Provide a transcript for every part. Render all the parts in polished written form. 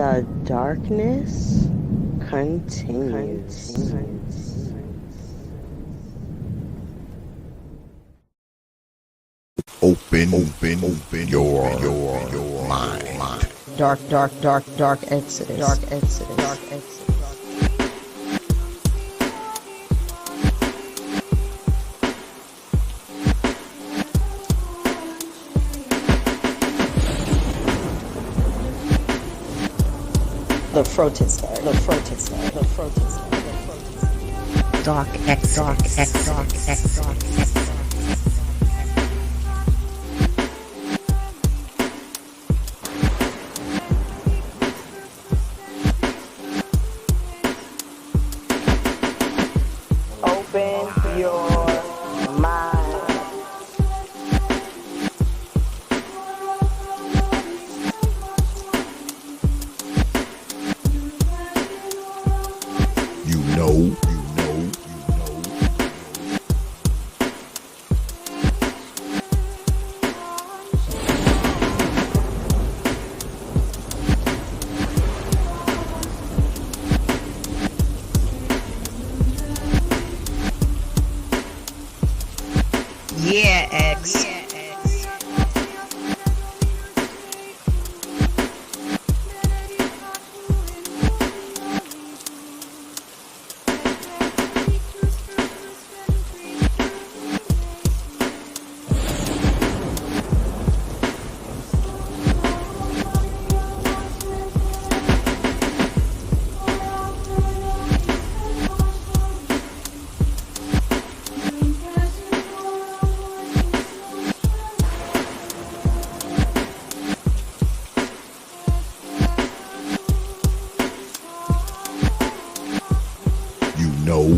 The darkness continues. Open your mind. Dark exodus. Dark exodus. The protester. Dark exodus. Open your mind. You know. Yeah, X. You know.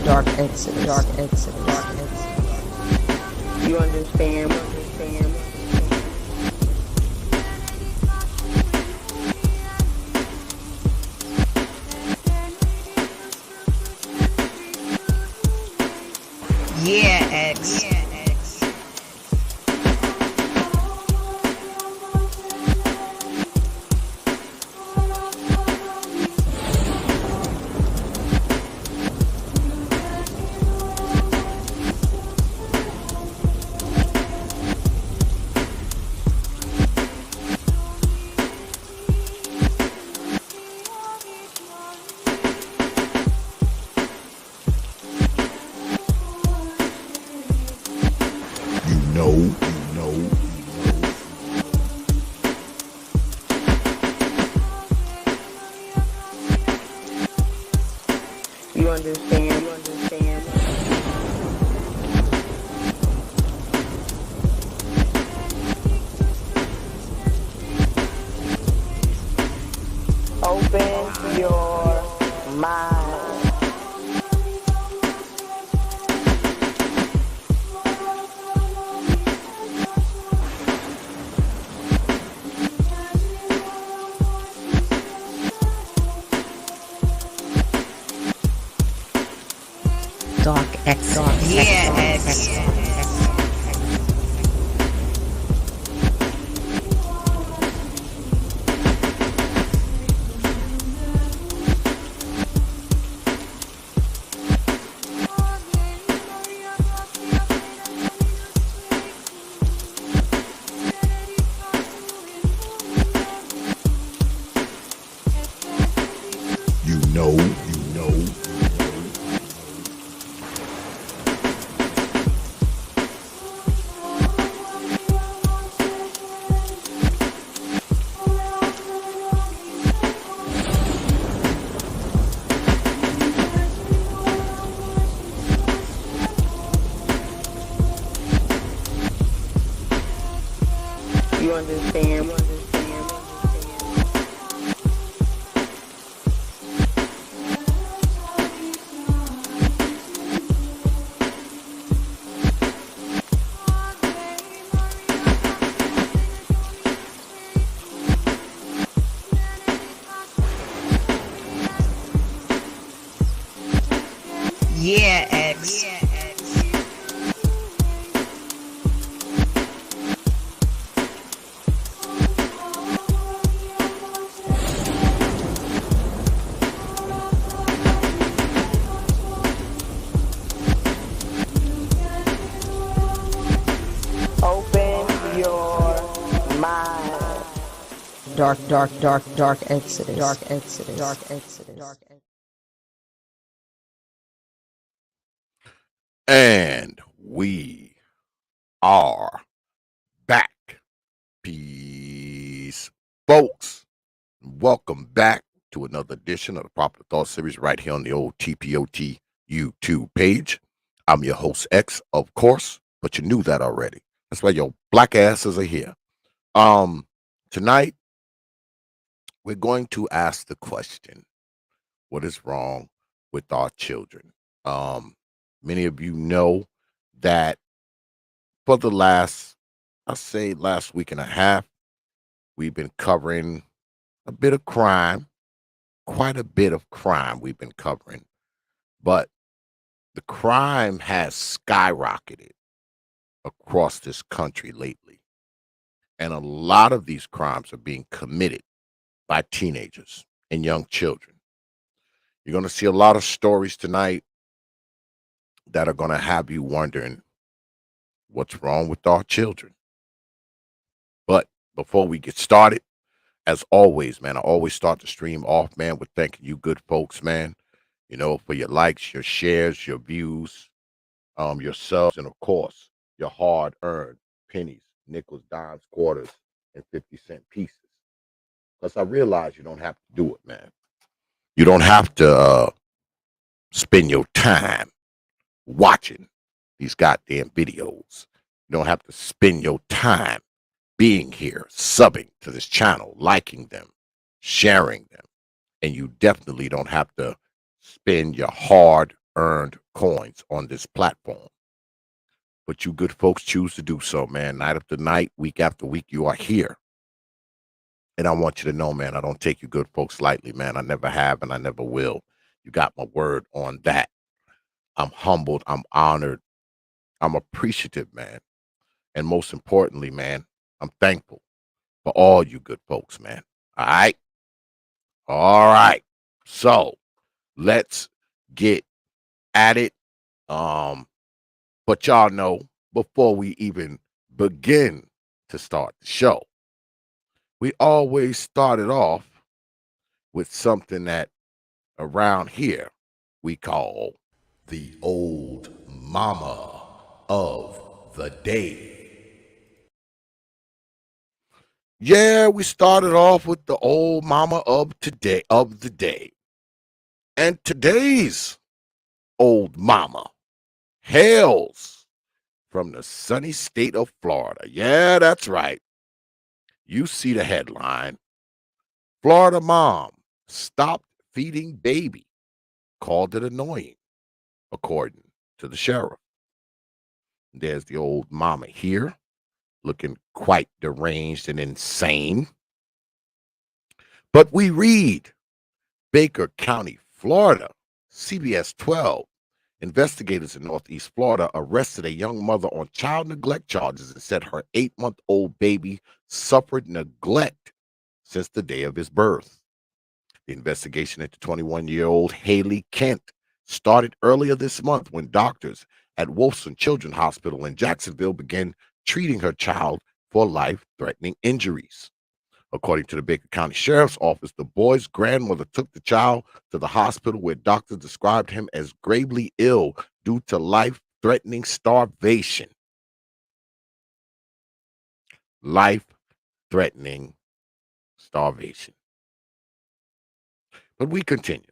Dark exodus. You understand? Yeah, X. You know. You understand? Open your mind. Dark exodus. Yeah, X. You know. You understand? dark exodus, dark exodus, dark exodus, dark exodus. And we are back. Peace, folks. Welcome back to another edition of the Popular Thought Series right here on the old T.P.O.T YouTube page. I'm your host, X, of course, but you knew that already. That's why your black asses are here. Tonight, we're going to ask the question, what is wrong with our children? Many of you know that for the last week and a half, we've been covering a bit of crime, quite a bit of crime we've been covering, but the crime has skyrocketed across this country lately. And a lot of these crimes are being committed by teenagers and young children. You're going to see a lot of stories tonight that are going to have you wondering what's wrong with our children. But before we get started, as always, man, I always start the stream off, man, with thanking you good folks, man, for your likes, your shares, your views, your subs, and of course, your hard-earned pennies, nickels, dimes, quarters, and 50-cent pieces. Because I realize you don't have to do it, man. You don't have to spend your time watching these goddamn videos. You don't have to spend your time being here, subbing to this channel, liking them, sharing them. And you definitely don't have to spend your hard-earned coins on this platform. But you good folks choose to do so, man. Night after night, week after week, you are here. And I want you to know, man, I don't take you good folks lightly, man. I never have and I never will. You got my word on that. I'm humbled. I'm honored. I'm appreciative, man. And most importantly, man, I'm thankful for all you good folks, man. All right? All right. So let's get at it. But y'all know, before we even begin to start the show, we always started off with something that around here we call the old mama of the day. Yeah, we started off with the old mama of the day. And today's old mama hails from the sunny state of Florida. Yeah, that's right. You see the headline. Florida mom stopped feeding baby, called it annoying, according to the sheriff. There's the old mama here, looking quite deranged and insane. But we read Baker County, Florida, CBS 12. Investigators in Northeast Florida arrested a young mother on child neglect charges and said her 8-month-old baby suffered neglect since the day of his birth. The investigation into 21-year-old Haley Kent started earlier this month when doctors at Wolfson Children's Hospital in Jacksonville began treating her child for life-threatening injuries. According to the Baker County Sheriff's Office, the boy's grandmother took the child to the hospital where doctors described him as gravely ill due to life-threatening starvation. Life-threatening starvation. But we continue.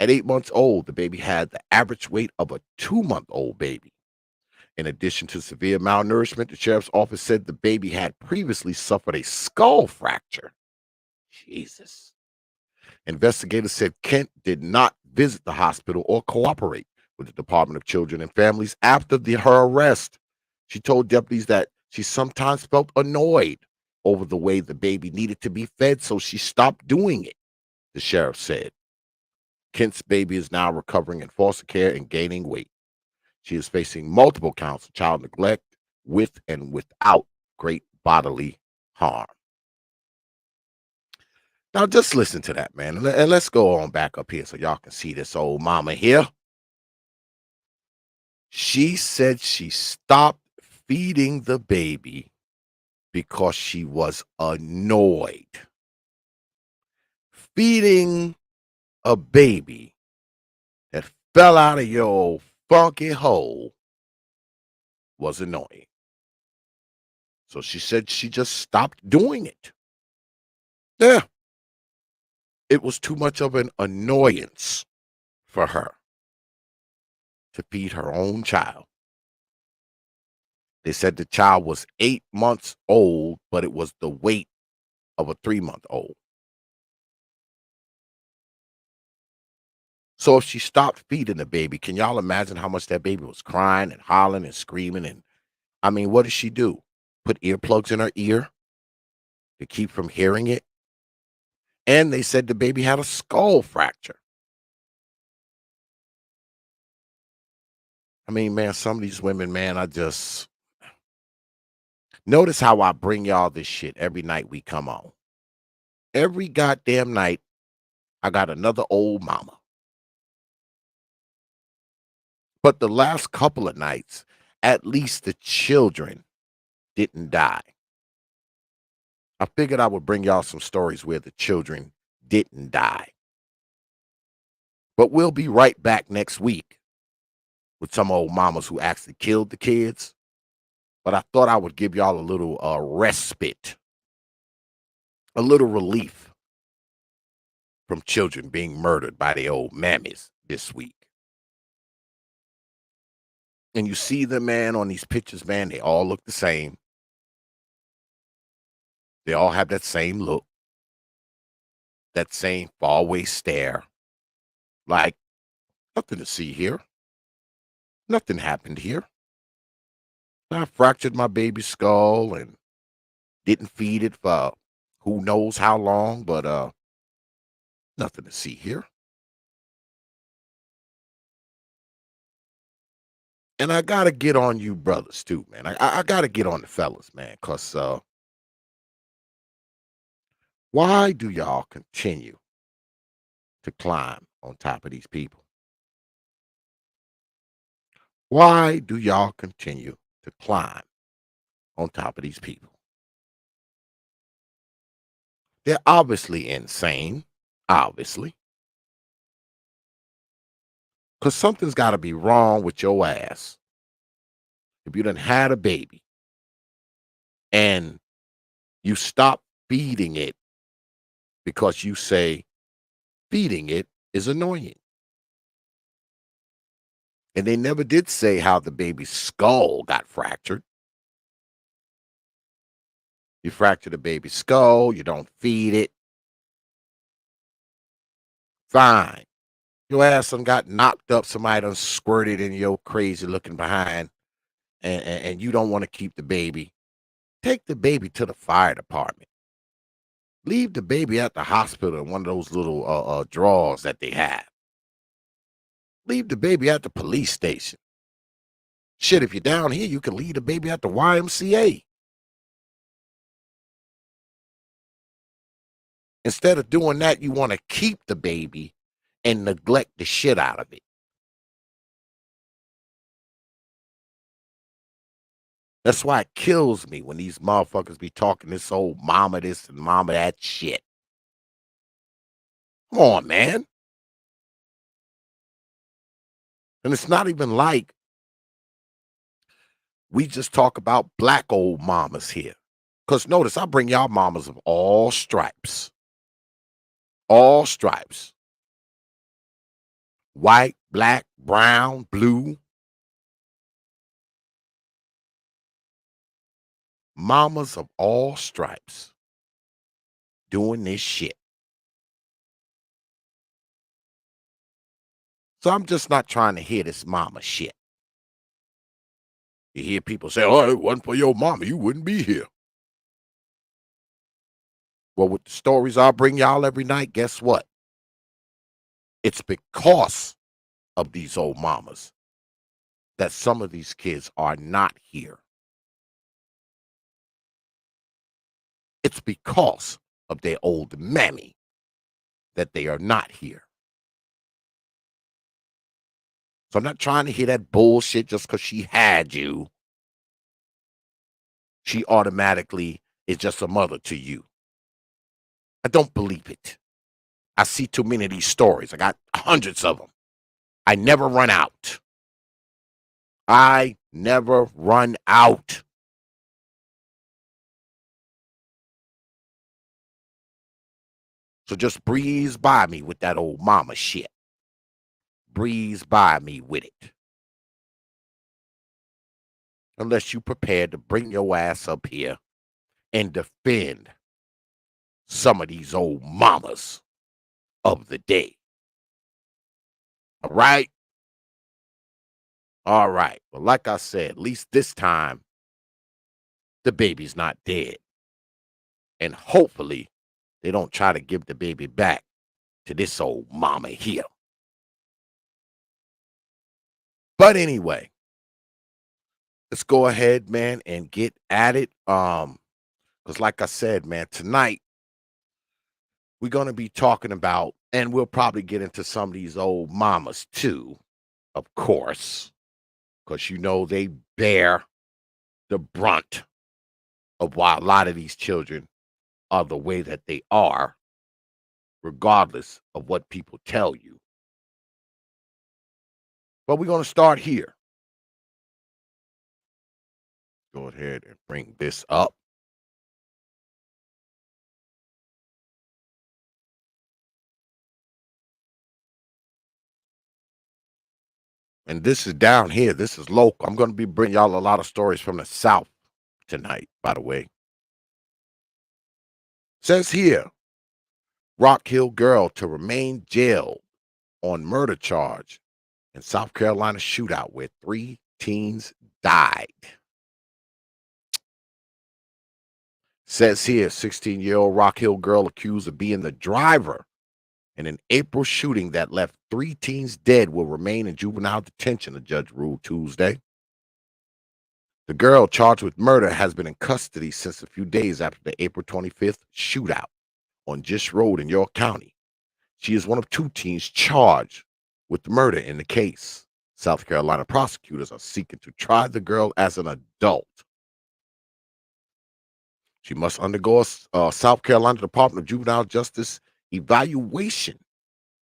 At 8 months old, the baby had the average weight of a 2-month-old baby. In addition to severe malnourishment, the sheriff's office said the baby had previously suffered a skull fracture. Jesus. Investigators said Kent did not visit the hospital or cooperate with the Department of Children and Families after her arrest. She told deputies that she sometimes felt annoyed over the way the baby needed to be fed, so she stopped doing it, the sheriff said. Kent's baby is now recovering in foster care and gaining weight. She is facing multiple counts of child neglect with and without great bodily harm. Now, just listen to that, man. And let's go on back up here so y'all can see this old mama here. She said she stopped feeding the baby because she was annoyed. feeding a baby that fell out of your old funky hole was annoying. So she said she just stopped doing it. Yeah. It was too much of an annoyance for her to feed her own child. They said the child was 8 months old, but it was the weight of a 3-month-old. So if she stopped feeding the baby, can y'all imagine how much that baby was crying and hollering and screaming? And I mean, what did she do? Put earplugs in her ear to keep from hearing it? And they said the baby had a skull fracture. I mean, man, some of these women, man, I just notice how I bring y'all this shit every night we come on. Every goddamn night, I got another old mama. But the last couple of nights, at least the children didn't die. I figured I would bring y'all some stories where the children didn't die. But we'll be right back next week with some old mamas who actually killed the kids. But I thought I would give y'all a little respite, a little relief from children being murdered by their old mammies this week. And you see them, man, on these pictures, man, they all look the same. They all have that same look, that same faraway stare. Like, nothing to see here. Nothing happened here. I fractured my baby's skull and didn't feed it for who knows how long, but nothing to see here. And I gotta get on you brothers too, man. I gotta get on the fellas, man, because why do y'all continue to climb on top of these people? Why do y'all continue to climb on top of these people? They're obviously insane, obviously. Because something's got to be wrong with your ass. If you done had a baby and you stop feeding it because you say feeding it is annoying. And they never did say how the baby's skull got fractured. You fracture the baby's skull, you don't feed it. Fine. Your ass done got knocked up, somebody done squirted in your crazy looking behind, and you don't want to keep the baby. Take the baby to the fire department. Leave the baby at the hospital in one of those little drawers that they have. Leave the baby at the police station. Shit, if you're down here, you can leave the baby at the YMCA. Instead of doing that, you want to keep the baby and neglect the shit out of it. That's why it kills me when these motherfuckers be talking this old mama this and mama that shit. Come on, man. And it's not even like we just talk about black old mamas here. Because notice, I bring y'all mamas of all stripes. All stripes. White, black, brown, blue. Mamas of all stripes doing this shit. So I'm just not trying to hear this mama shit. You hear people say, oh, it wasn't for your mama, you wouldn't be here. Well, with the stories I bring y'all every night, guess what? It's because of these old mamas that some of these kids are not here. It's because of their old mammy that they are not here. So I'm not trying to hear that bullshit just because she had you. She automatically is just a mother to you. I don't believe it. I see too many of these stories. I got hundreds of them. I never run out. I never run out. So just breeze by me with that old mama shit. Breeze by me with it. Unless you prepared to bring your ass up here and defend some of these old mamas of the day. All right? All right. Well, like I said, at least this time, the baby's not dead. And hopefully, they don't try to give the baby back to this old mama here. But anyway, let's go ahead, man, and get at it. Because like I said, man, tonight we're gonna be talking about, and we'll probably get into some of these old mamas too, of course, because you know they bear the brunt of why a lot of these children are the way that they are, regardless of what people tell you. But we're gonna start here. Go ahead and bring this up. And this is down here. This is local. I'm going to be bringing y'all a lot of stories from the South tonight, by the way. Says here, Rock Hill girl to remain jailed on murder charge in South Carolina shootout where 3 teens died. Says here, 16-year-old Rock Hill girl accused of being the driver in an April shooting that left 3 teens dead will remain in juvenile detention, the judge ruled Tuesday. The girl charged with murder has been in custody since a few days after the April 25th shootout on Gish Road in York County. She is one of 2 teens charged with murder in the case. South Carolina prosecutors are seeking to try the girl as an adult. She must undergo a South Carolina Department of Juvenile Justice evaluation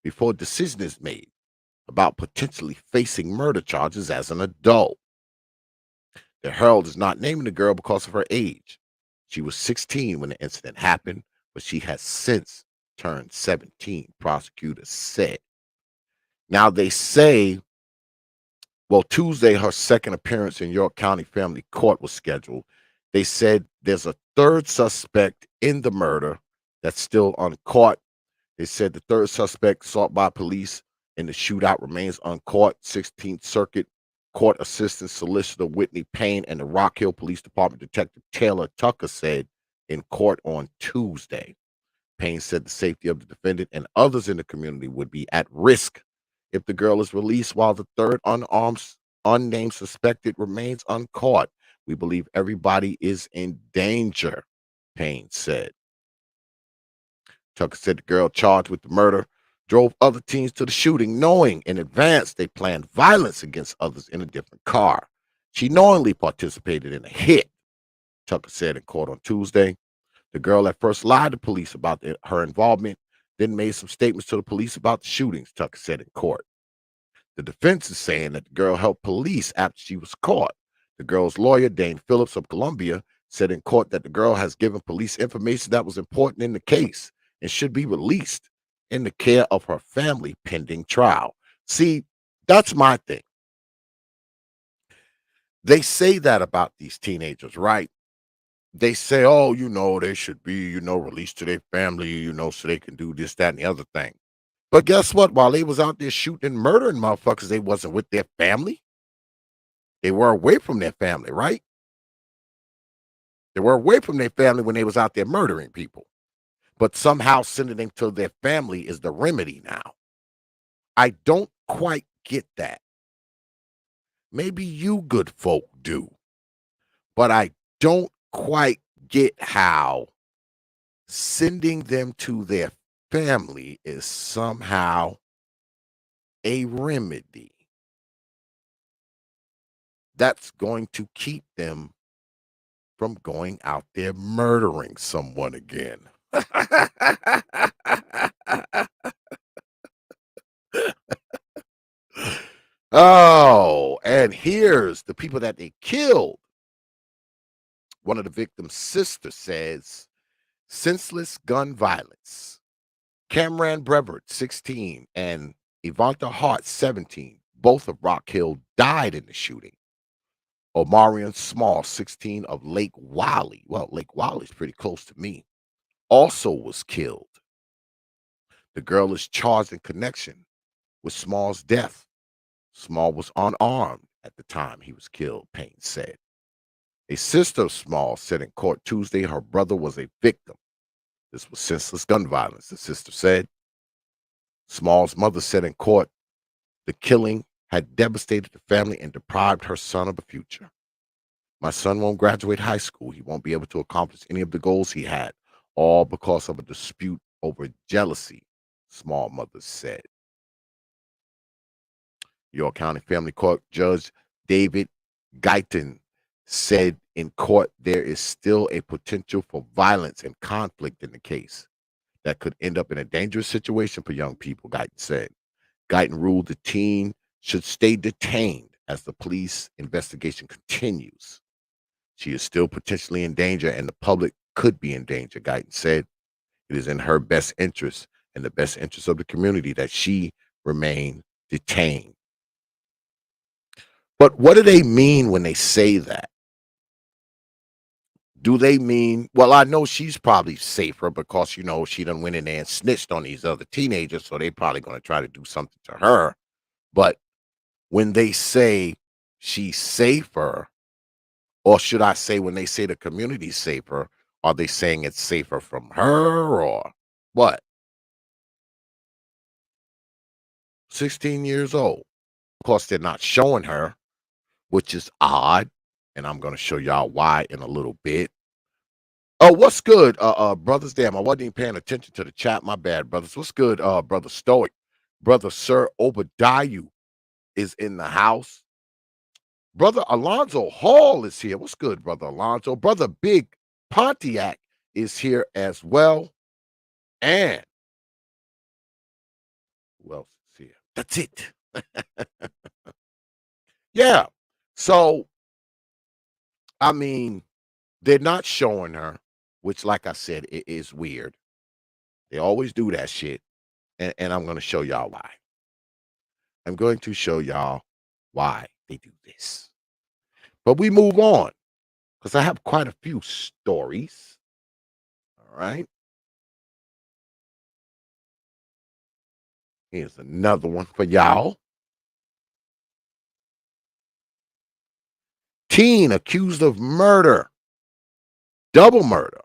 before a decision is made about potentially facing murder charges as an adult. The Herald is not naming the girl because of her age. She was 16 when the incident happened, but she has since turned 17, prosecutors said. Now they say, well, Tuesday, her second appearance in York County Family Court was scheduled. They said there's a 3rd suspect in the murder that's still uncaught. They said the 3rd suspect sought by police in the shootout remains uncaught. 16th Circuit Court Assistant Solicitor Whitney Payne and the Rock Hill Police Department Detective Taylor Tucker said in court on Tuesday. Payne said the safety of the defendant and others in the community would be at risk if the girl is released while the 3rd unnamed suspected remains uncaught. We believe everybody is in danger, Payne said. Tucker said the girl charged with the murder drove other teens to the shooting, knowing in advance they planned violence against others in a different car. She knowingly participated in a hit, Tucker said in court on Tuesday. The girl at first lied to police about her involvement, then made some statements to the police about the shootings, Tucker said in court. The defense is saying that the girl helped police after she was caught. The girl's lawyer, Dane Phillips of Columbia, said in court that the girl has given police information that was important in the case and should be released in the care of her family pending trial. See, that's my thing. They say that about these teenagers, right? They say, oh, they should be, released to their family, so they can do this, that, and the other thing. But guess what? While they was out there shooting and murdering motherfuckers, they wasn't with their family. They were away from their family, right? They were away from their family when they was out there murdering people. But somehow sending them to their family is the remedy now. I don't quite get that. Maybe you good folk do. But I don't quite get how sending them to their family is somehow a remedy that's going to keep them from going out there murdering someone again. Oh, and here's the people that they killed. One of the victim's sisters says, senseless gun violence. Cameron Brevard, 16, and Evonta Hart, 17, both of Rock Hill, died in the shooting. Omarion Small, 16, of Lake Wiley, well, Lake Wiley's pretty close to me, also was killed. The girl is charged in connection with Small's death. Small was unarmed at the time he was killed, Payne said. A sister of Small said in court Tuesday her brother was a victim. This was senseless gun violence, the sister said. Small's mother said in court the killing had devastated the family and deprived her son of a future. My son won't graduate high school. He won't be able to accomplish any of the goals he had, all because of a dispute over jealousy, Small mother said. York County Family Court Judge David Guyton said in court there is still a potential for violence and conflict in the case that could end up in a dangerous situation for young people, Guyton said. Guyton ruled the teen should stay detained as the police investigation continues. She is still potentially in danger and the public could be in danger, Guyton said. It is in her best interest and the best interest of the community that she remain detained. But what do they mean when they say that? Do they mean, well, I know she's probably safer because, she done went in there and snitched on these other teenagers, so they probably going to try to do something to her. But when they say she's safer, or should I say when they say the community's safer, are they saying it's safer from her or what? 16 years old. Of course, they're not showing her, which is odd. And I'm going to show y'all why in a little bit. Oh, what's good, brothers? Damn, I wasn't even paying attention to the chat. My bad, brothers. What's good, brother Stoic? Brother Sir Obadiah is in the house. Brother Alonzo Hall is here. What's good, brother Alonzo? Brother Big Pontiac is here as well. And who else is here? That's it. Yeah. So, I mean, they're not showing her, which, like I said, it is weird. They always do that shit. And I'm going to show y'all why. I'm going to show y'all why they do this. But we move on because I have quite a few stories. All right. Here's another one for y'all. Teen accused of murder, double murder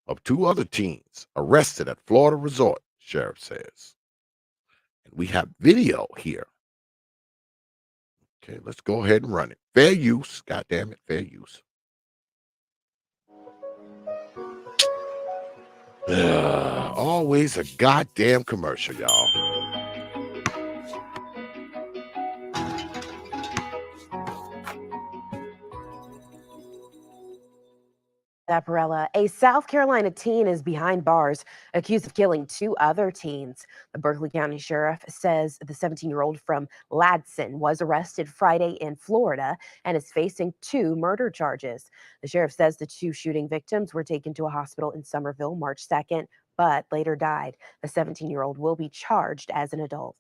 of two other teens arrested at Florida resort, sheriff says. And we have video here. Okay, let's go ahead and run it. Fair use. God damn it, fair use. Always a goddamn commercial, y'all. Zaparella, a South Carolina teen is behind bars, accused of killing two other teens. The Berkeley County Sheriff says the 17-year-old from Ladson was arrested Friday in Florida and is facing two murder charges. The sheriff says the two shooting victims were taken to a hospital in Somerville March 2nd, but later died. The 17-year-old will be charged as an adult.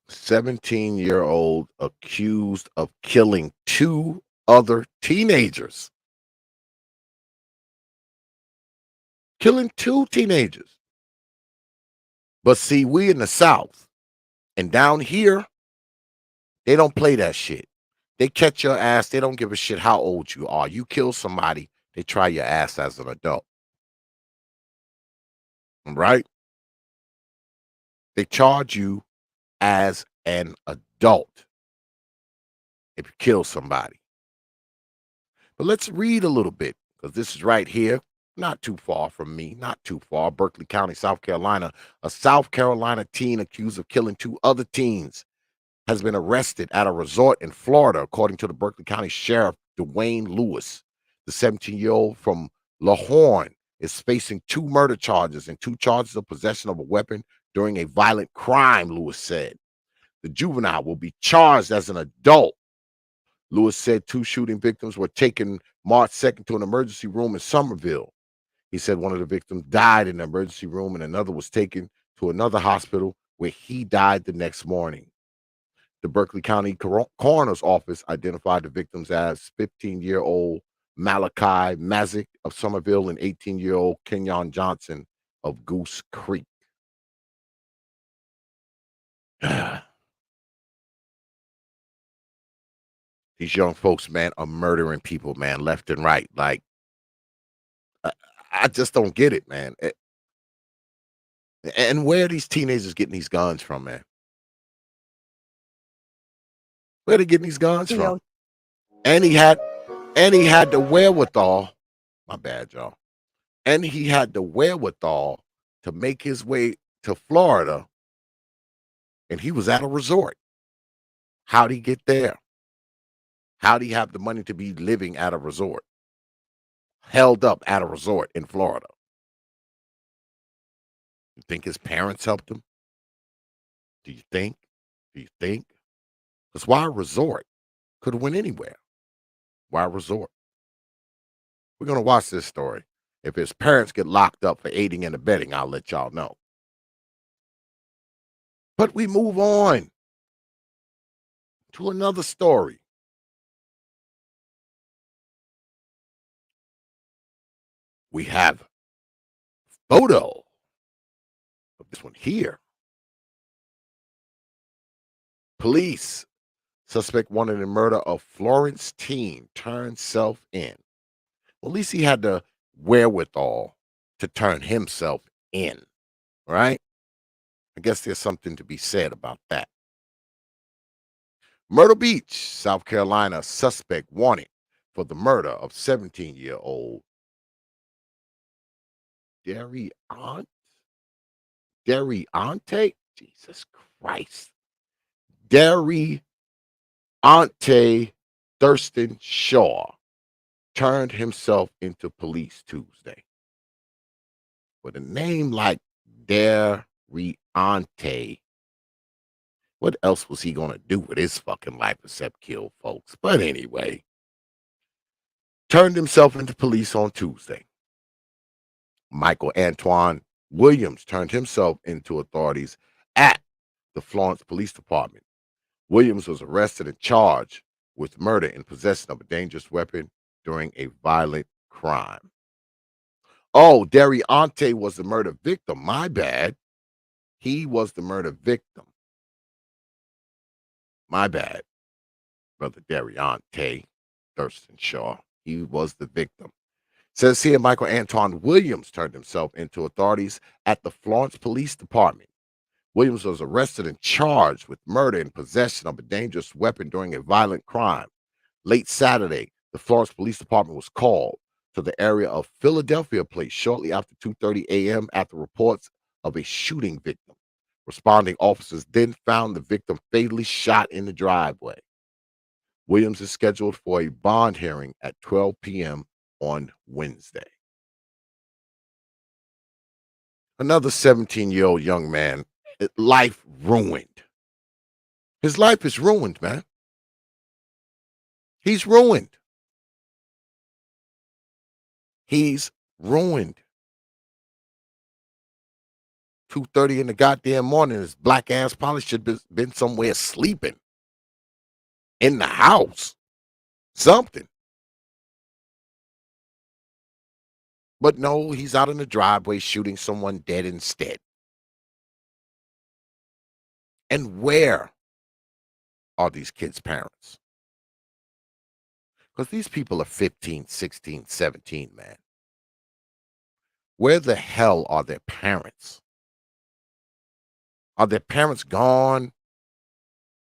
17-year-old accused of killing two other teenagers. Killing two teenagers. But see, we in the South and down here, they don't play that shit. They catch your ass. They don't give a shit how old you are. You kill somebody, they try your ass as an adult. Right? They charge you as an adult if you kill somebody. But let's read a little bit because this is right here, not too far from me, not too far. Berkeley County, South Carolina. A South Carolina teen accused of killing two other teens has been arrested at a resort in Florida, according to the Berkeley County Sheriff Dwayne Lewis. The 17-year-old from LaHorn is facing 2 murder charges and 2 charges of possession of a weapon during a violent crime, Lewis said. The juvenile will be charged as an adult. Lewis said 2 shooting victims were taken March 2nd to an emergency room in Somerville. He said one of the victims died in the emergency room and another was taken to another hospital where he died the next morning. The Berkeley County Coroner's Office identified the victims as 15-year-old Malachi Mazik of Somerville and 18-year-old Kenyon Johnson of Goose Creek. These young folks, man, are murdering people, man, left and right. Like, I just don't get it, man. And where are these teenagers getting these guns from, man? Where are they getting these guns from? And he had the wherewithal. My bad, y'all. And he had the wherewithal to make his way to Florida, and he was at a resort. How'd he get there? How'd he have the money to be living at a resort? Held up at a resort in Florida. You think his parents helped him? Do you think? Because why a resort? Could have went anywhere. Why a resort? We're going to watch this story. If his parents get locked up for aiding and abetting, I'll let y'all know. But we move on to another story. We have photo of this one here. Police. Suspect wanted in murder of Florence teen turned self in. Well, at least he had the wherewithal to turn himself in, right? I guess there's something to be said about that. Myrtle Beach, South Carolina, suspect wanted for the murder of 17-year-old Dariante? Jesus Christ. Dariante Thurston Shaw turned himself into police Tuesday. With a name like Dariante, what else was he going to do with his fucking life except kill folks? But anyway, turned himself into police on Tuesday. Michael Antoine Williams turned himself into authorities at the Florence Police Department. Williams was arrested and charged with murder in possession of a dangerous weapon during a violent crime. Oh, Dariante was the murder victim. My bad. He was the murder victim. My bad, brother Dariante Thurston Shaw. He was the victim. Says here Michael Antoine Williams turned himself into authorities at the Florence Police Department. Williams was arrested and charged with murder in possession of a dangerous weapon during a violent crime. Late Saturday, the Florence Police Department was called to the area of Philadelphia Place shortly after 2:30 a.m. after reports of a shooting victim. Responding officers then found the victim fatally shot in the driveway. Williams is scheduled for a bond hearing at 12 p.m. on Wednesday. Another 17-year-old young man, life ruined. His life is ruined, man. He's ruined. He's ruined. 2:30 in the goddamn morning, his black ass probably should have been somewhere sleeping. In the house. Something. But no, he's out in the driveway shooting someone dead instead. And where are these kids' parents? Because these people are 15, 16, 17, man. Where the hell are their parents? Are their parents gone?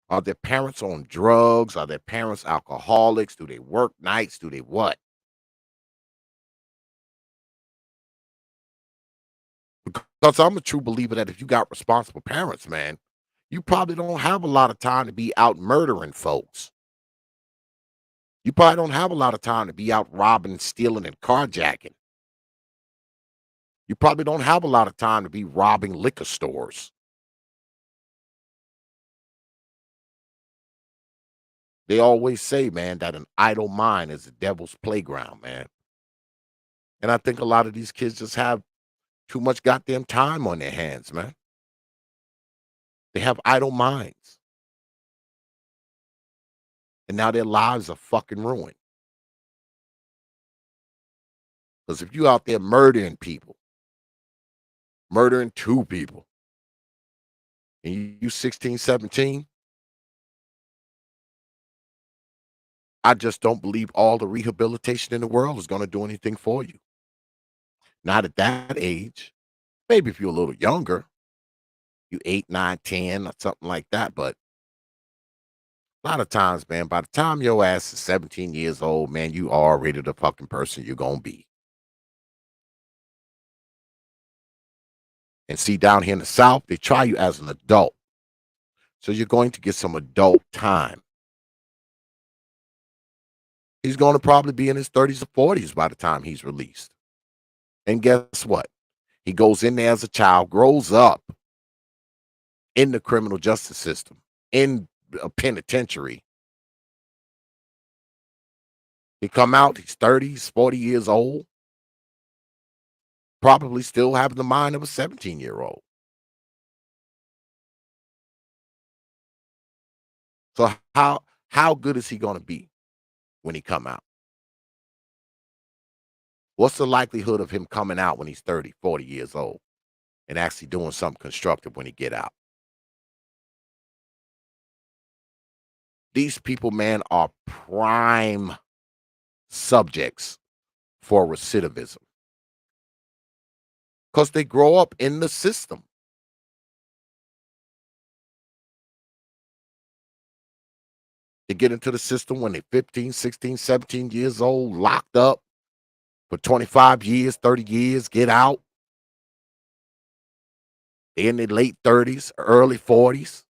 Are their parents on drugs? Are their parents alcoholics? Do they work nights? Do they what? Because I'm a true believer that if you got responsible parents, man, you probably don't have a lot of time to be out murdering folks. You probably don't have a lot of time to be out robbing, stealing, and carjacking. You probably don't have a lot of time to be robbing liquor stores. They always say, man, that an idle mind is the devil's playground, man. And I think a lot of these kids just have too much goddamn time on their hands, man. They have idle minds. And now their lives are fucking ruined. Because if you out there murdering people, murdering 2 people, and you 16, 17, I just don't believe all the rehabilitation in the world is going to do anything for you. Not at that age. Maybe if you're a little younger, you 8, 9, 10, or something like that. But a lot of times, man, by the time your ass is 17 years old, man, you are already the fucking person you're going to be. And see, down here in the South, they try you as an adult. So you're going to get some adult time. He's going to probably be in his 30s or 40s by the time he's released. And guess what? He goes in there as a child, grows up in the criminal justice system, in a penitentiary. He come out, he's 30, he's 40 years old, probably still having the mind of a 17-year-old. So how good is he going to be when he come out? What's the likelihood of him coming out when he's 30, 40 years old and actually doing something constructive when he get out? These people, man, are prime subjects for recidivism because they grow up in the system. They get into the system when they're 15, 16, 17 years old, locked up for 25 years, 30 years, get out. They're in their late 30s, early 40s.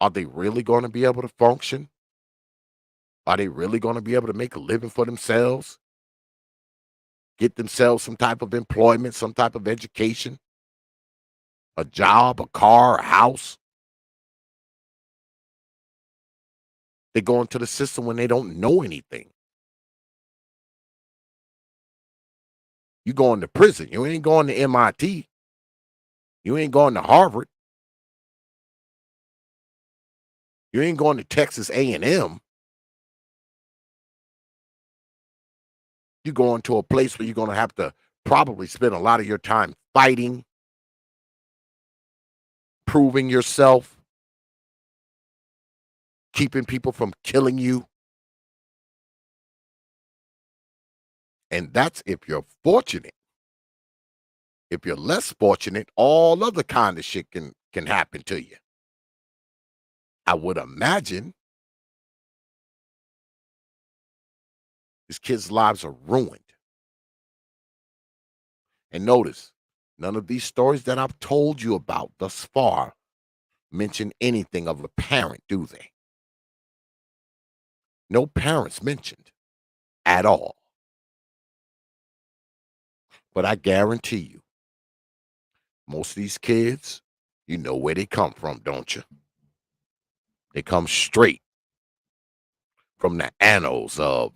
Are they really going to be able to function? Are they really going to be able to make a living for themselves? Get themselves some type of employment, some type of education, a job, a car, a house? They go into the system when they don't know anything. You going to prison. You ain't going to MIT. You ain't going to Harvard. You ain't going to Texas A&M. You're going to a place where you're going to have to probably spend a lot of your time fighting, proving yourself, keeping people from killing you. And that's if you're fortunate. If you're less fortunate, all other kind of shit can happen to you. I would imagine these kids' lives are ruined. And notice, none of these stories that I've told you about thus far mention anything of a parent, do they? No parents mentioned at all. But I guarantee you, most of these kids, you know where they come from, don't you? They come straight from the annals of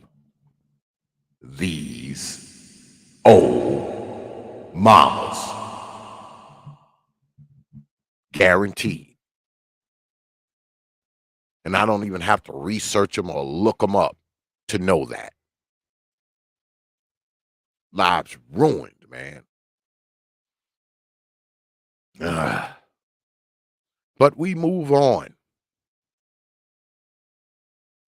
these old mamas. Guaranteed. And I don't even have to research them or look them up to know that. Lives ruined, man. But we move on.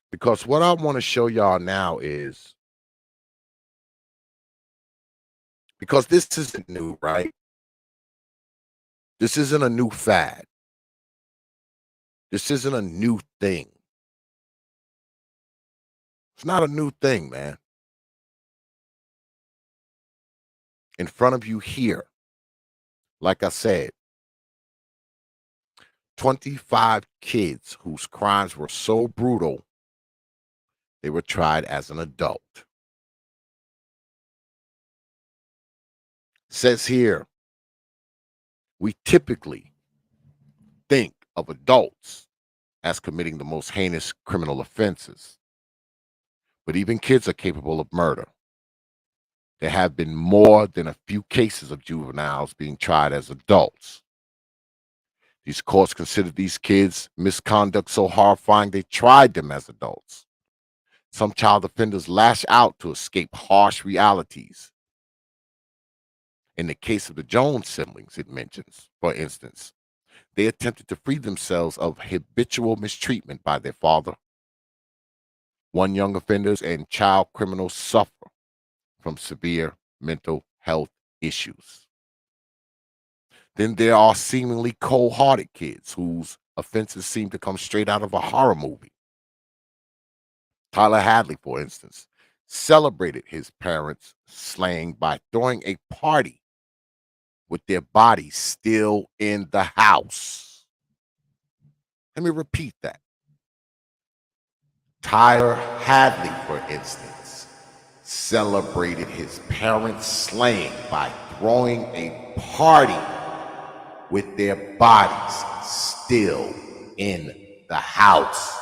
Because what I want to show y'all now is, because this isn't new, right? This isn't a new fad. This isn't a new thing. It's not a new thing, man. In front of you here, like I said, 25 kids whose crimes were so brutal, they were tried as an adult. Says here, we typically think of adults as committing the most heinous criminal offenses, but even kids are capable of murder. There have been more than a few cases of juveniles being tried as adults. These courts consider these kids' misconduct so horrifying they tried them as adults. Some child offenders lash out to escape harsh realities. In the case of the Jones siblings, it mentions, for instance, they attempted to free themselves of habitual mistreatment by their father. One young offenders and child criminals suffer from severe mental health issues. Then there are seemingly cold-hearted kids whose offenses seem to come straight out of a horror movie. Tyler Hadley, for instance, celebrated his parents' slaying by throwing a party with their bodies still in the house. Let me repeat that. Tyler Hadley, for instance, celebrated his parents' slaying by throwing a party with their bodies still in the house.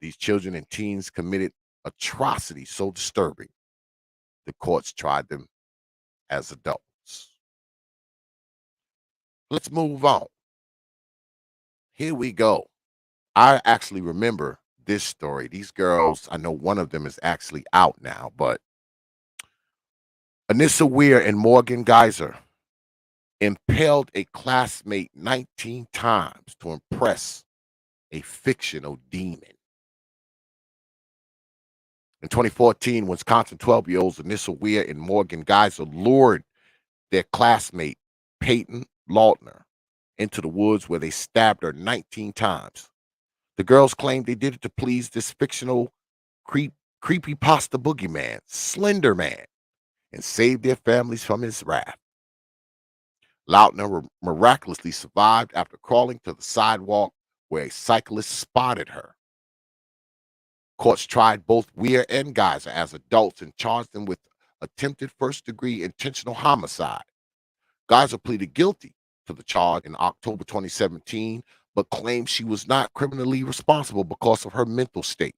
These children and teens committed atrocities so disturbing, the courts tried them as adults. Let's move on. Here we go. I actually remember this story. These girls, I know one of them is actually out now, but Anissa Weir and Morgan Geyser impaled a classmate 19 times to impress a fictional demon. In 2014, Wisconsin 12-year-olds Anissa Weir and Morgan Geyser lured their classmate, Peyton Lautner, into the woods where they stabbed her 19 times. The girls claimed they did it to please this fictional creepypasta boogeyman, Slender Man, and save their families from his wrath. Lautner miraculously survived after crawling to the sidewalk where a cyclist spotted her. Courts tried both Weir and Geyser as adults and charged them with attempted first-degree intentional homicide. Geyser pleaded guilty to the charge in October 2017, but claimed she was not criminally responsible because of her mental state.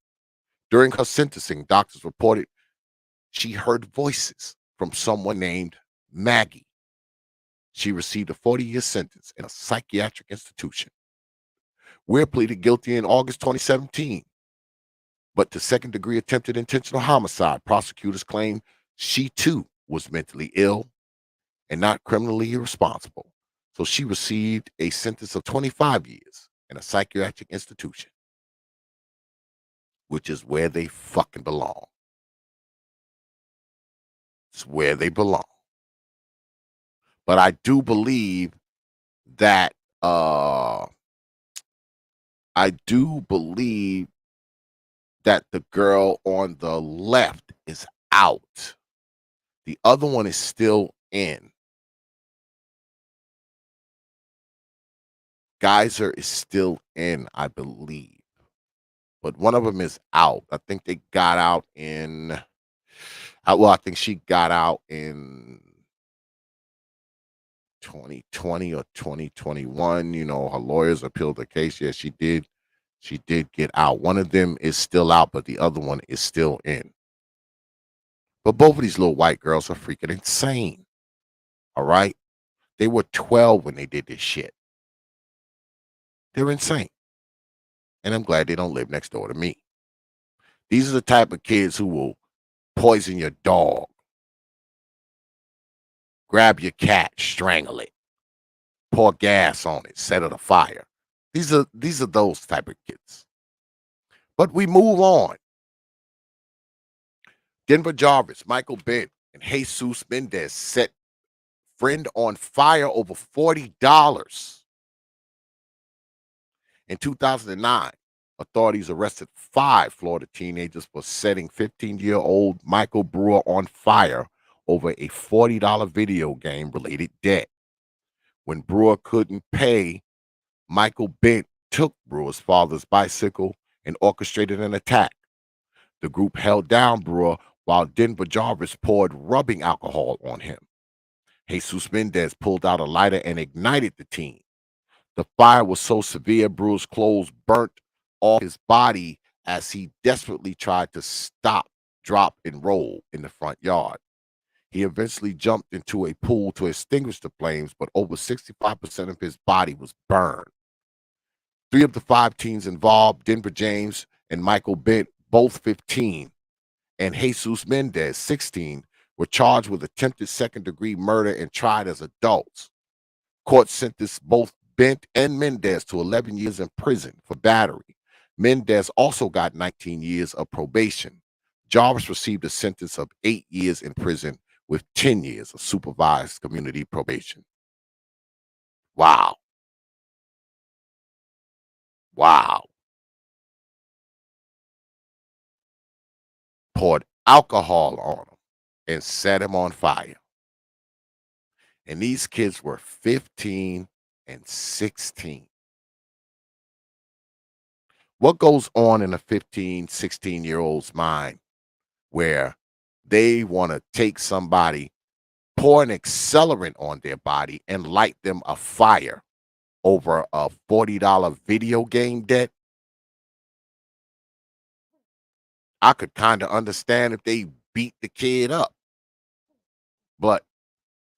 During her sentencing, doctors reported she heard voices from someone named Maggie. She received a 40-year sentence in a psychiatric institution. Weir pleaded guilty in August 2017, but to second-degree attempted intentional homicide. Prosecutors claimed she too was mentally ill and not criminally irresponsible. So she received a sentence of 25 years in a psychiatric institution, which is where they fucking belong. It's where they belong. But I do believe that the girl on the left is out. The other one is still in. Geyser is still in, I believe. But one of them is out. I think they got out in, I think she got out in 2020 or 2021. You know, her lawyers appealed the case. Yes, she did. She did get out. One of them is still out, but the other one is still in. But both of these little white girls are freaking insane. All right? They were 12 when they did this shit. They're insane. And I'm glad they don't live next door to me. These are the type of kids who will poison your dog, grab your cat, strangle it, pour gas on it, set it afire. These are those type of kids. But we move on. Denver Jarvis, Michael Bent, and Jesus Mendez set friend on fire over $40. In 2009, authorities arrested 5 Florida teenagers for setting 15-year-old Michael Brewer on fire over a $40 video game-related debt. When Brewer couldn't pay, Michael Bent took Brewer's father's bicycle and orchestrated an attack. The group held down Brewer while Denver Jarvis poured rubbing alcohol on him. Jesus Mendez pulled out a lighter and ignited the teen. The fire was so severe, Brewer's clothes burnt off his body as he desperately tried to stop, drop, and roll in the front yard. He eventually jumped into a pool to extinguish the flames, but over 65% of his body was burned. 3 of the 5 teens involved, Denver James and Michael Bent, both 15, and Jesus Mendez, 16, were charged with attempted second-degree murder and tried as adults. Court sentenced both Bent and Mendez to 11 years in prison for battery. Mendez also got 19 years of probation. Jarvis received a sentence of 8 years in prison with 10 years of supervised community probation. Wow. Wow. Poured alcohol on him and set him on fire. And these kids were 15 and 16. What goes on in a 15, 16-year-old's mind where they want to take somebody, pour an accelerant on their body, and light them a fire over a $40 video game debt? I could kind of understand if they beat the kid up. But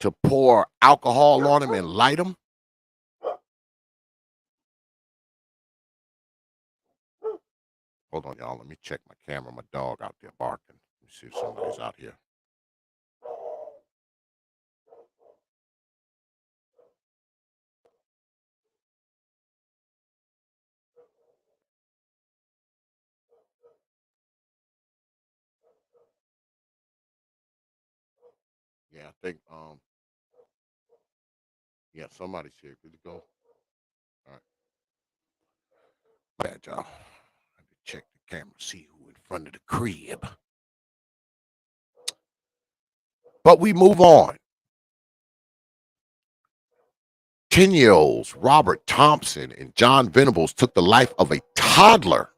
to pour alcohol on him and light him? Hold on, y'all. Let me check my camera. My dog out there barking. Let me see if somebody's out here. Yeah, I think yeah, somebody's here. Good to go. All right. Bad, y'all. I have to check the camera, see who in front of the crib. But we move on. 10-year-olds Robert Thompson and John Venables took the life of a toddler.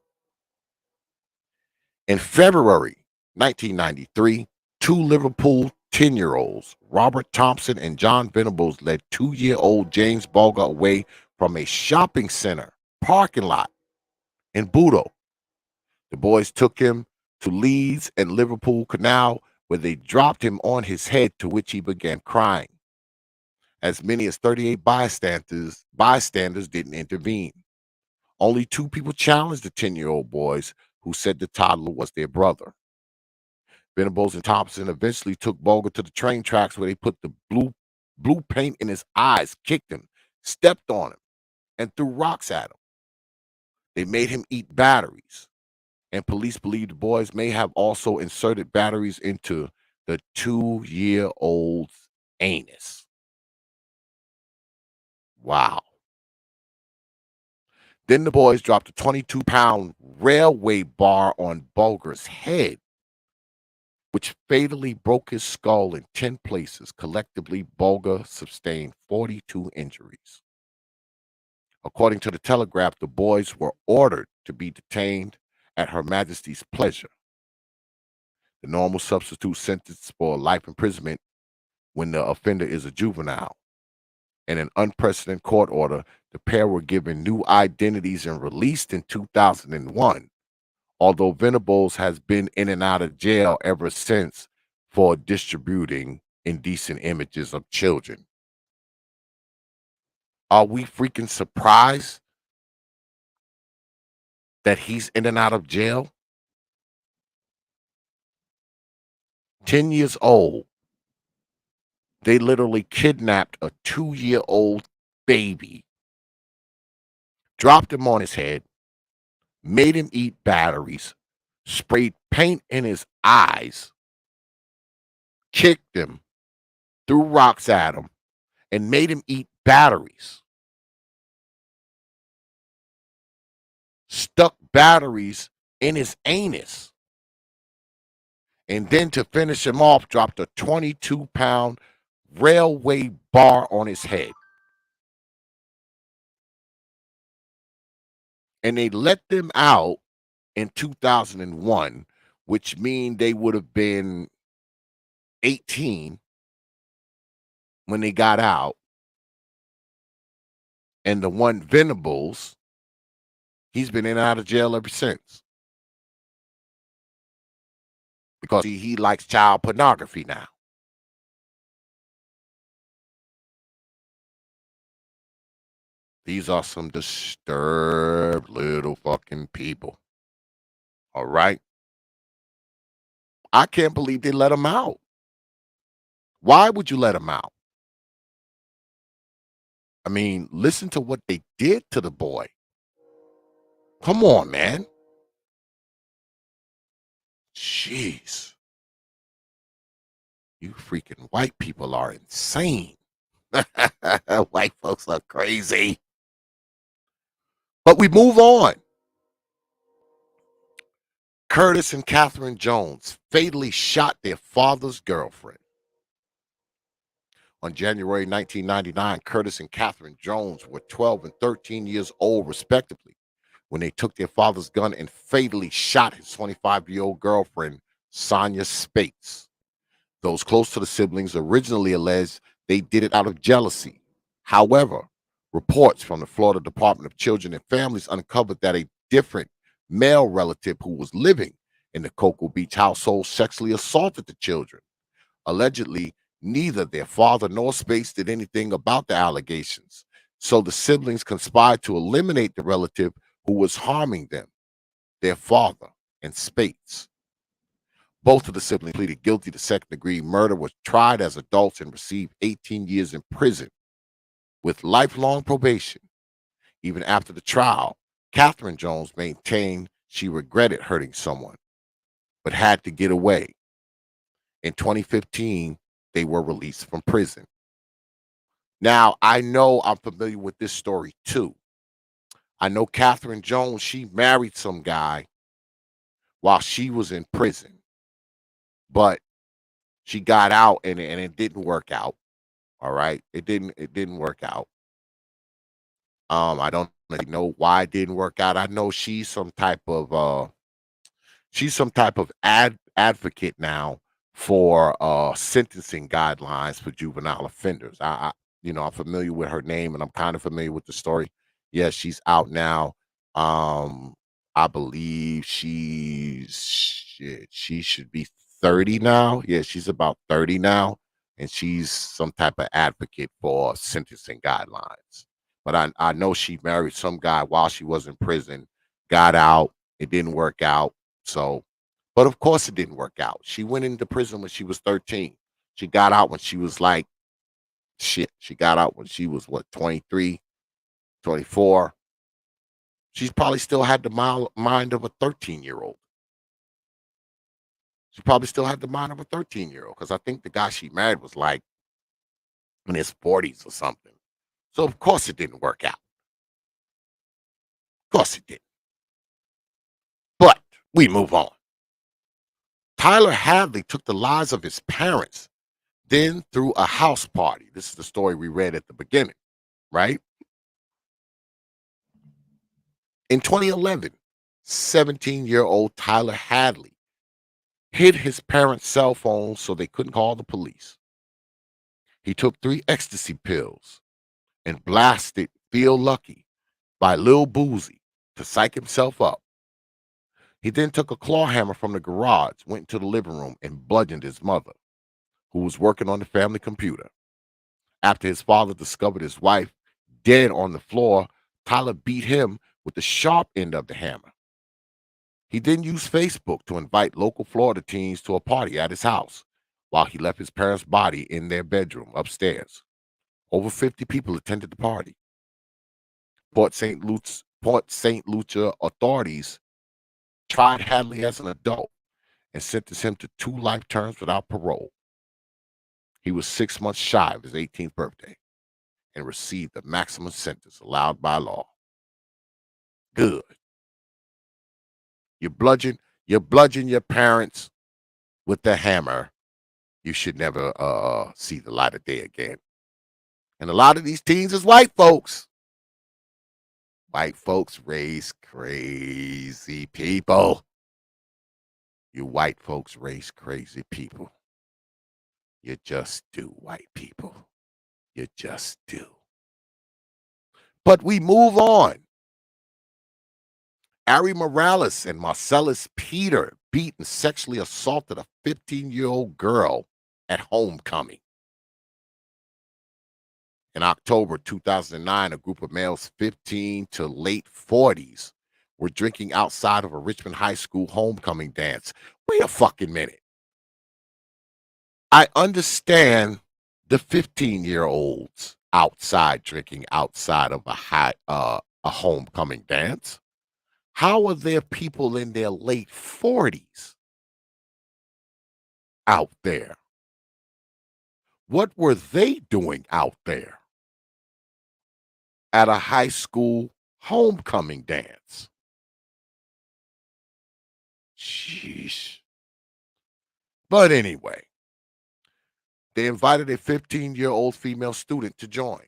In February 1993, 2 Liverpool 10-year-olds, Robert Thompson and John Venables, led 2-year-old James Bulger away from a shopping center parking lot in Budo. The boys took him to Leeds and Liverpool Canal, where they dropped him on his head, to which he began crying. As many as 38 bystanders didn't intervene. Only 2 people challenged the 10-year-old boys, who said the toddler was their brother. Venables and Thompson eventually took Bulger to the train tracks, where they put the blue paint in his eyes, kicked him, stepped on him, and threw rocks at him. They made him eat batteries, and police believe the boys may have also inserted batteries into the 2-year-old's anus. Wow. Then the boys dropped a 22-pound railway bar on Bulger's head, which fatally broke his skull in 10 places. Collectively, Bulger sustained 42 injuries. According to the Telegraph, the boys were ordered to be detained at Her Majesty's pleasure. The normal substitute sentence for life imprisonment when the offender is a juvenile. In an unprecedented court order, the pair were given new identities and released in 2001, although Venables has been in and out of jail ever since for distributing indecent images of children. Are we freaking surprised that he's in and out of jail? 10 years old. They literally kidnapped a 2-year-old baby, dropped him on his head, made him eat batteries, sprayed paint in his eyes, kicked him, threw rocks at him, and made him eat batteries. Stuck batteries in his anus. And then to finish him off, dropped a 22-pound railway bar on his head. And they let them out in 2001 which mean they would have been 18 when they got out. And the one Venables, he's been in and out of jail ever since. Because he likes child pornography now. These are some disturbed little fucking people. All right? I can't believe they let him out. Why would you let him out? I mean, listen to what they did to the boy. Come on, man. Jeez. You freaking white people are insane. White folks are crazy. But we move on. Curtis and Catherine Jones fatally shot their father's girlfriend. On January 1999, Curtis and Catherine Jones were 12 and 13 years old, respectively, when they took their father's gun and fatally shot his 25-year-old girlfriend, Sonia Spates. Those close to the siblings originally alleged they did it out of jealousy. However, reports from the Florida Department of Children and Families uncovered that a different male relative who was living in the Cocoa Beach household sexually assaulted the children. Allegedly, neither their father nor Spates did anything about the allegations, so the siblings conspired to eliminate the relative who was harming them, their father and Spates. Both of the siblings pleaded guilty to second-degree murder, were tried as adults, and received 18 years in prison with lifelong probation. Even after the trial, Catherine Jones maintained she regretted hurting someone, but had to get away. In 2015, they were released from prison. Now, I know I'm familiar with this story too. I know Catherine Jones, she married some guy while she was in prison, but she got out and it didn't work out. All right. It didn't work out. I don't know why it didn't work out. I know she's some type of advocate now for sentencing guidelines for juvenile offenders. I'm familiar with her name and I'm kind of familiar with the story. Yes, she's out now. I believe she should be 30 now. Yeah, she's about 30 now, and she's some type of advocate for sentencing guidelines. But I know she married some guy while she was in prison, got out, it didn't work out. So, but of course it didn't work out. She went into prison when she was 13. She got out when she was like, she got out when she was, 23, 24. She's probably still had the mind of a 13-year-old. She probably still had the mind of a 13-year-old because I think the guy she married was like in his 40s or something. So, of course, it didn't work out. Of course, it didn't. But we move on. Tyler Hadley took the lives of his parents, then threw a house party. This is the story we read at the beginning, right? In 2011, 17-year-old Tyler Hadley hid his parents' cell phones so they couldn't call the police. He took 3 ecstasy pills and blasted Feel Lucky by Lil Boozy to psych himself up. He then took a claw hammer from the garage, went into the living room, and bludgeoned his mother, who was working on the family computer. After his father discovered his wife dead on the floor, Tyler beat him with the sharp end of the hammer. He then used Facebook to invite local Florida teens to a party at his house while he left his parents' body in their bedroom upstairs. Over 50 people attended the party. Port St. Lucia authorities tried Hadley as an adult and sentenced him to 2 life terms without parole. He was 6 months shy of his 18th birthday and received the maximum sentence allowed by law. Good. You bludgeon your parents with the hammer. You should never see the light of day again. And a lot of these teens is white folks. White folks raise crazy people. You white folks race crazy people. You just do, white people. You just do. But we move on. Ari Morales and Marcellus Peter beat and sexually assaulted a 15-year-old girl at homecoming. In October 2009, a group of males 15 to late 40s were drinking outside of a Richmond High School homecoming dance. Wait a fucking minute. I understand the 15-year-olds outside drinking outside of a homecoming dance. How are there people in their late 40s out there? What were they doing out there at a high school homecoming dance? Sheesh. But anyway, they invited a 15-year-old female student to join.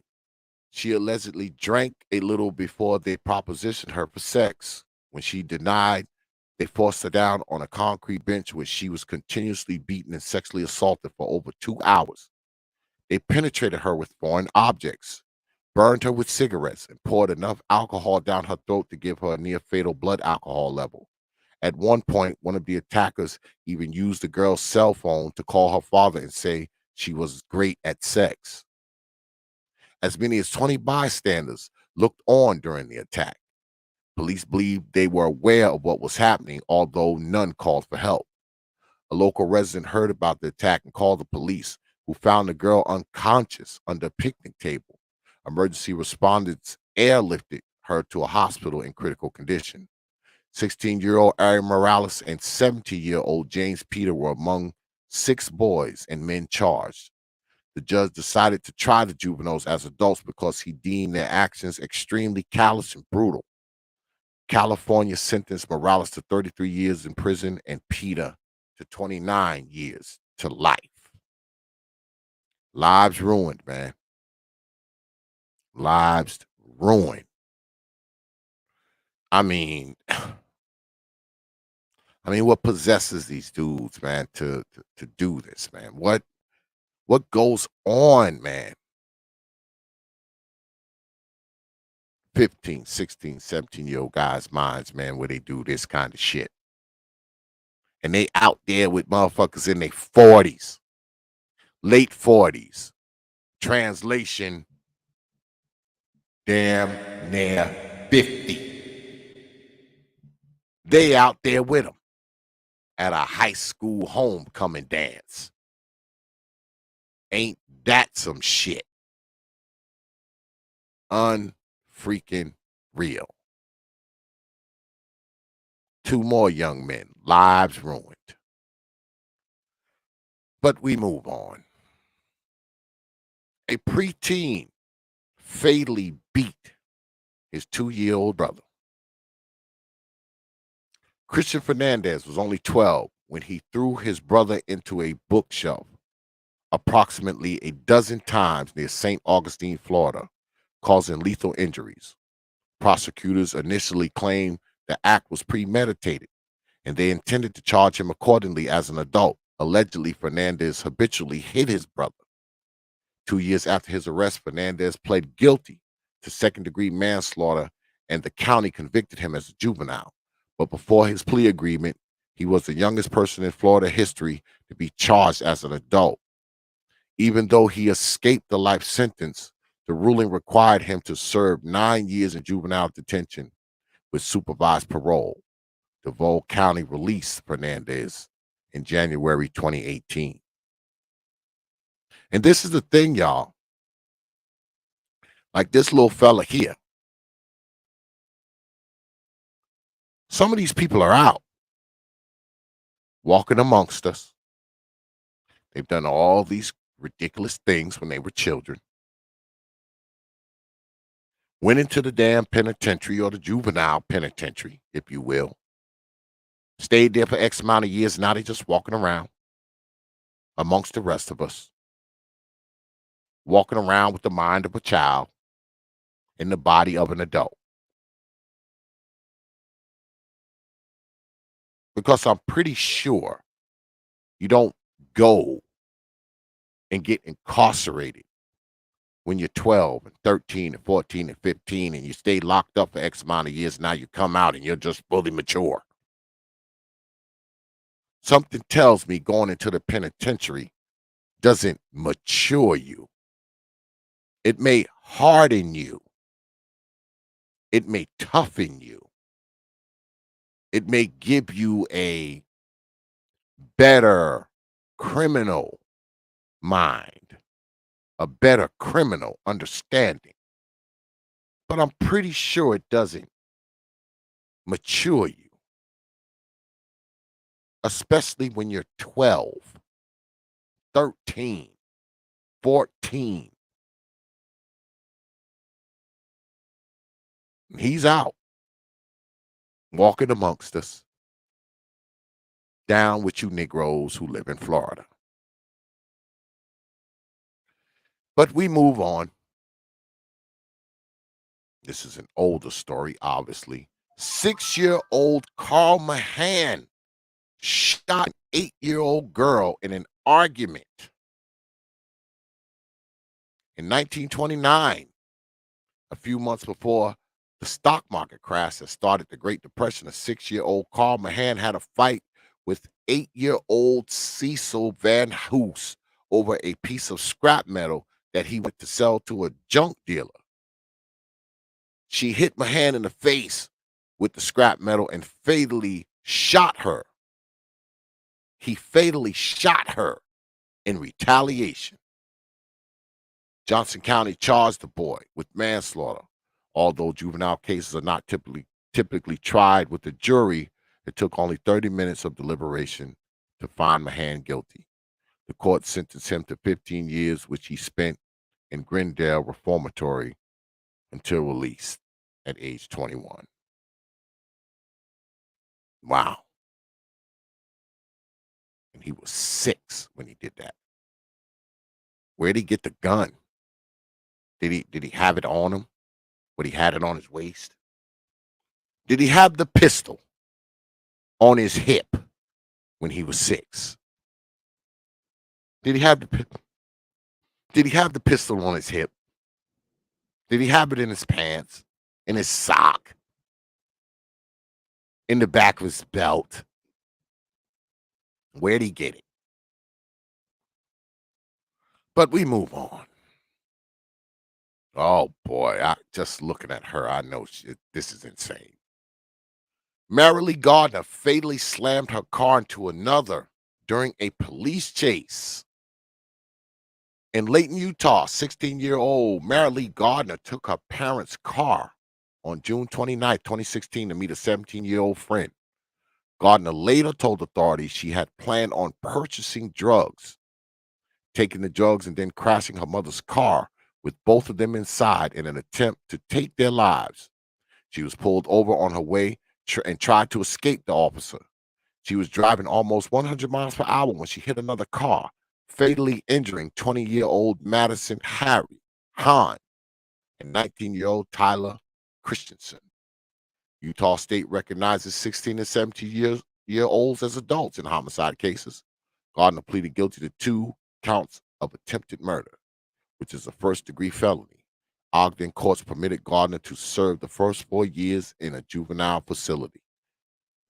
She allegedly drank a little before they propositioned her for sex. When she denied, they forced her down on a concrete bench where she was continuously beaten and sexually assaulted for over 2 hours. They penetrated her with foreign objects, burned her with cigarettes, and poured enough alcohol down her throat to give her a near-fatal blood alcohol level. At one point, one of the attackers even used the girl's cell phone to call her father and say she was great at sex. As many as 20 bystanders looked on during the attack. Police believed they were aware of what was happening, although none called for help. A local resident heard about the attack and called the police, who found the girl unconscious under a picnic table. Emergency responders airlifted her to a hospital in critical condition. 16-year-old Ari Morales and 17-year-old James Peter were among 6 boys and men charged. The judge decided to try the juveniles as adults because he deemed their actions extremely callous and brutal. California sentenced Morales to 33 years in prison and Peter to 29 years to life. Lives ruined, man. Lives ruined. I mean, what possesses these dudes, man, to do this, man? What goes on, man? 15, 16, 17-year-old guys' minds, man, where they do this kind of shit. And they out there with motherfuckers in their 40s, late 40s. Translation, damn near 50. They out there with them at a high school homecoming dance. Ain't that some shit? Unfreaking real. 2 more young men, lives ruined. But we move on. A preteen fatally beat his 2-year-old brother. Christian Fernandez was only 12 when he threw his brother into a bookshelf approximately a dozen times near St. Augustine, Florida, causing lethal injuries. Prosecutors initially claimed the act was premeditated, and they intended to charge him accordingly as an adult. Allegedly, Fernandez habitually hit his brother. 2 years after his arrest, Fernandez pled guilty to second-degree manslaughter, and the county convicted him as a juvenile. But before his plea agreement, he was the youngest person in Florida history to be charged as an adult. Even though he escaped the life sentence, the ruling required him to serve 9 years in juvenile detention with supervised parole. Duval County released Fernandez in January 2018. And this is the thing, y'all. Like this little fella here. Some of these people are out walking amongst us. They've done all these ridiculous things when they were children. Went into the damn penitentiary, or the juvenile penitentiary, if you will. Stayed there for X amount of years. Now they're just walking around amongst the rest of us. Walking around with the mind of a child in the body of an adult. because I'm pretty sure you don't go and get incarcerated when you're 12 and 13 and 14 and 15 and you stay locked up for X amount of years. Now you come out and you're just fully mature. Something tells me going into the penitentiary doesn't mature you. It may harden you. It may toughen you. It may give you a better criminal mind, a better criminal understanding. But I'm pretty sure it doesn't mature you, especially when you're 12, 13, 14. He's out, walking amongst us, down with you Negroes who live in Florida. But we move on. This is an older story, obviously. 6-year-old Carl Mahan shot an 8-year-old girl in an argument. In 1929, a few months before the stock market crash that started the Great Depression, a 6-year-old Carl Mahan had a fight with 8-year-old Cecil Van Hoos over a piece of scrap metal that he went to sell to a junk dealer. She hit Mahan in the face with the scrap metal and fatally shot her. He fatally shot her in retaliation. Johnson County charged the boy with manslaughter. Although juvenile cases are not typically tried with a jury, it took only 30 minutes of deliberation to find Mahan guilty. The court sentenced him to 15 years, which he spent in Glendale Reformatory until released at age 21. Wow. And he was 6 when he did that. Where'd he get the gun? Did he have it on him? But he had it on his waist? Did he have the pistol on his hip when he was 6? Did he have the pistol on his hip? Did he have it in his pants, in his sock, in the back of his belt? Where'd he get it? But we move on. Oh boy, just looking at her, I know this is insane. Marilee Gardner fatally slammed her car into another during a police chase. In Layton, Utah, 16-year-old Marilee Gardner took her parents' car on June 29, 2016 to meet a 17-year-old friend. Gardner later told authorities she had planned on purchasing drugs, taking the drugs and then crashing her mother's car with both of them inside in an attempt to take their lives. She was pulled over on her way and tried to escape the officer. She was driving almost 100 miles per hour when she hit another car, fatally injuring 20-year-old Madison Harry Hahn and 19-year-old Tyler Christensen. Utah State recognizes 16 and 17-year-olds as adults in homicide cases. Gardner pleaded guilty to 2 counts of attempted murder, which is a first-degree felony. Ogden courts permitted Gardner to serve the first 4 years in a juvenile facility.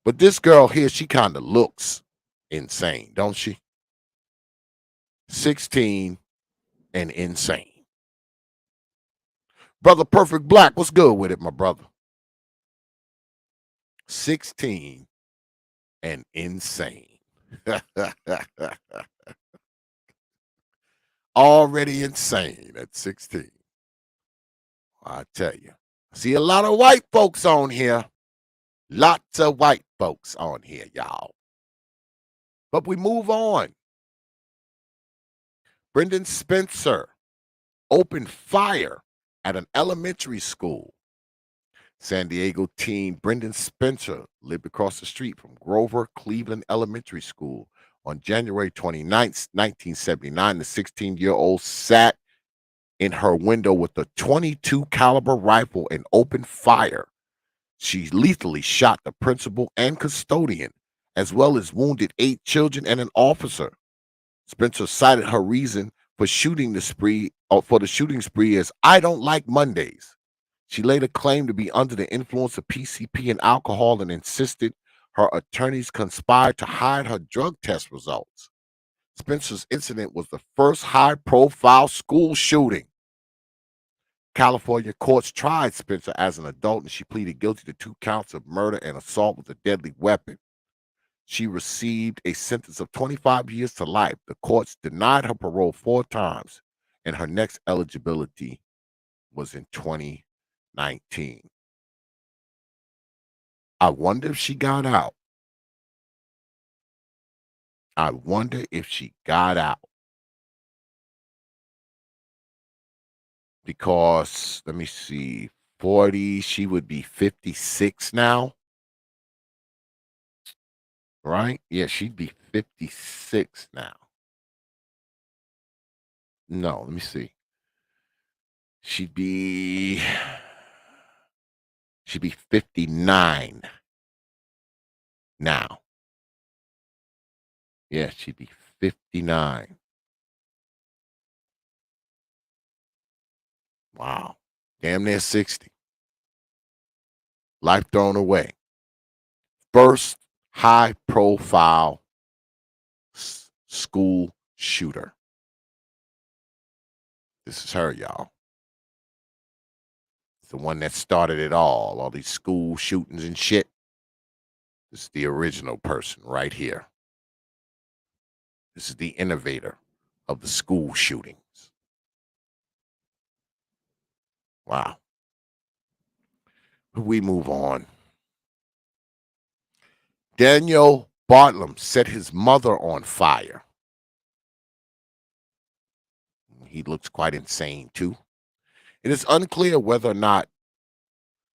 But this girl here, she kind of looks insane, don't she? 16 and insane. Brother Perfect Black, what's good with it, my brother? 16 and insane. Already insane at 16. I tell you. I see a lot of white folks on here. Lots of white folks on here, y'all. But we move on. Brendan Spencer opened fire at an elementary school. San Diego teen Brendan Spencer lived across the street from Grover Cleveland Elementary School. On January 29, 1979, the 16-year-old sat in her window with a .22 caliber rifle and opened fire. She lethally shot the principal and custodian as well as wounded 8 children and an officer. Spencer cited her reason for the shooting spree as "I don't like Mondays." She later claimed to be under the influence of PCP and alcohol and insisted her attorneys conspired to hide her drug test results. Spencer's incident was the first high-profile school shooting. California courts tried Spencer as an adult, and she pleaded guilty to 2 counts of murder and assault with a deadly weapon. She received a sentence of 25 years to life. The courts denied her parole 4 times, and her next eligibility was in 2019. I wonder if she got out. I wonder if she got out. Because, let me see, 40, she would be 56 now. Right? Yeah, she'd be 56 now. No, let me see. She'd be 59 now. Yeah, she'd be 59. Wow. Damn near 60. Life thrown away. First high profile school shooter. This is her, y'all. It's the one that started it all these school shootings and shit. This is the original person right here. This is the innovator of the school shootings. Wow. We move on. Daniel Bartlam set his mother on fire. He looks quite insane, too. It is unclear whether or not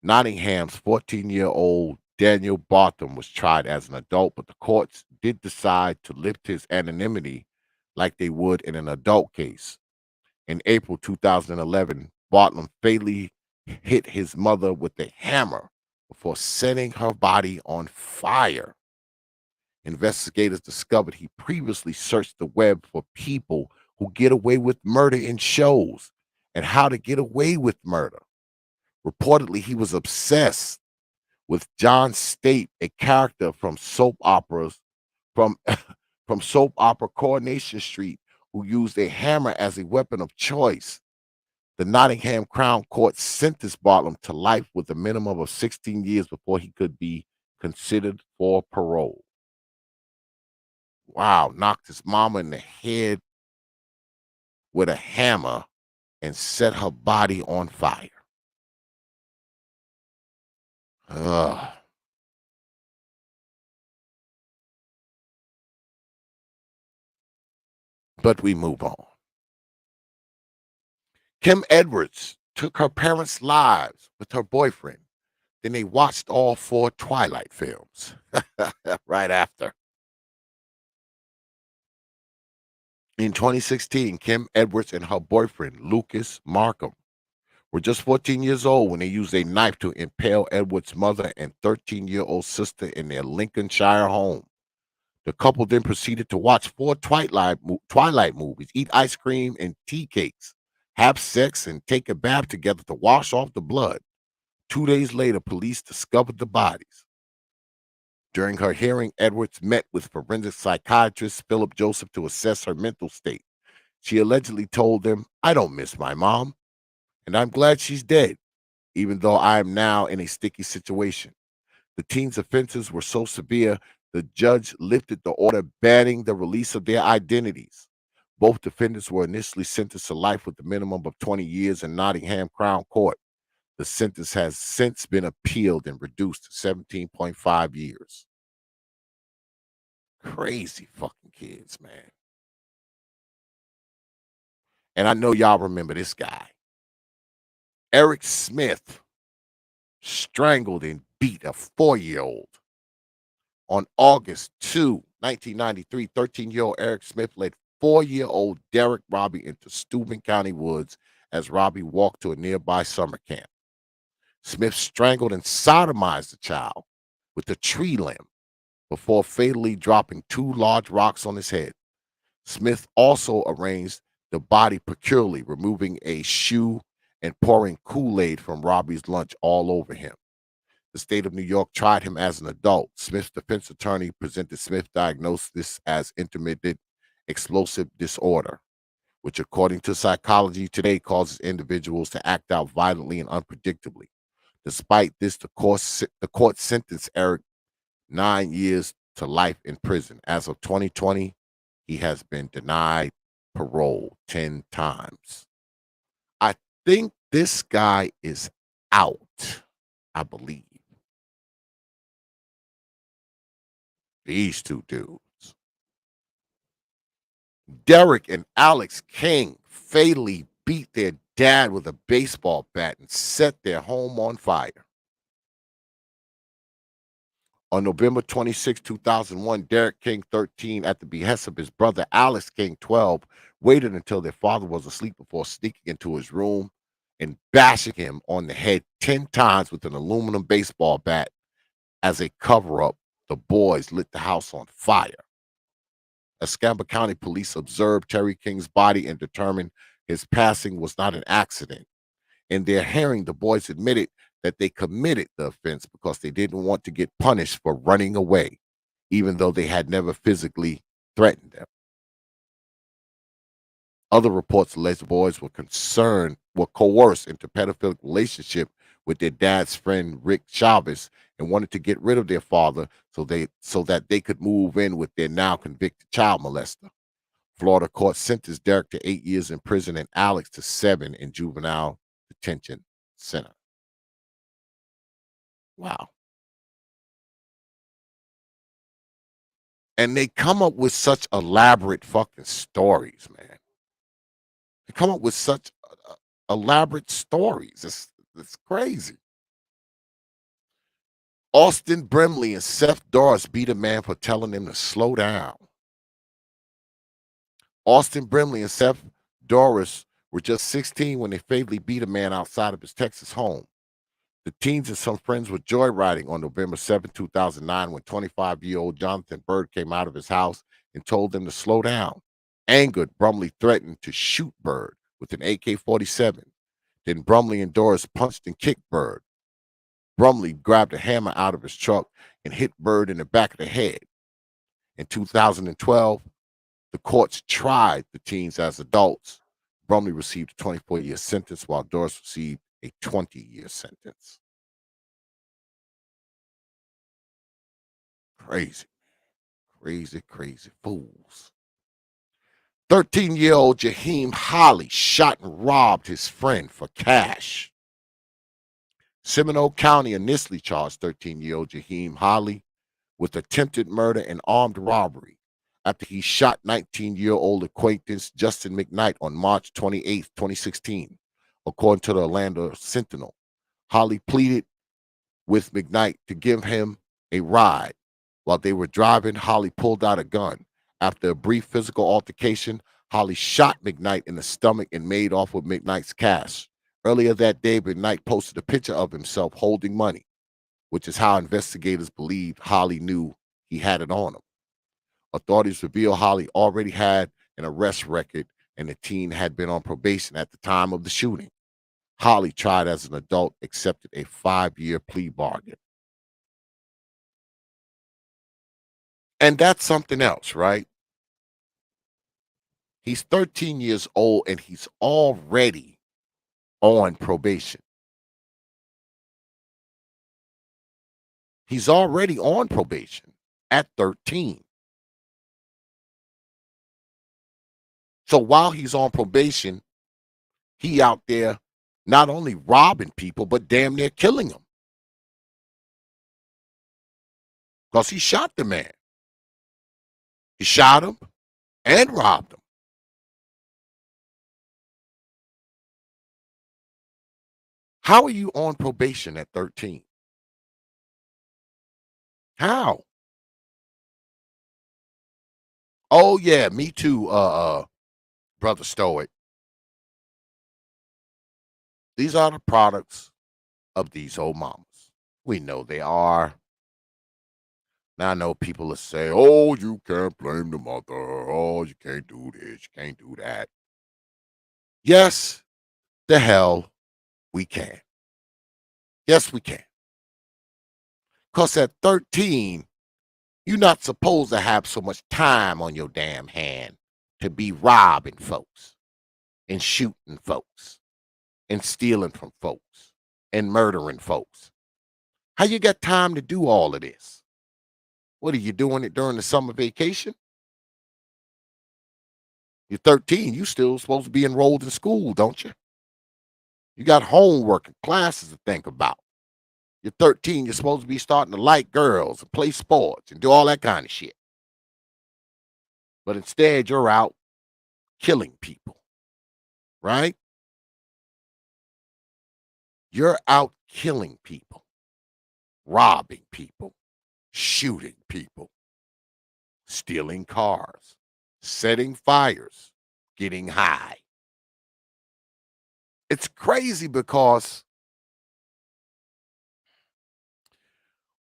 Nottingham's 14-year-old Daniel Bartlam was tried as an adult, but the courts did decide to lift his anonymity like they would in an adult case. In April 2011, Bartlam fatally hit his mother with a hammer before setting her body on fire. Investigators discovered he previously searched the web for people who get away with murder in shows and how to get away with murder. Reportedly, he was obsessed with John State, a character from soap operas, from soap opera Coronation Street, who used a hammer as a weapon of choice. The Nottingham Crown Court sentenced Bartlam to life with a minimum of 16 years before he could be considered for parole. Wow, knocked his mama in the head with a hammer and set her body on fire. Ugh. But we move on. Kim Edwards took her parents' lives with her boyfriend. Then they watched all 4 Twilight films right after. In 2016, Kim Edwards and her boyfriend, Lucas Markham, were just 14 years old when they used a knife to impale Edwards' mother and 13-year-old sister in their Lincolnshire home. The couple then proceeded to watch 4 Twilight movies, eat ice cream and tea cakes, have sex, and take a bath together to wash off the blood. 2 days later, police discovered the bodies. During her hearing, Edwards met with forensic psychiatrist Philip Joseph to assess her mental state. She allegedly told them, "I don't miss my mom, and I'm glad she's dead, even though I am now in a sticky situation." The teen's offenses were so severe, the judge lifted the order banning the release of their identities. Both defendants were initially sentenced to life with a minimum of 20 years in Nottingham Crown Court. The sentence has since been appealed and reduced to 17.5 years. Crazy fucking kids, man. And I know y'all remember this guy. Eric Smith strangled and beat a 4-year-old. On August 2, 1993, 13-year-old Eric Smith led 4-year-old Derek Robbie into Steuben County woods as Robbie walked to a nearby summer camp. Smith strangled and sodomized the child with a tree limb. before fatally dropping 2 large rocks on his head. Smith also arranged the body peculiarly, removing a shoe and pouring Kool-Aid from Robbie's lunch all over him. The state of New York tried him as an adult. Smith's defense attorney presented Smith diagnosed this as intermittent explosive disorder, which according to Psychology Today causes individuals to act out violently and unpredictably. Despite this, the court sentenced Eric 9 years to life in prison. As of 2020, he has been denied parole 10 times. I think this guy is out, I believe. These two dudes. Derek and Alex King fatally beat their dad with a baseball bat and set their home on fire. On November 26, 2001, Derek King, 13, at the behest of his brother Alex King, 12, waited until their father was asleep before sneaking into his room and bashing him on the head 10 times with an aluminum baseball bat. As a cover-up, the boys lit the house on fire. Escambia County police observed Terry King's body and determined his passing was not an accident. In their hearing, the boys admitted that they committed the offense because they didn't want to get punished for running away, even though they had never physically threatened them. Other reports allege the boys were coerced into pedophilic relationship with their dad's friend Rick Chavez and wanted to get rid of their father so that they could move in with their now convicted child molester. Florida court sentenced Derek to 8 years in prison and Alex to 7 in juvenile detention center. Wow. And they come up with such elaborate fucking stories, man. They come up with such elaborate stories. It's crazy. Austin Brimley and Seth Doris beat a man for telling them to slow down. Austin Brimley and Seth Doris were just 16 when they fatally beat a man outside of his Texas home. The teens and some friends were joyriding on November 7, 2009 when 25-year-old Jonathan Bird came out of his house and told them to slow down. Angered, Brumley threatened to shoot Bird with an AK-47. Then Brumley and Doris punched and kicked Bird. Brumley grabbed a hammer out of his truck and hit Bird in the back of the head. In 2012, the courts tried the teens as adults. Brumley received a 24-year sentence while Doris received a 20-year sentence. Crazy, crazy fools. 13-year-old Jaheim Holly shot and robbed his friend for cash. Seminole County initially charged 13-year-old Jaheim Holly with attempted murder and armed robbery after he shot 19-year-old acquaintance Justin McKnight on March 28, 2016, according to the Orlando Sentinel. Holly pleaded with McKnight to give him a ride. While they were driving, Holly pulled out a gun. After a brief physical altercation, Holly shot McKnight in the stomach and made off with McKnight's cash. Earlier that day, McKnight posted a picture of himself holding money, which is how investigators believed Holly knew he had it on him. Authorities reveal Holly already had an arrest record and the teen had been on probation at the time of the shooting. Holly, tried as an adult, accepted a 5-year plea bargain. And that's something else, right? He's 13 years old and he's already on probation. He's already on probation at 13. So while he's on probation, he out there not only robbing people, but damn near killing them. Because he shot the man. He shot him and robbed him. How are you on probation at 13? How? Oh yeah, me too, Brother Stoic. These are the products of these old mamas. We know they are. Now I know people will say, oh, you can't blame the mother. Oh, you can't do this. You can't do that. Yes, the hell we can. Yes, we can. Because at 13, you're not supposed to have so much time on your damn hand to be robbing folks and shooting folks and stealing from folks and murdering folks. How you got time to do all of this? What are you doing it during the summer vacation? You're 13, you still supposed to be enrolled in school, don't you? You got homework and classes to think about. You're 13, you're supposed to be starting to like girls and play sports and do all that kind of shit. But instead, you're out killing people, right? You're out killing people, robbing people, shooting people, stealing cars, setting fires, getting high. It's crazy because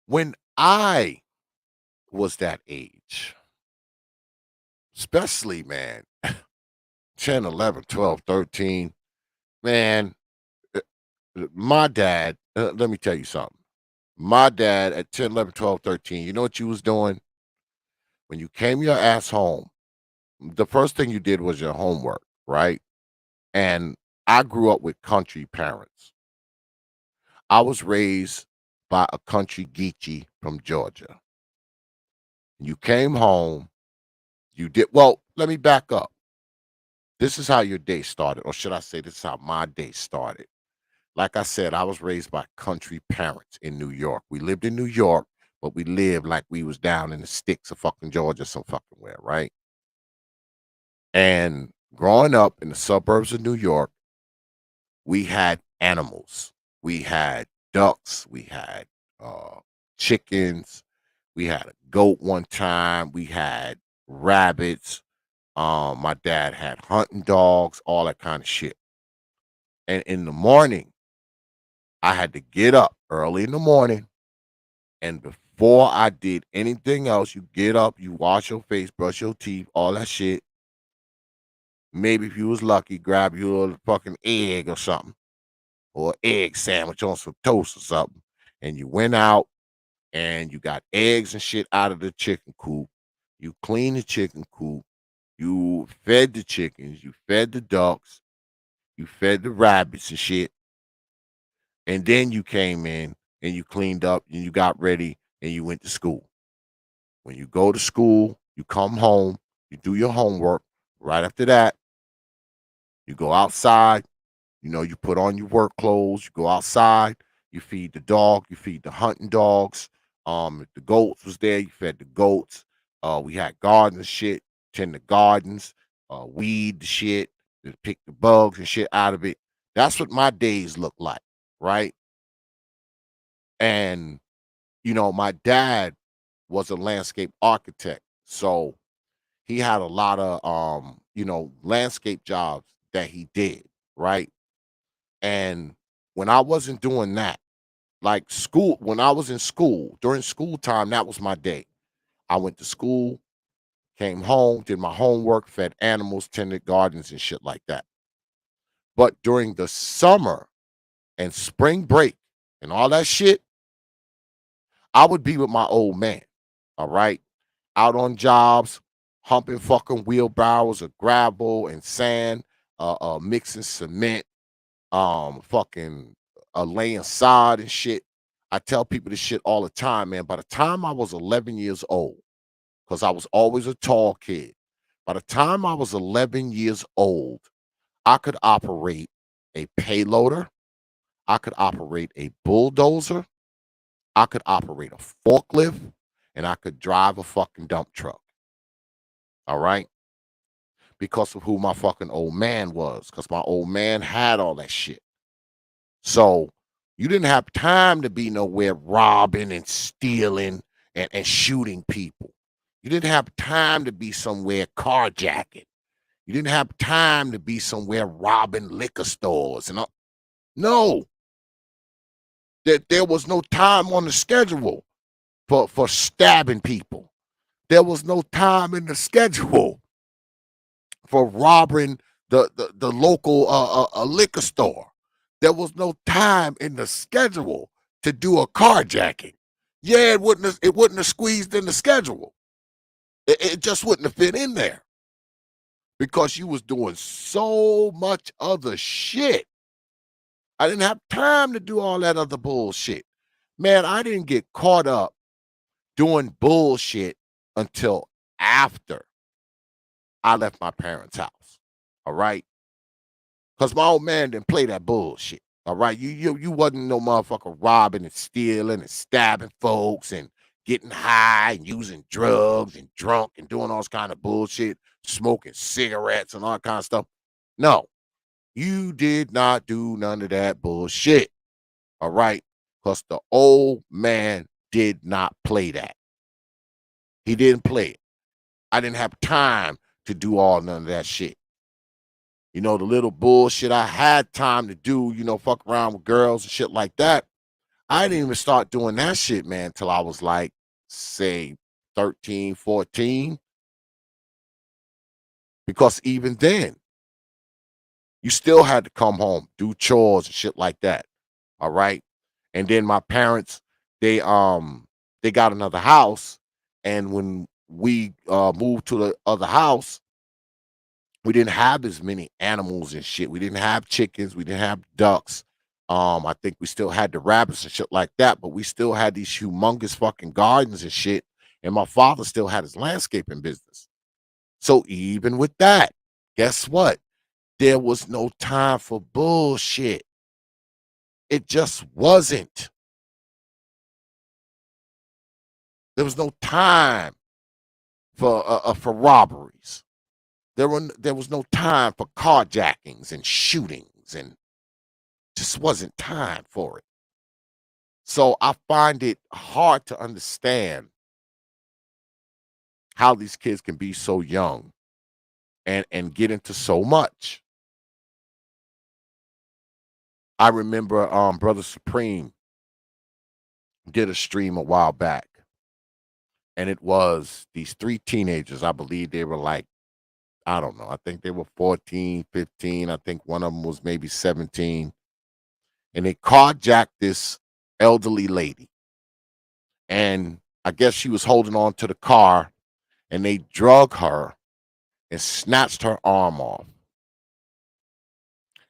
when I was that age, especially, man, 10, 11, 12, 13, man, my dad, let me tell you something. My dad at 10, 11, 12, 13, you know what you was doing? When you came your ass home, the first thing you did was your homework, right? And I grew up with country parents. I was raised by a country geechee from Georgia. You came home, you did, well, let me back up. This is how your day started, or should I say, this is how my day started. Like I said, I was raised by country parents in New York. We lived in New York, but we lived like we was down in the sticks of fucking Georgia, some fucking where, right? And growing up in the suburbs of New York, we had animals. We had ducks. We had chickens. We had a goat one time. We had rabbits. My dad had hunting dogs, all that kind of shit. And in the morning, I had to get up early in the morning. And before I did anything else, you get up, you wash your face, brush your teeth, all that shit. Maybe if you was lucky, grab you a fucking egg or something, or egg sandwich on some toast or something. And you went out and you got eggs and shit out of the chicken coop. You cleaned the chicken coop. You fed the chickens. You fed the ducks. You fed the rabbits and shit. And then you came in and you cleaned up and you got ready and you went to school. When you go to school, you come home, you do your homework. Right after that, you go outside, you put on your work clothes, you go outside, you feed the dog, you feed the hunting dogs. If the goats was there, you fed the goats. We had gardens and shit, tend the gardens, weed the shit, pick the bugs and shit out of it. That's what my days look like, right? And my dad was a landscape architect, so he had a lot of landscape jobs that he did, right? And when I wasn't doing that, like school, when I was in school, during school time, that was my day. I went to school, came home, did my homework, fed animals, tended gardens and shit like that. But during the summer and spring break and all that shit, I would be with my old man, all right? Out on jobs, humping fucking wheelbarrows of gravel and sand, mixing cement, fucking laying sod and shit. I tell people this shit all the time, man. By the time I was 11 years old, because I was always a tall kid, by the time I was 11 years old, I could operate a payloader, I could operate a bulldozer, I could operate a forklift, and I could drive a fucking dump truck. All right? Because of who my fucking old man was, because my old man had all that shit. So you didn't have time to be nowhere robbing and stealing and shooting people. You didn't have time to be somewhere carjacking. You didn't have time to be somewhere robbing liquor stores and all. No. There was no time on the schedule. for stabbing people. There was no time in the schedule for robbing the local liquor store. There was no time in the schedule to do a carjacking. Yeah, it wouldn't have squeezed in the schedule. It just wouldn't have fit in there because you was doing so much other shit. I didn't have time to do all that other bullshit. Man, I didn't get caught up doing bullshit until after I left my parents' house. All right. Because my old man didn't play that bullshit. All right. You wasn't no motherfucker robbing and stealing and stabbing folks and getting high and using drugs and drunk and doing all kind of bullshit, smoking cigarettes and all that kind of stuff. No, you did not do none of that bullshit. All right. Because the old man did not play that. He didn't play it. I didn't have time to do all none of that shit. You know, the little bullshit I had time to do, you know, fuck around with girls and shit like that. I didn't even start doing that shit, man, till I was like, say, 13, 14. Because even then, you still had to come home, do chores and shit like that. All right. And then my parents, they got another house. And when we moved to the other house, we didn't have as many animals and shit. We didn't have chickens. We didn't have ducks. I think we still had the rabbits and shit like that, but we still had these humongous fucking gardens and shit. And my father still had his landscaping business. So even with that, guess what? There was no time for bullshit. It just wasn't. There was no time for robberies. There was no time for carjackings and shootings, and just wasn't time for it. So I find it hard to understand how these kids can be so young and get into so much. I remember Brother Supreme did a stream a while back, and it was these 3 teenagers. I believe they were like, I don't know. I think they were 14, 15. I think one of them was maybe 17. And they carjacked this elderly lady. And I guess she was holding on to the car, and they drug her and snatched her arm off.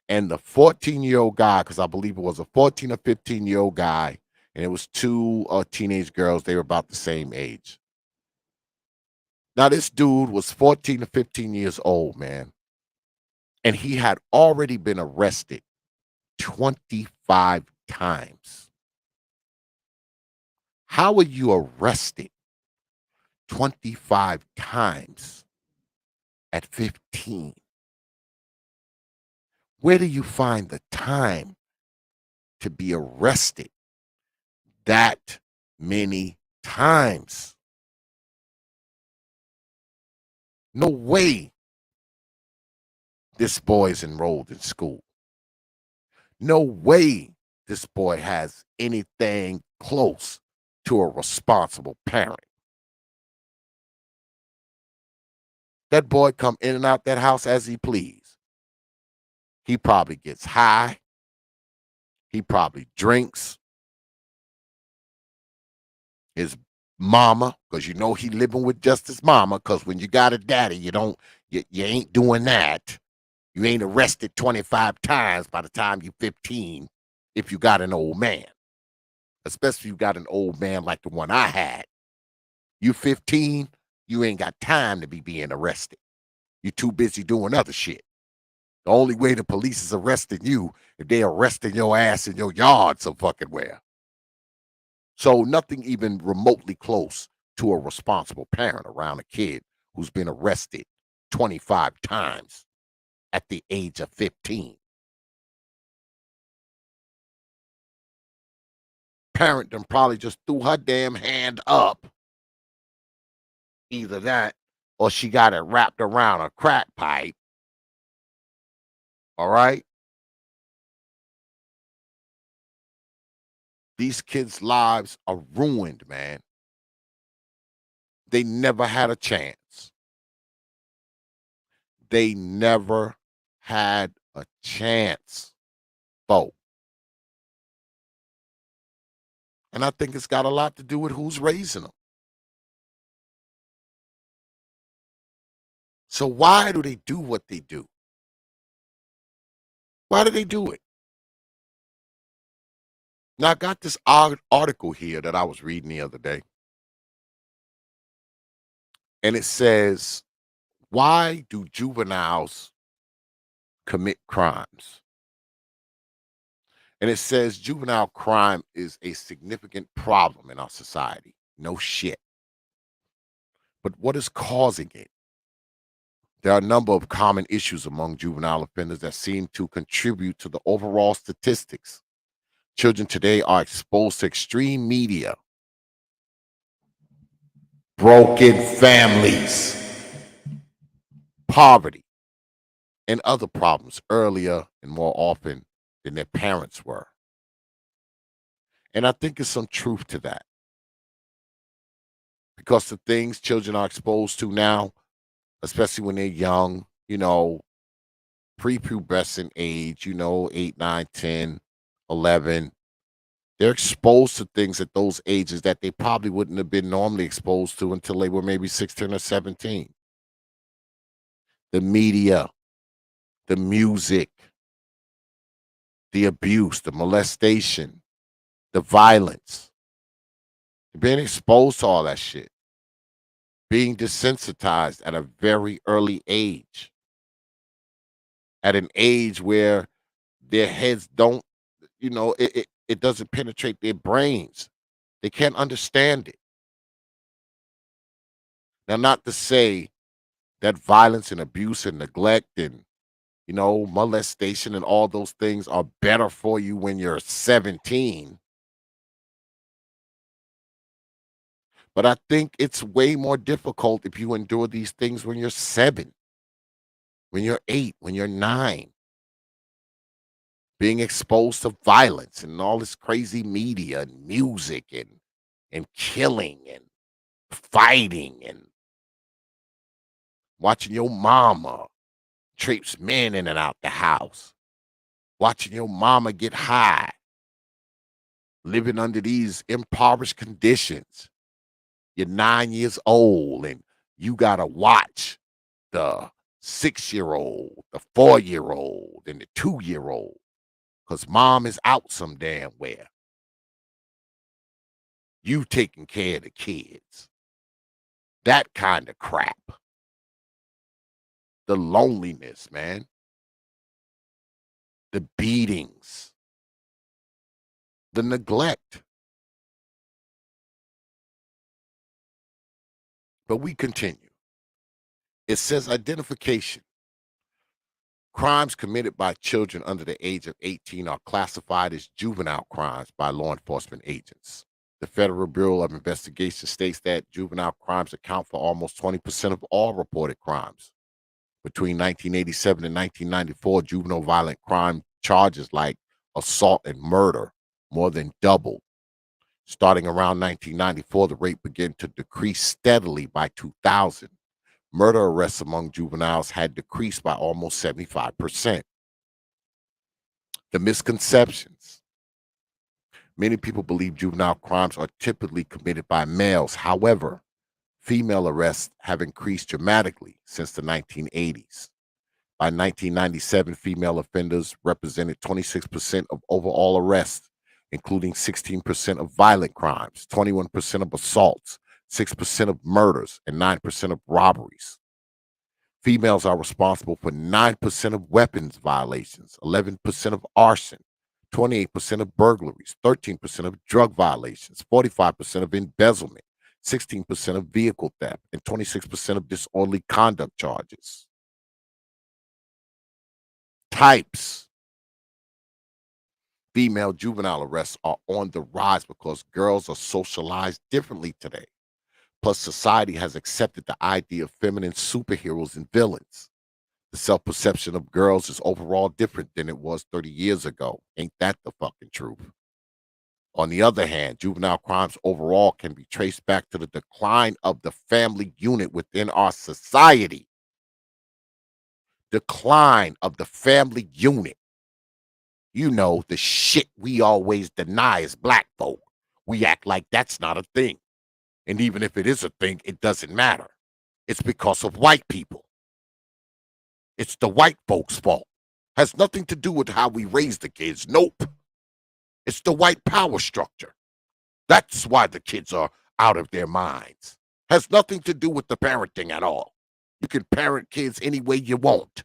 And the 14-year-old guy, because I believe it was a 14 or 15-year-old guy, and it was 2 teenage girls. They were about the same age. Now, this dude was 14 to 15 years old, man. And he had already been arrested 25 times. How are you arrested 25 times at 15? Where do you find the time to be arrested that many times? No way this boy is enrolled in school. No way this boy has anything close to a responsible parent. That boy come in and out that house as he please. He probably gets high. He probably drinks. His mama, because you know he living with just his mama, because when you got a daddy, you ain't doing that. You ain't arrested 25 times by the time you're 15 if you got an old man. Especially if you got an old man like the one I had. You 15, you ain't got time to be being arrested. You're too busy doing other shit. The only way the police is arresting you if they arresting your ass in your yard some fucking where. So nothing even remotely close to a responsible parent around a kid who's been arrested 25 times at the age of 15. Parent them probably just threw her damn hand up. Either that or she got it wrapped around a crack pipe. All right? These kids' lives are ruined, man. They never had a chance. They never had a chance, folks. And I think it's got a lot to do with who's raising them. So why do they do what they do? Why do they do it? Now, I got this article here that I was reading the other day. And it says, why do juveniles commit crimes? And it says juvenile crime is a significant problem in our society. No shit. But what is causing it? There are a number of common issues among juvenile offenders that seem to contribute to the overall statistics. Children today are exposed to extreme media, broken families, poverty, and other problems earlier and more often than their parents were. And I think there's some truth to that. Because the things children are exposed to now, especially when they're young, prepubescent age, 8, 9, 10, 11, they're exposed to things at those ages that they probably wouldn't have been normally exposed to until they were maybe 16 or 17. The media, the music, the abuse, the molestation, the violence, being exposed to all that shit, being desensitized at a very early age, at an age where their heads don't, it doesn't penetrate their brains. They can't understand it. Now, not to say that violence and abuse and neglect and, molestation and all those things are better for you when you're 17. But I think it's way more difficult if you endure these things when you're 7, when you're 8, when you're 9. Being exposed to violence and all this crazy media and music and killing and fighting and watching your mama traipse men in and out the house, watching your mama get high, living under these impoverished conditions. You're 9 years old and you got to watch the 6-year-old, the 4-year-old, and the 2-year-old because mom is out some damn where. You taking care of the kids. That kind of crap. The loneliness, man. The beatings. The neglect. But we continue. It says identification. Crimes committed by children under the age of 18 are classified as juvenile crimes by law enforcement agents. The Federal Bureau of Investigation states that juvenile crimes account for almost 20% of all reported crimes. Between 1987 and 1994, juvenile violent crime charges like assault and murder more than doubled. Starting around 1994, the rate began to decrease steadily by 2000. Murder arrests among juveniles had decreased by almost 75%. The misconceptions. Many people believe juvenile crimes are typically committed by males. However, female arrests have increased dramatically since the 1980s. By 1997, female offenders represented 26% of overall arrests, including 16% of violent crimes, 21% of assaults, 6% of murders, and 9% of robberies. Females are responsible for 9% of weapons violations, 11% of arson, 28% of burglaries, 13% of drug violations, 45% of embezzlement, 16% of vehicle theft, and 26% of disorderly conduct charges. Types. Female juvenile arrests are on the rise because girls are socialized differently today. Plus, society has accepted the idea of feminine superheroes and villains. The self-perception of girls is overall different than it was 30 years ago. Ain't that the fucking truth? On the other hand, juvenile crimes overall can be traced back to the decline of the family unit within our society. Decline of the family unit. You know, the shit we always deny as black folk. We act like that's not a thing. And even if it is a thing, it doesn't matter. It's because of white people. It's the white folks' fault. Has nothing to do with how we raise the kids. Nope. It's the white power structure. That's why the kids are out of their minds. Has nothing to do with the parenting at all. You can parent kids any way you want.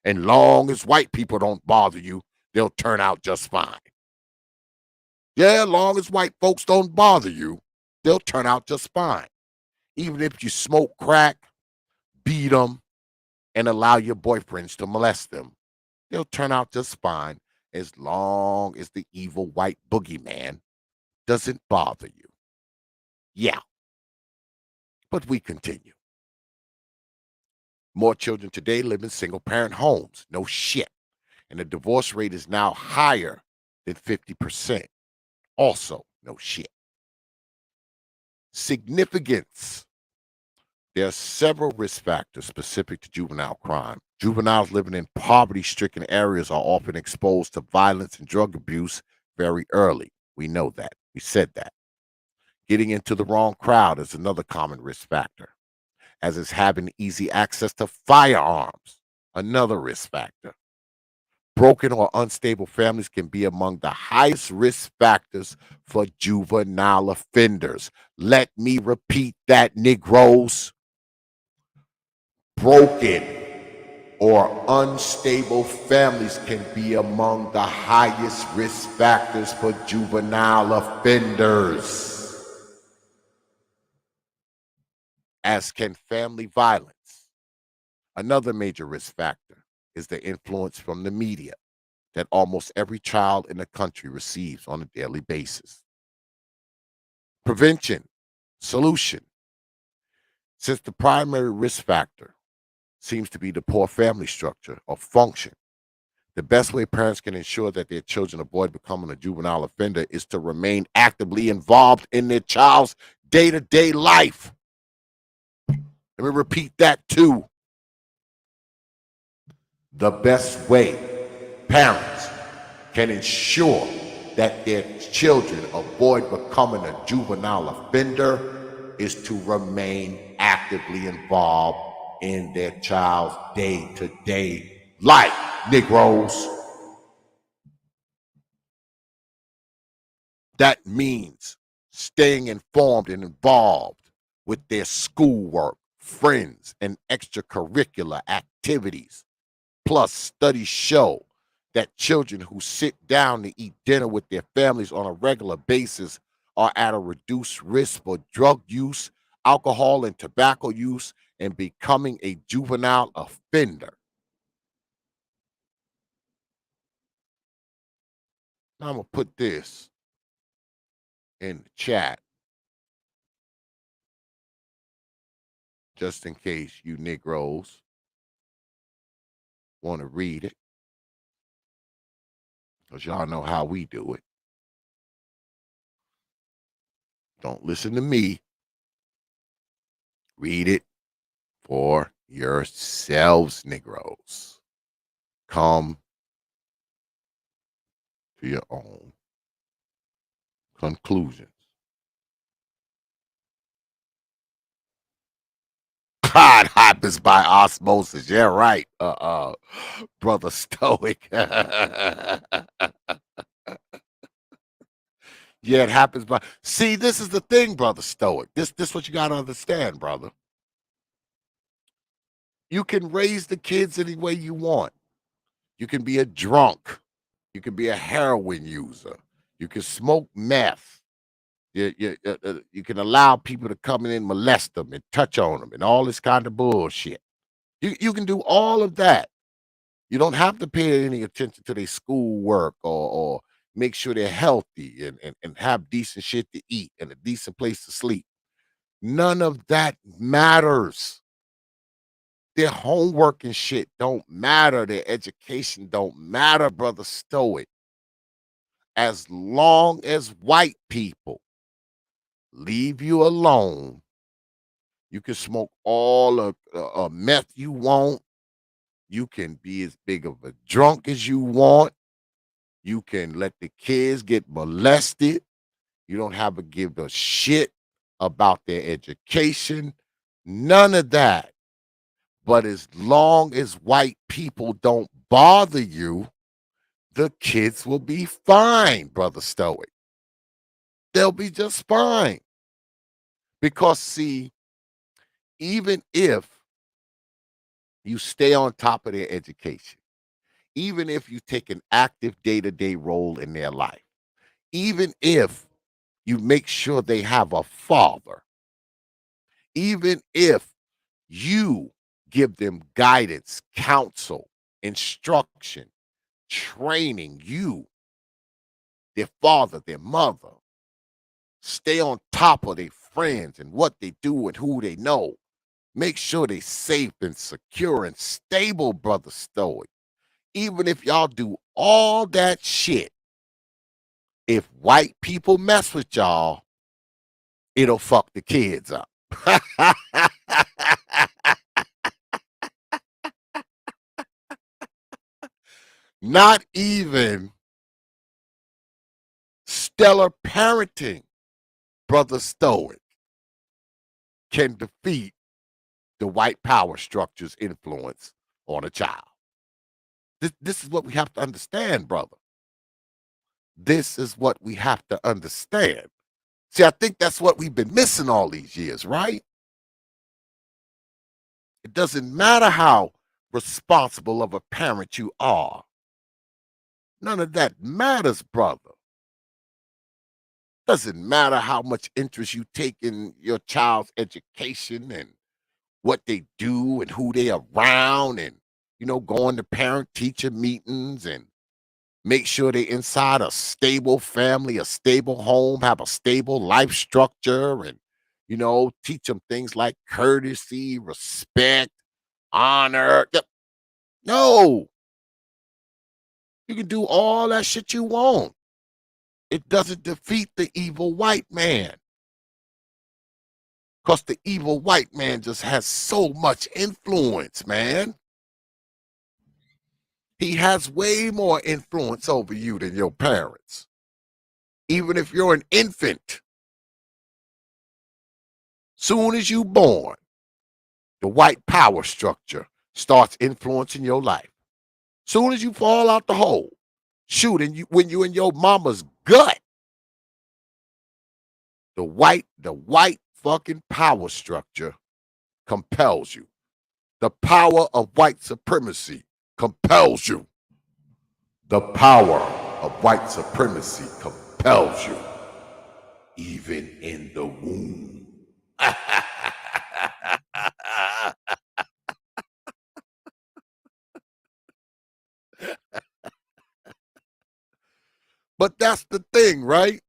And long as white people don't bother you, they'll turn out just fine. Yeah, long as white folks don't bother you, they'll turn out just fine. Even if you smoke crack, beat them, and allow your boyfriends to molest them, they'll turn out just fine as long as the evil white boogeyman doesn't bother you. Yeah. But we continue. More children today live in single-parent homes. No shit. And the divorce rate is now higher than 50%. Also, no shit. Significance. There are several risk factors specific to juvenile crime. Juveniles living in poverty-stricken areas are often exposed to violence and drug abuse very early. We know that. We said that. Getting into the wrong crowd is another common risk factor, as is having easy access to firearms, another risk factor. Broken or unstable families can be among the highest risk factors for juvenile offenders. Let me repeat that, Negroes. Broken or unstable families can be among the highest risk factors for juvenile offenders, as can family violence. Another major risk factor is the influence from the media that almost every child in the country receives on a daily basis. Prevention, solution. Since the primary risk factor seems to be the poor family structure or function, the best way parents can ensure that their children avoid becoming a juvenile offender is to remain actively involved in their child's day-to-day life. Let me repeat that too. The best way parents can ensure that their children avoid becoming a juvenile offender is to remain actively involved in their child's day-to-day life, Negroes. That means staying informed and involved with their schoolwork, friends, and extracurricular activities. Plus, studies show that children who sit down to eat dinner with their families on a regular basis are at a reduced risk for drug use, alcohol and tobacco use, and becoming a juvenile offender. Now I'm going to put this in the chat just in case you Negroes want to read it, because y'all know how we do it. Don't listen to me. Read it for yourselves, Negroes. Come to your own conclusions. God happens by osmosis. Yeah, right. Brother Stoic. Yeah, it happens by. See, this is the thing, Brother Stoic. This what you gotta understand, brother. You can raise the kids any way you want. You can be a drunk. You can be a heroin user. You can smoke meth. You can allow people to come in and molest them and touch on them and all this kind of bullshit. You can do all of that. You don't have to pay any attention to their schoolwork or make sure they're healthy and have decent shit to eat and a decent place to sleep. None of that matters. Their homework and shit don't matter. Their education don't matter, Brother Stoic. as long as white people leave you alone, you can smoke all of meth you want. You can be as big of a drunk as you want. You can let the kids get molested. You don't have to give a shit about their education. None of that. But as long as white people don't bother you, the kids will be fine, Brother Stoic. They'll be just fine. Because, see, even if you stay on top of their education, even if you take an active day-to-day role in their life, even if you make sure they have a father, even if you give them guidance, counsel, instruction, training, their father, their mother, stay on top of their friends and what they do and who they know. Make sure they safe and secure and stable, Brother Stoic. Even if y'all do all that shit, if white people mess with y'all, it'll fuck the kids up. Not even stellar parenting, Brother Stoic, can defeat the white power structure's influence on a child. This is what we have to understand, brother. This is what we have to understand. See, I think that's what we've been missing all these years, right? It doesn't matter how responsible of a parent you are. None of that matters, brother. Doesn't matter how much interest you take in your child's education and what they do and who they around and, going to parent-teacher meetings and make sure they inside a stable family, a stable home, have a stable life structure and, teach them things like courtesy, respect, honor. Yep. No. You can do all that shit you want. It doesn't defeat the evil white man. Because the evil white man just has so much influence, man. He has way more influence over you than your parents. Even if you're an infant, soon as you born, the white power structure starts influencing your life. Soon as you fall out the hole, shooting when you in your mama's gut, the white fucking power structure compels you. The power of white supremacy compels you. The power of white supremacy compels you, even in the womb. But that's the thing, right?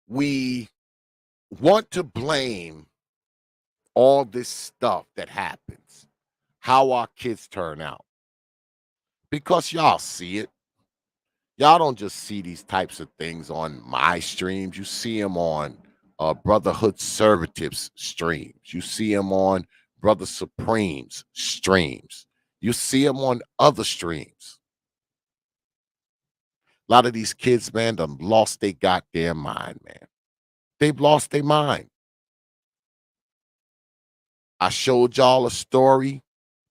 We want to blame all this stuff that happens, how our kids turn out, because y'all see it. Y'all don't just see these types of things on my streams. You see them on Brotherhood Conservatives streams. You see them on Brother Supreme's streams. You see them on other streams. A lot of these kids, man, done lost their goddamn mind, man. They've lost their mind. I showed y'all a story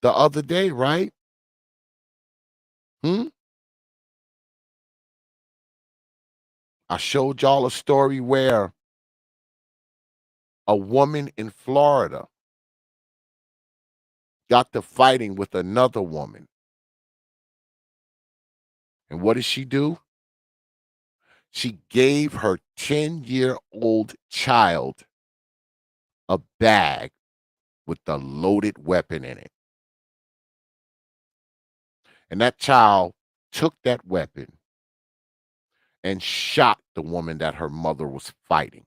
the other day, right? I showed y'all a story where a woman in Florida got to fighting with another woman. And what did she do? She gave her 10-year-old child a bag with a loaded weapon in it. And that child took that weapon and shot the woman that her mother was fighting.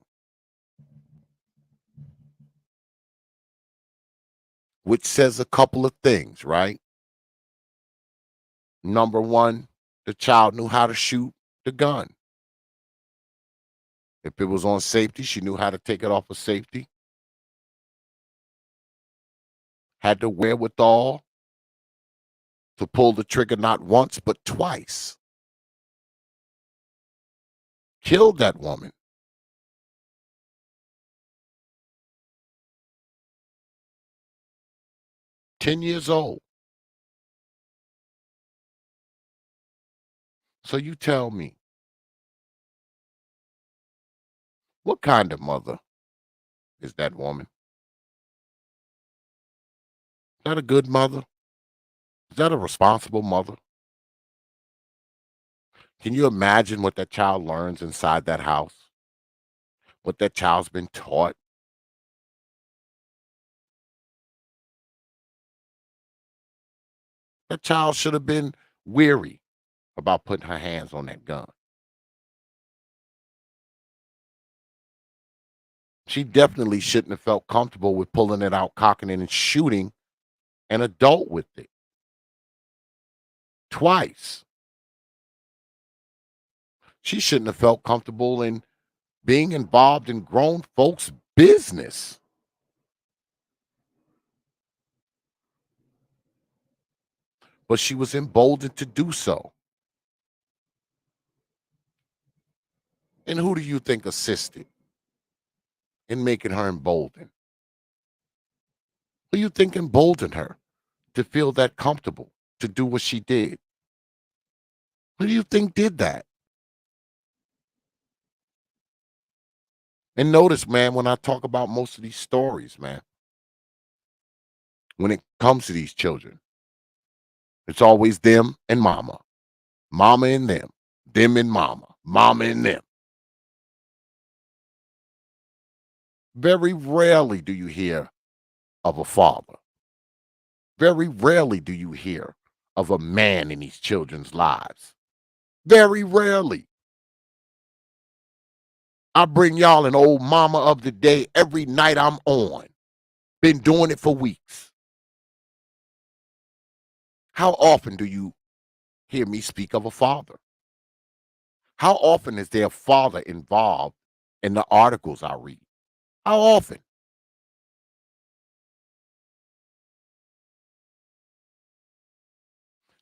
Which says a couple of things, right? Number one, the child knew how to shoot the gun. If it was on safety, she knew how to take it off of safety. Had the wherewithal to pull the trigger not once, but twice. Killed that woman. "10 years old." So you tell me, what kind of mother is that woman? Is that a good mother? Is that a responsible mother? Can you imagine what that child learns inside that house? What that child's been taught? That child should have been weary about putting her hands on that gun. She definitely shouldn't have felt comfortable with pulling it out, cocking it, and shooting an adult with it. Twice. She shouldn't have felt comfortable in being involved in grown folks' business. But she was emboldened to do so. And who do you think assisted in making her emboldened? Who do you think emboldened her to feel that comfortable to do what she did? Who do you think did that? And notice, man, when I talk about most of these stories, man, when it comes to these children, it's always them and mama. Mama and them and mama and them. Very rarely do you hear of a father. Very rarely do you hear of a man in these children's lives. Very rarely. I bring y'all an old mama of the day every night I'm on. Been doing it for weeks. How often do you hear me speak of a father? How often is there a father involved in the articles I read? How often?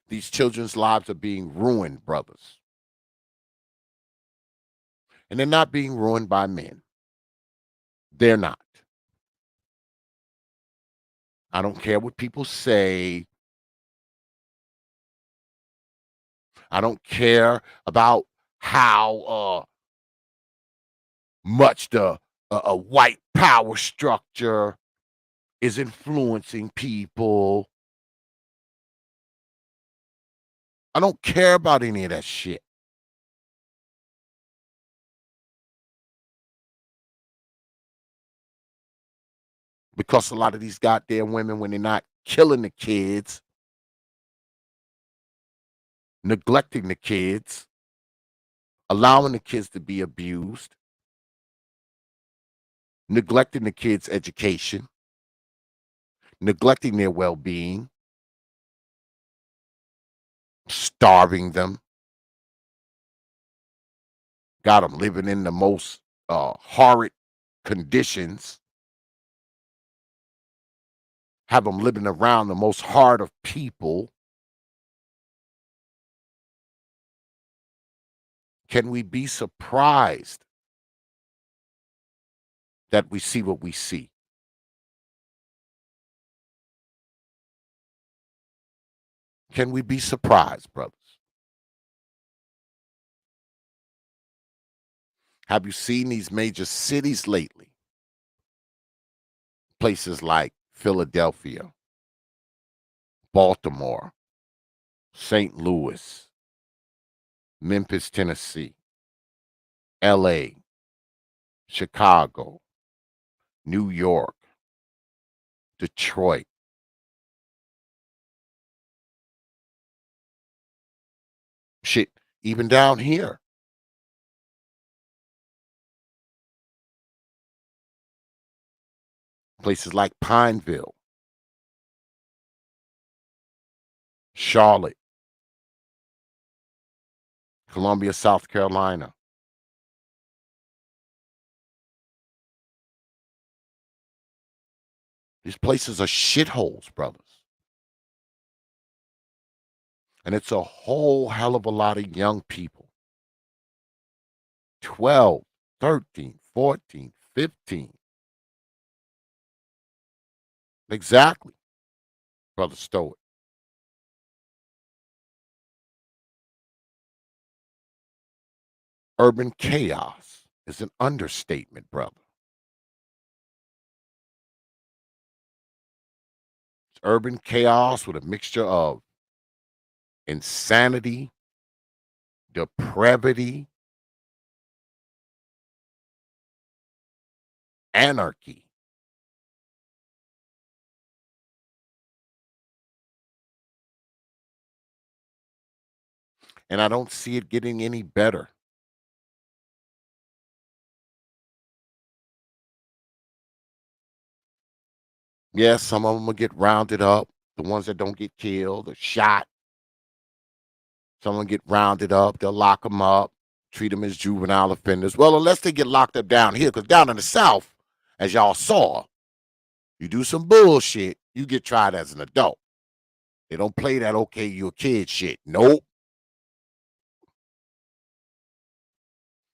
These children's lives are being ruined, brothers. And they're not being ruined by men. They're not. I don't care what people say. I don't care about how much the a white power structure is influencing people. I don't care about any of that shit. Because a lot of these goddamn women, when they're not killing the kids, neglecting the kids, allowing the kids to be abused, neglecting the kids' education, neglecting their well-being, starving them, got them living in the most horrid conditions, have them living around the most hard of people. Can we be surprised that we see what we see? Can we be surprised, brothers? Have you seen these major cities lately? Places like Philadelphia, Baltimore, St. Louis, Memphis, Tennessee, LA, Chicago, New York, Detroit. Shit, even down here. Places like Pineville, Charlotte, Columbia, South Carolina. These places are shitholes, brothers. And it's a whole hell of a lot of young people. 12, 13, 14, 15. Exactly, Brother Stoic. Urban chaos is an understatement, brother. It's urban chaos with a mixture of insanity, depravity, anarchy. And I don't see it getting any better. Yes, some of them will get rounded up. The ones that don't get killed or shot, some of them get rounded up. They'll lock them up, treat them as juvenile offenders. Well, unless they get locked up down here, because down in the South, as y'all saw, you do some bullshit, you get tried as an adult. They don't play that, okay, you're a kid shit. Nope.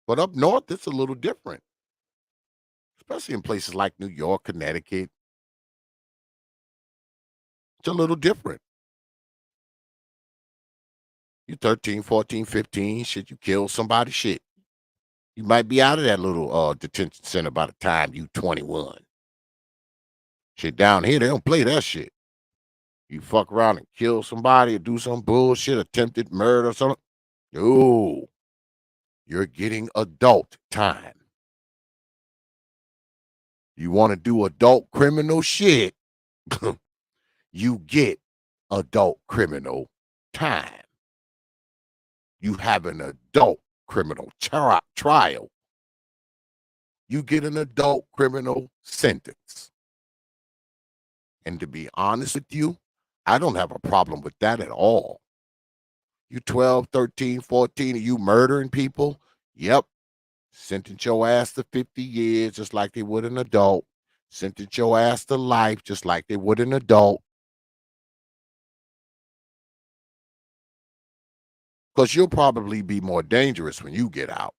But up north, it's a little different, especially in places like New York, Connecticut. It's a little different. You 13, 14, 15, shit, you kill somebody, shit. You might be out of that little detention center by the time you 21. Shit, down here, they don't play that shit. You fuck around and kill somebody or do some bullshit, attempted murder or something. No, you're getting adult time. You want to do adult criminal shit, you get adult criminal time. You have an adult criminal trial. You get an adult criminal sentence. And to be honest with you, I don't have a problem with that at all. You 12, 13, 14, are you murdering people? Yep. Sentence your ass to 50 years just like they would an adult. Sentence your ass to life just like they would an adult. Because you'll probably be more dangerous when you get out.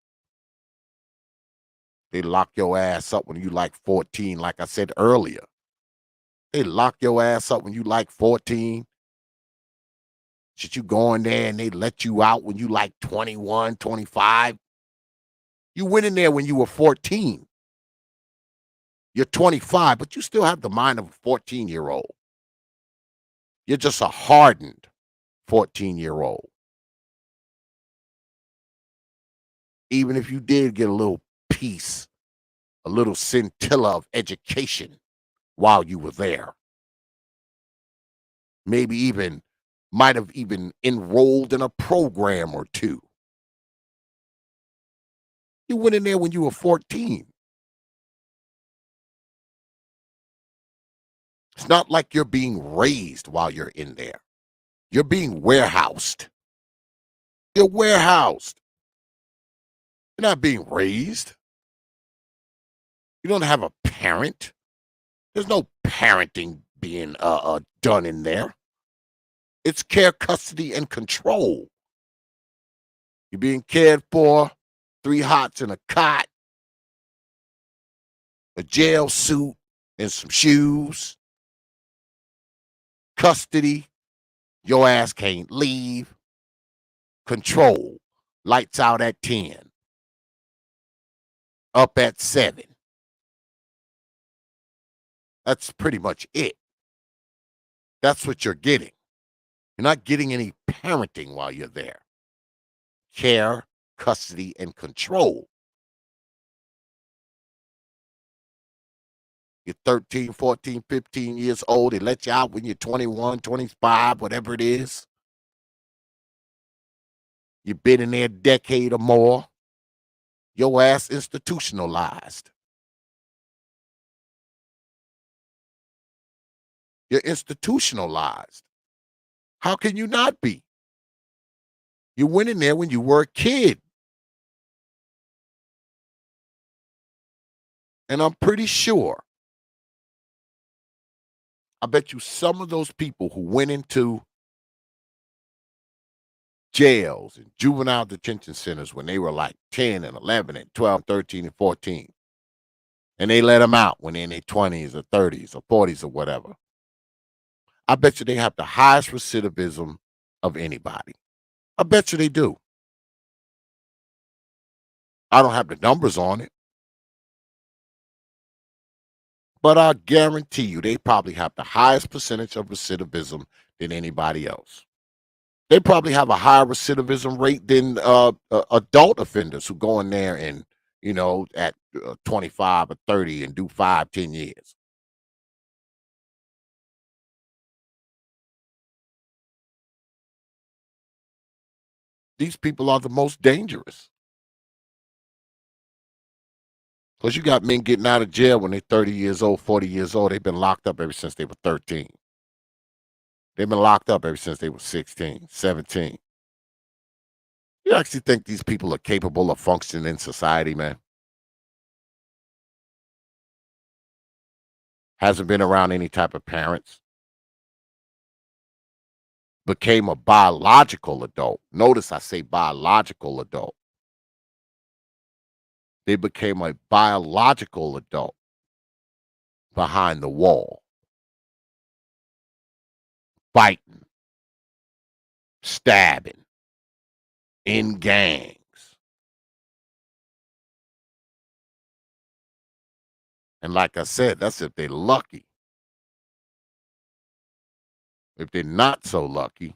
They lock your ass up when you like 14, like I said earlier. They lock your ass up when you like 14. Should you go in there and they let you out when you like 21, 25? You went in there when you were 14. You're 25, but you still have the mind of a 14-year-old. You're just a hardened 14-year-old. Even if you did get a little piece, a little scintilla of education while you were there. Maybe even might have even enrolled in a program or two. You went in there when you were 14. It's not like you're being raised while you're in there. You're being warehoused. You're warehoused. You're not being raised. You don't have a parent. There's no parenting being done in there. It's care, custody, and control. You're being cared for, 3 hots in a cot, a jail suit, and some shoes. Custody, your ass can't leave. Control, lights out at 10. Up at 7. That's pretty much it. That's what you're getting. You're not getting any parenting while you're there. Care, custody, and control. You're 13, 14, 15 years old. They let you out when you're 21, 25, whatever it is. You've been in there a decade or more. Your ass institutionalized. You're institutionalized. How can you not be? You went in there when you were a kid. And I'm pretty sure, I bet you some of those people who went into jails and juvenile detention centers when they were like 10 and 11 and 12, 13 and 14, and they let them out when they're in their 20s or 30s or 40s or whatever. I bet you they have the highest recidivism of anybody. I bet you they do. I don't have the numbers on it, but I guarantee you they probably have the highest percentage of recidivism than anybody else. They probably have a higher recidivism rate than adult offenders who go in there and, at 25 or 30 and do 5, 10 years. These people are the most dangerous. Because you got men getting out of jail when they're 30 years old, 40 years old. They've been locked up ever since they were 13. They've been locked up ever since they were 16, 17. You actually think these people are capable of functioning in society, man? Hasn't been around any type of parents. Became a biological adult. Notice I say biological adult. They became a biological adult behind the wall, fighting, stabbing, in gangs. And like I said, that's if they're lucky. If they're not so lucky,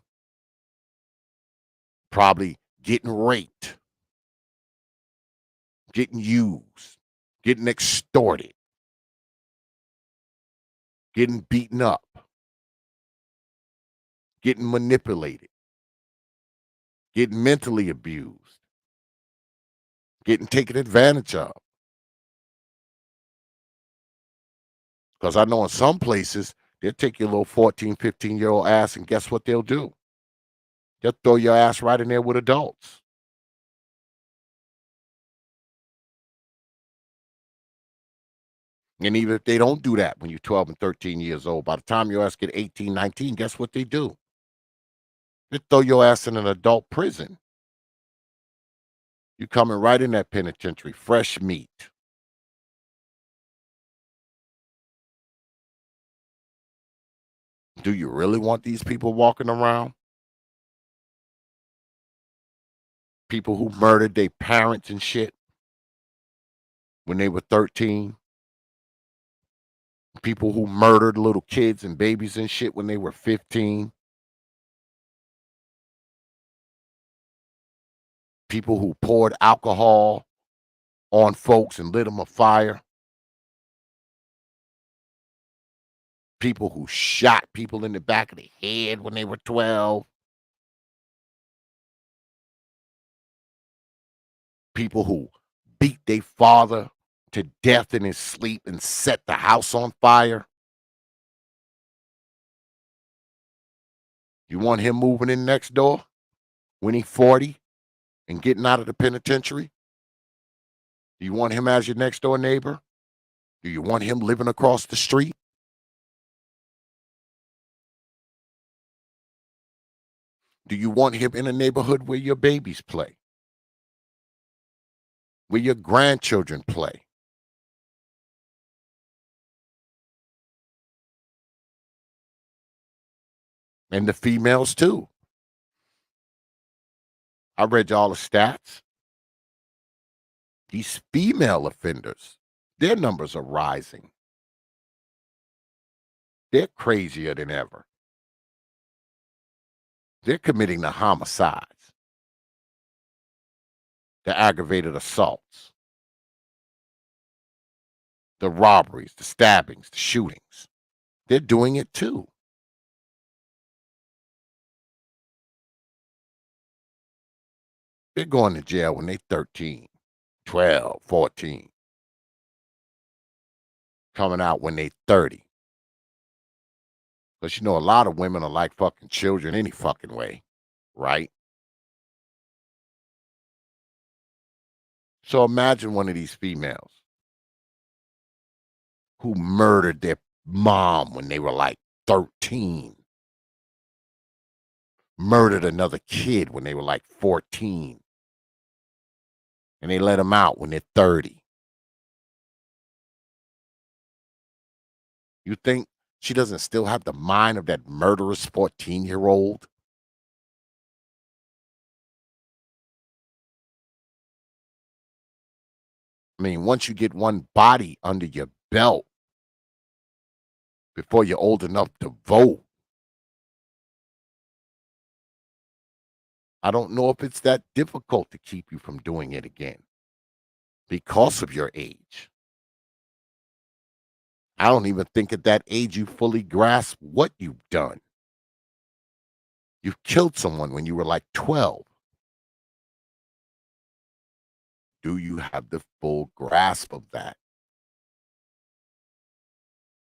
probably getting raped, getting used, getting extorted, getting beaten up, getting manipulated, getting mentally abused, getting taken advantage of. Because I know in some places, they'll take your little 14, 15-year-old ass, and guess what they'll do? They'll throw your ass right in there with adults. And even if they don't do that when you're 12 and 13 years old, by the time your ass get 18, 19, guess what they do? They throw your ass in an adult prison. You coming right in that penitentiary, fresh meat. Do you really want these people walking around? People who murdered their parents and shit when they were 13. People who murdered little kids and babies and shit when they were 15. People who poured alcohol on folks and lit them afire. People who shot people in the back of the head when they were 12. People who beat their father to death in his sleep and set the house on fire. You want him moving in next door when he's 40 and getting out of the penitentiary? Do you want him as your next door neighbor? Do you want him living across the street? Do you want him in a neighborhood where your babies play? Where your grandchildren play? And the females too. I read y'all the stats. These female offenders, their numbers are rising. They're crazier than ever. They're committing the homicides, the aggravated assaults, the robberies, the stabbings, the shootings. They're doing it too. They're going to jail when they're 13, 12, 14. Coming out when they're 30. Because a lot of women are like fucking children any fucking way, right? So imagine one of these females who murdered their mom when they were like 13, murdered another kid when they were like 14, and they let them out when they're 30. You think she doesn't still have the mind of that murderous 14-year-old? I mean, once you get one body under your belt before you're old enough to vote, I don't know if it's that difficult to keep you from doing it again because of your age. I don't even think at that age you fully grasp what you've done. You've killed someone when you were like 12. Do you have the full grasp of that?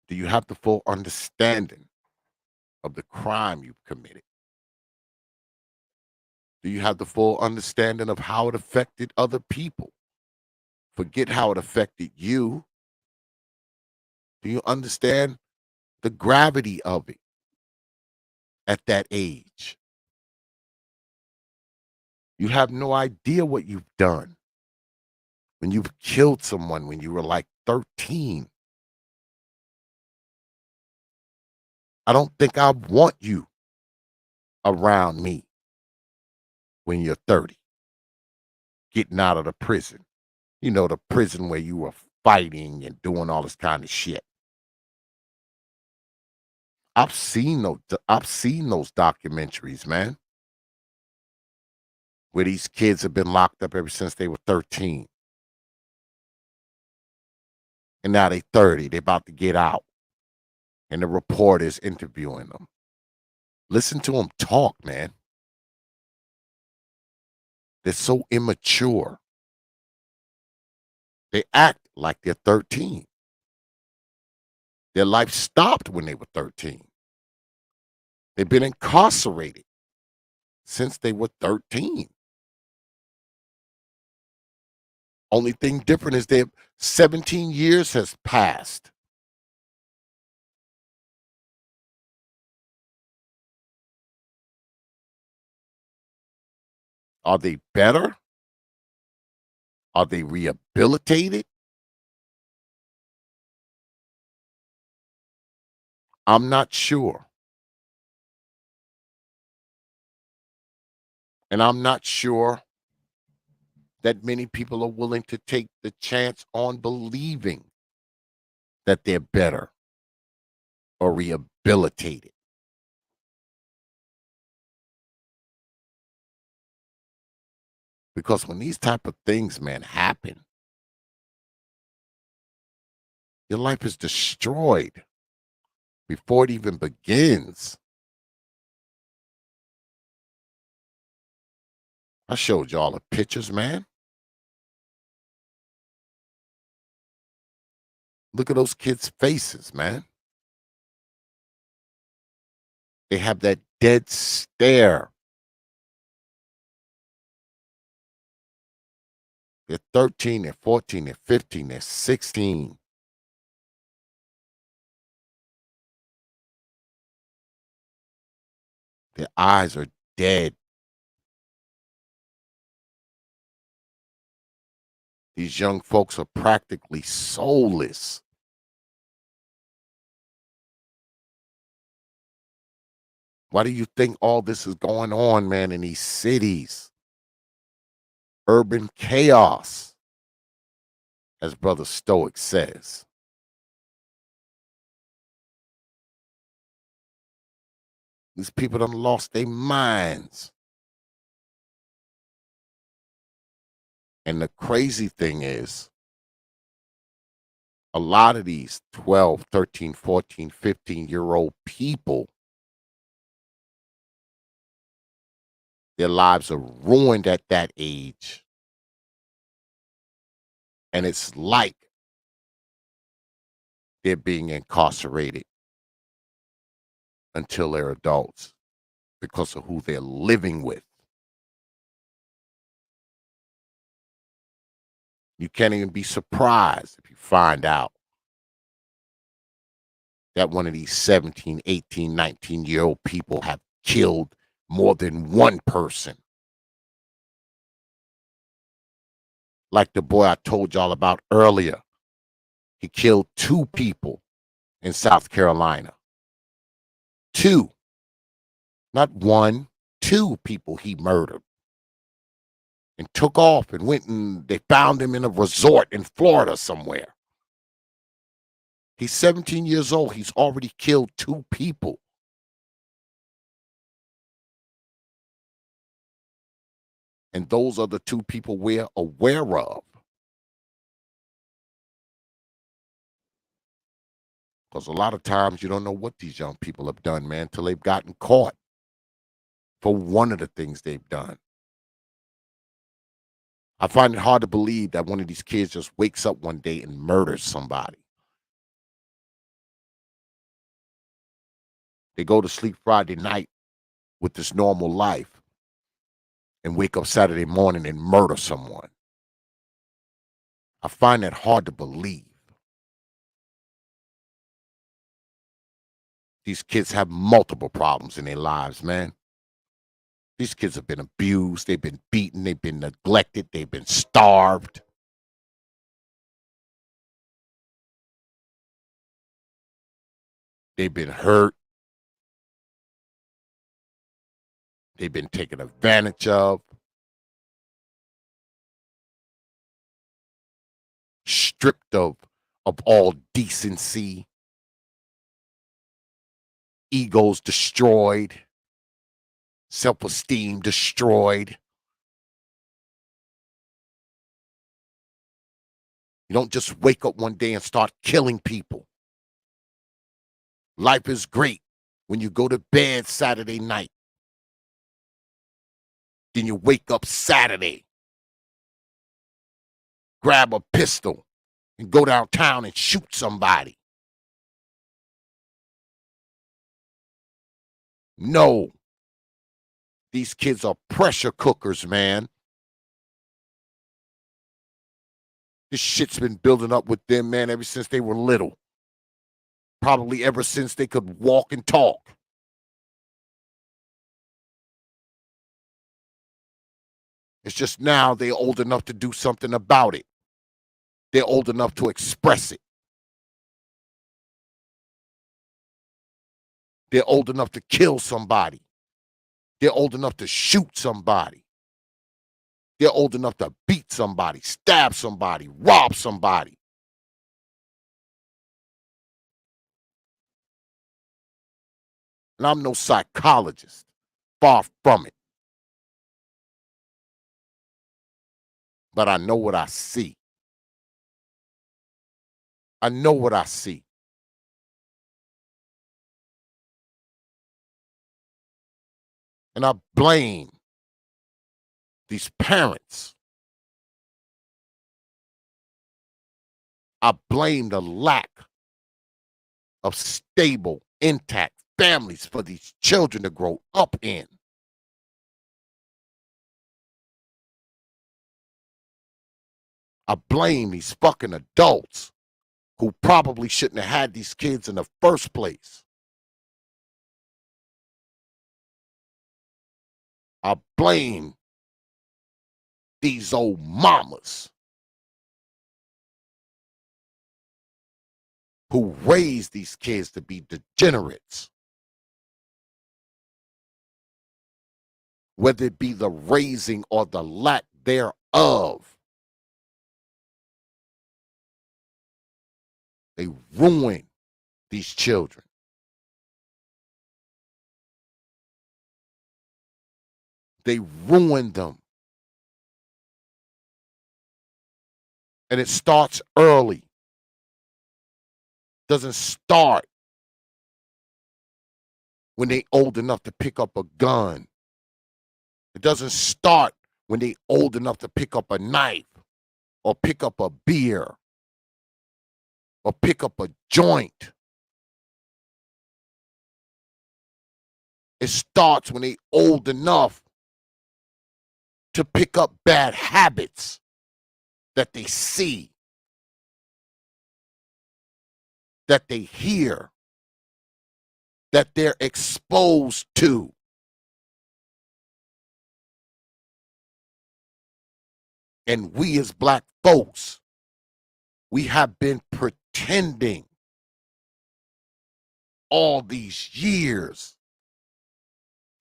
Do you have the full understanding of the crime you've committed? Do you have the full understanding of how it affected other people? Forget how it affected you. Do you understand the gravity of it at that age? You have no idea what you've done when you've killed someone when you were like 13. I don't think I want you around me when you're 30, getting out of the prison. You know, the prison where you were fighting and doing all this kind of shit. I've seen those documentaries, man, where these kids have been locked up ever since they were 13. And now they're 30, they're about to get out. And the reporter is interviewing them. Listen to them talk, man. They're so immature. They act like they're 13. Their life stopped when they were 13. They've been incarcerated since they were 13. Only thing different is that 17 years has passed. Are they better? Are they rehabilitated? I'm not sure. And I'm not sure that many people are willing to take the chance on believing that they're better or rehabilitated. Because when these type of things, man, happen, your life is destroyed before it even begins. I showed y'all the pictures, man. Look at those kids' faces, man. They have that dead stare. They're 13, they're 14, they're 15, they're 16. Their eyes are dead. These young folks are practically soulless. Why do you think all this is going on, man, in these cities? Urban chaos, as Brother Stoic says. These people done lost their minds. And the crazy thing is, a lot of these 12, 13, 14, 15-year-old people, their lives are ruined at that age. And it's like they're being incarcerated until they're adults because of who they're living with. You can't even be surprised if you find out that one of these 17, 18, 19-year-old people have killed more than one person. Like the boy I told y'all about earlier. He killed 2 people in South Carolina. 2. Not 1, 2 people he murdered. And took off and went and they found him in a resort in Florida somewhere. He's 17 years old. He's already killed 2 people. And those are the 2 people we're aware of. Because a lot of times you don't know what these young people have done, man, until they've gotten caught for one of the things they've done. I find it hard to believe that one of these kids just wakes up one day and murders somebody. They go to sleep Friday night with this normal life and wake up Saturday morning and murder someone. I find that hard to believe. These kids have multiple problems in their lives, man. These kids have been abused, they've been beaten, they've been neglected, they've been starved. They've been hurt. They've been taken advantage of. Stripped of all decency. Egos destroyed. Self-esteem destroyed. You don't just wake up one day and start killing people. Life is great when you go to bed Saturday night. Then you wake up Saturday, grab a pistol, and go downtown and shoot somebody. No. These kids are pressure cookers, man. This shit's been building up with them, man, ever since they were little. Probably ever since they could walk and talk. It's just now they're old enough to do something about it. They're old enough to express it. They're old enough to kill somebody. They're old enough to shoot somebody. They're old enough to beat somebody, stab somebody, rob somebody. And I'm no psychologist. Far from it. But I know what I see. I know what I see. And I blame these parents. I blame the lack of stable, intact families for these children to grow up in. I blame these fucking adults who probably shouldn't have had these kids in the first place. I blame these old mamas who raised these kids to be degenerates. Whether it be the raising or the lack thereof. They ruin these children. They ruin them. And it starts early. Doesn't start when they old enough to pick up a gun. It doesn't start when they old enough to pick up a knife or pick up a beer or pick up a joint. It starts when they old enough to pick up bad habits that they see, that they hear, that they're exposed to. And we as black folks, we have been pretending all these years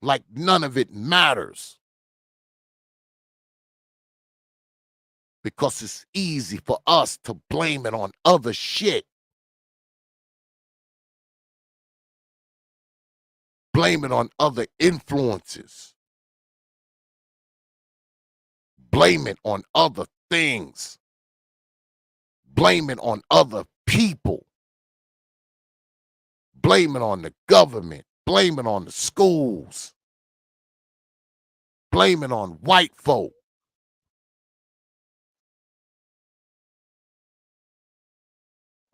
like none of it matters. Because it's easy for us to blame it on other shit. Blame it on other influences. Blame it on other things. Blame it on other people. Blame it on the government. Blame it on the schools. Blame it on white folk.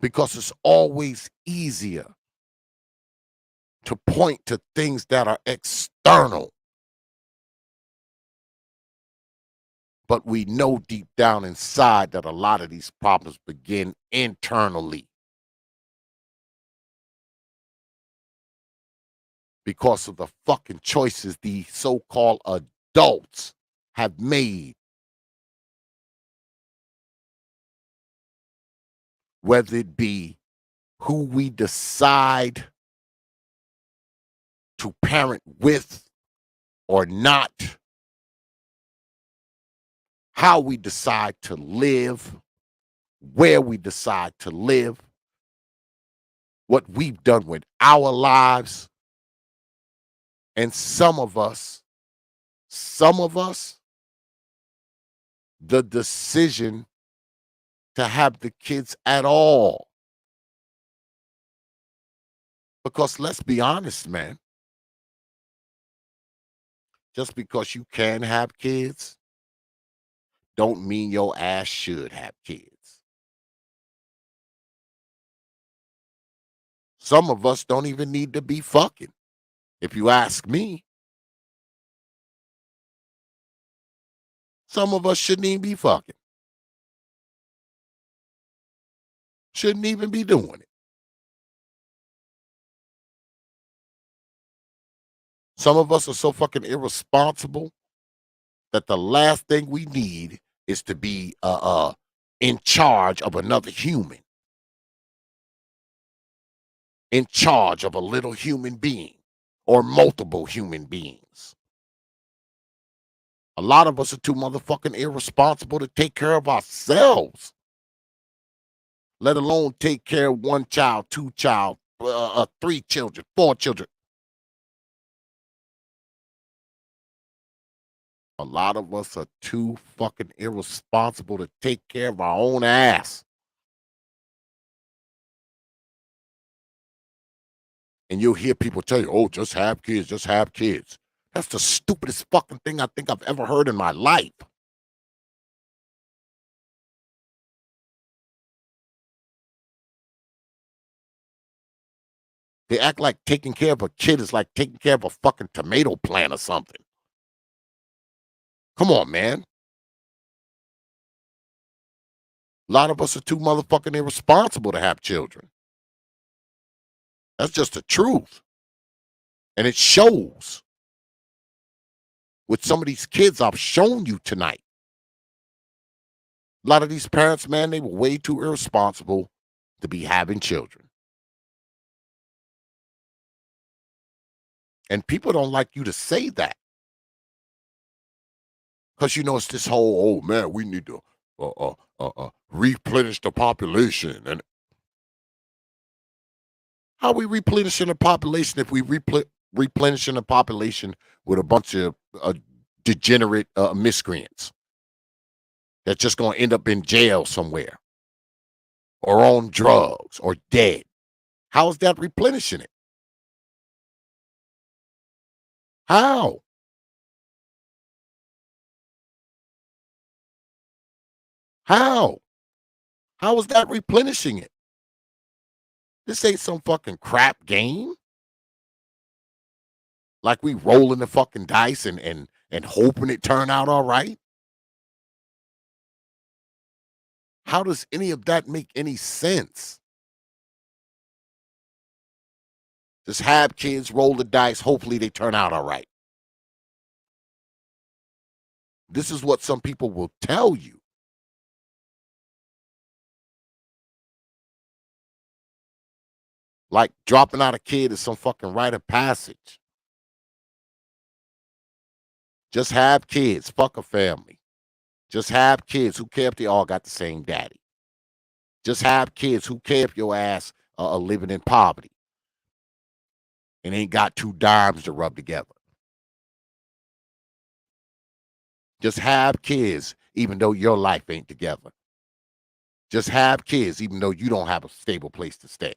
Because it's always easier to point to things that are external. But we know deep down inside that a lot of these problems begin internally. Because of the fucking choices the so-called adults have made. Whether it be who we decide to parent with or not, how we decide to live, where we decide to live, what we've done with our lives. And some of us, the decision to have the kids at all. Because let's be honest, man. Just because you can have kids, don't mean your ass should have kids. Some of us don't even need to be fucking, if you ask me. Some of us shouldn't even be fucking. Shouldn't even be doing it. Some of us are so fucking irresponsible that the last thing we need is to be in charge of another human. In charge of a little human being or multiple human beings. A lot of us are too motherfucking irresponsible to take care of ourselves. Let alone take care of one child, two child, 3 children, 4 children. A lot of us are too fucking irresponsible to take care of our own ass. And you'll hear people tell you, oh, just have kids, just have kids. That's the stupidest fucking thing I think I've ever heard in my life. They act like taking care of a kid is like taking care of a fucking tomato plant or something. Come on, man. A lot of us are too motherfucking irresponsible to have children. That's just the truth. And it shows. With some of these kids I've shown you tonight. A lot of these parents, man, they were way too irresponsible to be having children. And people don't like you to say that. Because, you know, it's this whole, oh, man, we need to replenish the population. And how are we replenishing the population if we replenishing the population with a bunch of degenerate miscreants that's just going to end up in jail somewhere or on drugs or dead? How is that replenishing it? How? How? How is that replenishing it? This ain't some fucking crap game. Like we rolling the fucking dice and hoping it turn out all right. How does any of that make any sense? Just have kids, roll the dice, hopefully they turn out all right. This is what some people will tell you. Like dropping out a kid is some fucking rite of passage. Just have kids, fuck a family. Just have kids. Who care if they all got the same daddy? Just have kids. Who care if your ass are living in poverty and ain't got 2 dimes to rub together? Just have kids, even though your life ain't together. Just have kids, even though you don't have a stable place to stay.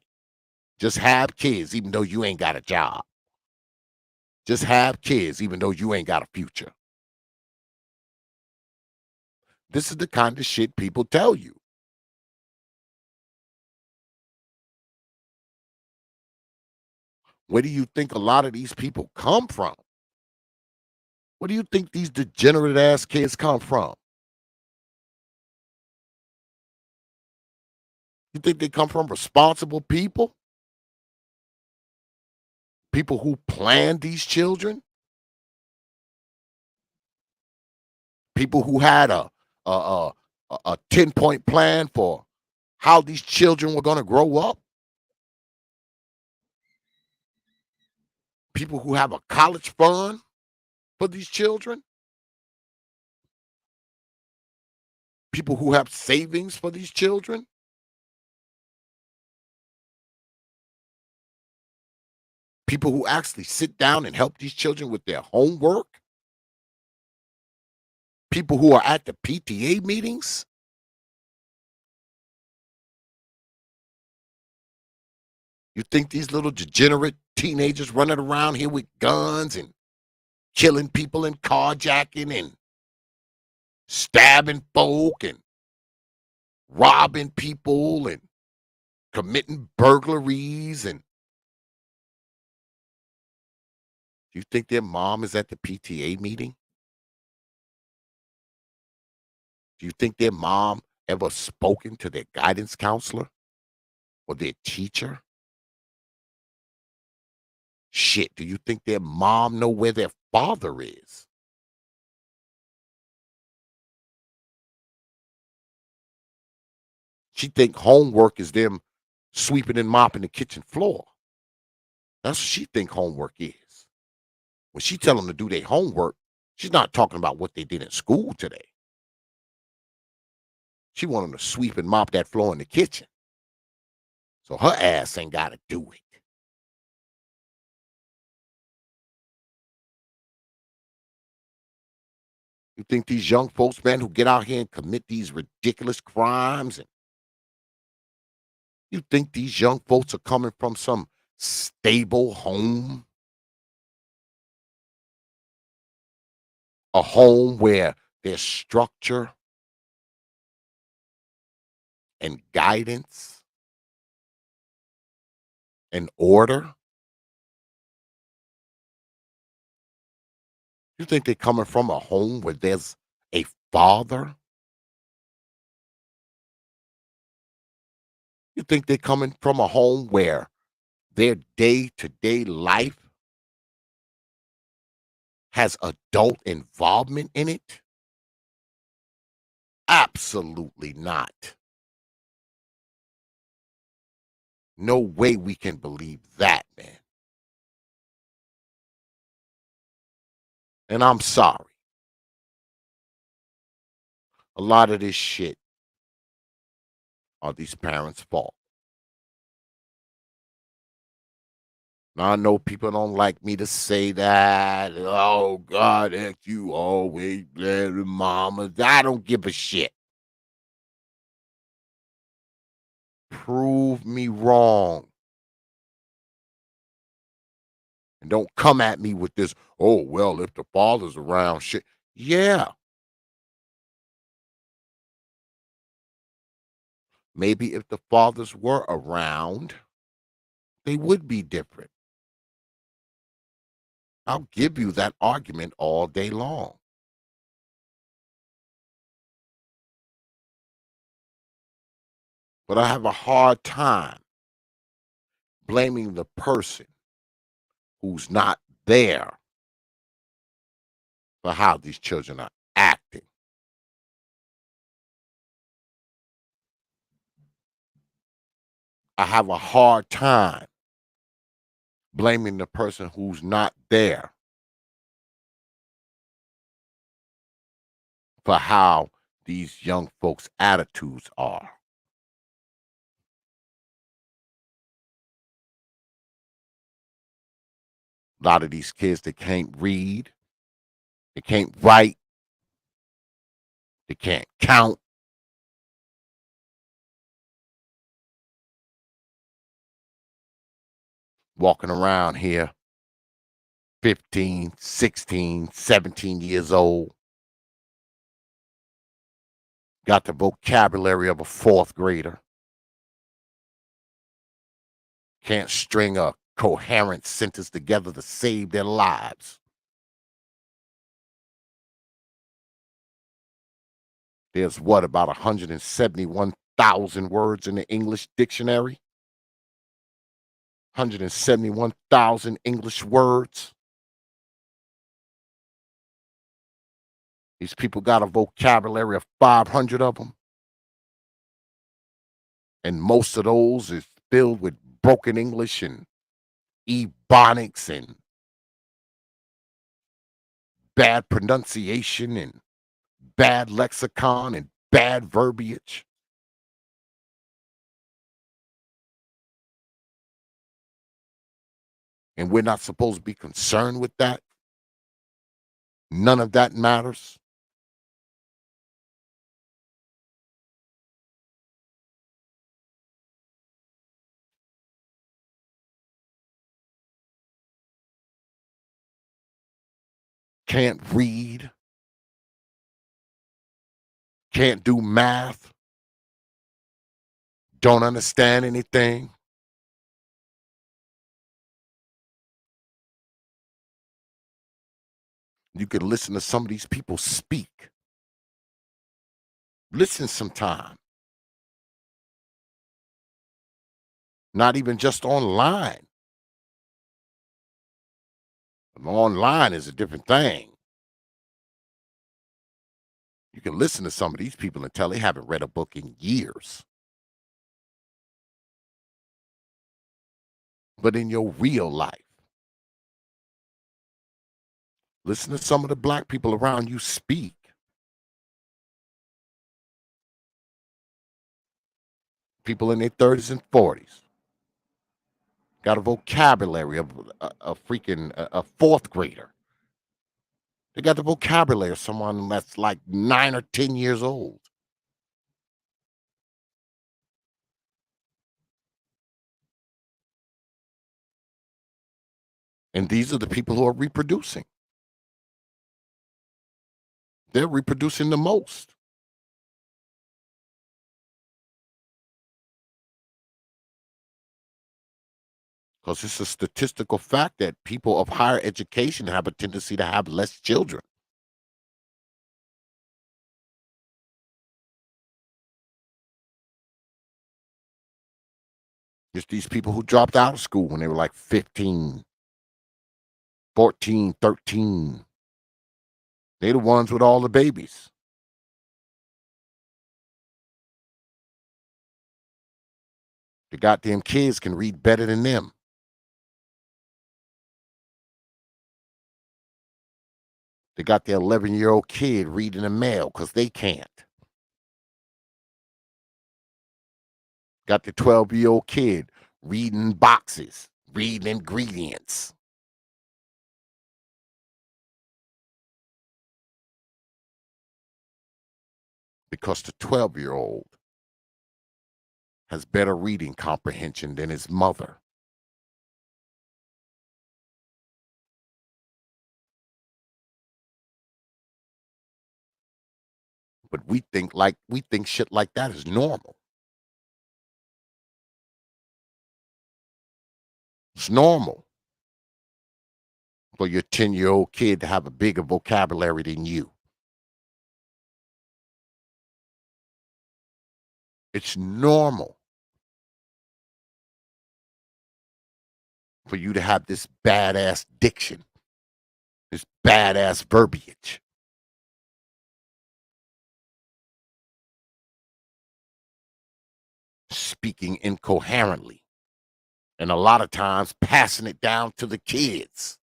Just have kids, even though you ain't got a job. Just have kids, even though you ain't got a future. This is the kind of shit people tell you. Where do you think a lot of these people come from? Where do you think these degenerate ass kids come from? You think they come from responsible people? People who planned these children? People who had a 10-point plan for how these children were going to grow up? People who have a college fund for these children? People who have savings for these children? People who actually sit down and help these children with their homework? People who are at the PTA meetings? You think these little degenerate teenagers running around here with guns and killing people and carjacking and stabbing folk and robbing people and committing burglaries, and you think their mom is at the PTA meeting? Do you think their mom ever spoken to their guidance counselor or their teacher? Shit, do you think their mom know where their father is? She think homework is them sweeping and mopping the kitchen floor. That's what she think homework is. When she tell them to do their homework, she's not talking about what they did in school today. She want them to sweep and mop that floor in the kitchen. So her ass ain't got to do it. You think these young folks, man, who get out here and commit these ridiculous crimes, and you think these young folks are coming from some stable home? A home where there's structure and guidance and order? You think they're coming from a home where there's a father? You think they're coming from a home where their day-to-day life has adult involvement in it? Absolutely not. No way we can believe that, man. And I'm sorry. A lot of this shit are these parents' fault. Now, I know people don't like me to say that. Oh, God, X, you always blame the mama. I don't give a shit. Prove me wrong. And don't come at me with this, oh, well, if the father's around, shit. Yeah. Maybe if the fathers were around, they would be different. I'll give you that argument all day long. But I have a hard time blaming the person who's not there for how these children are acting. I have a hard time blaming the person who's not there for how these young folks' attitudes are. A lot of these kids, they can't read, they can't write, they can't count. Walking around here 15, 16, 17 years old. Got the vocabulary of a fourth grader. Can't string a coherent sentence together to save their lives. There's what, about 171,000 words in the English dictionary? 171,000 English words. These people got a vocabulary of 500 of them. And most of those is filled with broken English and ebonics and bad pronunciation and bad lexicon and bad verbiage. And we're not supposed to be concerned with that. None of that matters. Can't read. Can't do math. Don't understand anything. You can listen to some of these people speak. Listen sometime. Not even just online. Online is a different thing. You can listen to some of these people and tell they haven't read a book in years. But in your real life, listen to some of the black people around you speak. People in their 30s and 40s got a vocabulary of a freaking a fourth grader. They got the vocabulary of someone that's like 9 or 10 years old. And these are the people who are reproducing. They're reproducing the most. Because it's a statistical fact that people of higher education have a tendency to have less children. Just these people who dropped out of school when they were like 15, 14, 13. They're the ones with all the babies. The goddamn kids can read better than them. They got their 11-year-old kid reading a mail because they can't. Got the 12-year-old kid reading boxes, reading ingredients. Because the 12-year-old has better reading comprehension than his mother. But we think shit like that is normal. It's normal for your 10-year-old kid to have a bigger vocabulary than you. It's normal for you to have this badass diction, this badass verbiage. Speaking incoherently. And a lot of times passing it down to the kids.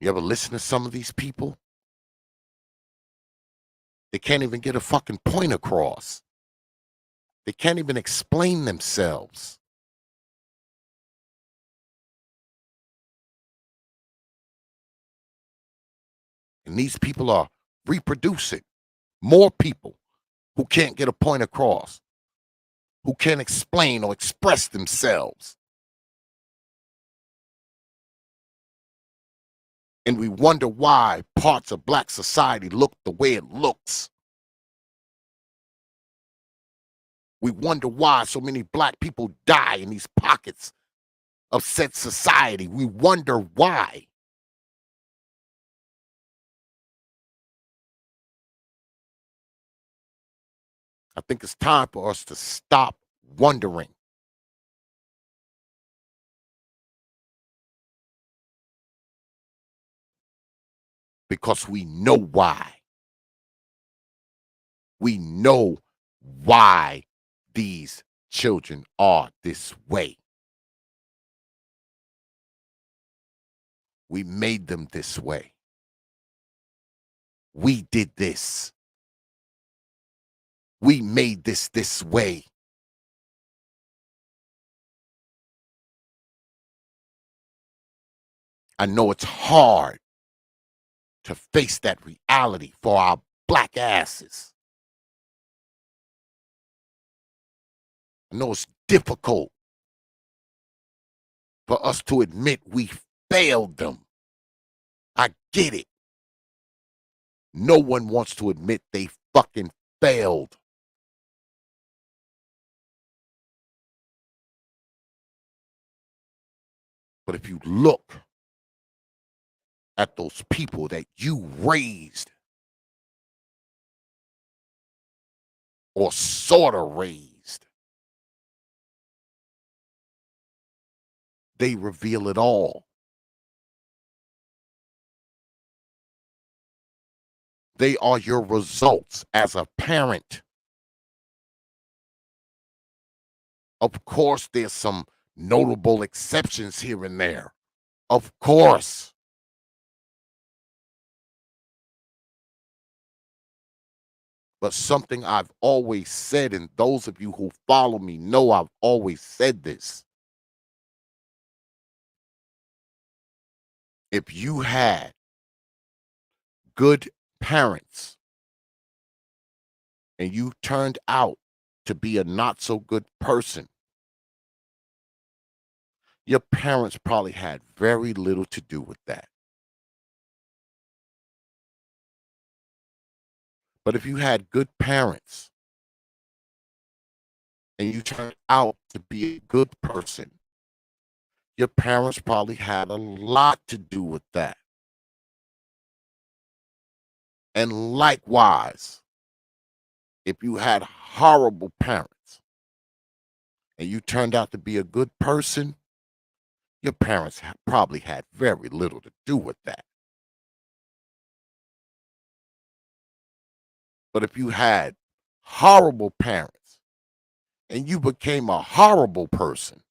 You ever listen to some of these people? They can't even get a fucking point across. They can't even explain themselves. And these people are reproducing more people who can't get a point across, who can't explain or express themselves. And we wonder why parts of black society look the way it looks. We wonder why so many black people die in these pockets of said society. We wonder why. I think it's time for us to stop wondering. Because we know why. We know why these children are this way. We made them this way. We did this. We made this way. I know it's hard to face that reality for our black asses. I know it's difficult for us to admit we failed them. I get it. No one wants to admit they fucking failed. But if you look at those people that you raised or sort of raised, they reveal it all. They are your results as a parent. Of course, there's some notable exceptions here and there. Of course. But something I've always said, and those of you who follow me know I've always said this. If you had good parents and you turned out to be a not so good person, your parents probably had very little to do with that. But if you had good parents and you turned out to be a good person, your parents probably had a lot to do with that. And likewise, if you had horrible parents and you turned out to be a good person, your parents probably had very little to do with that. But if you had horrible parents and you became a horrible person,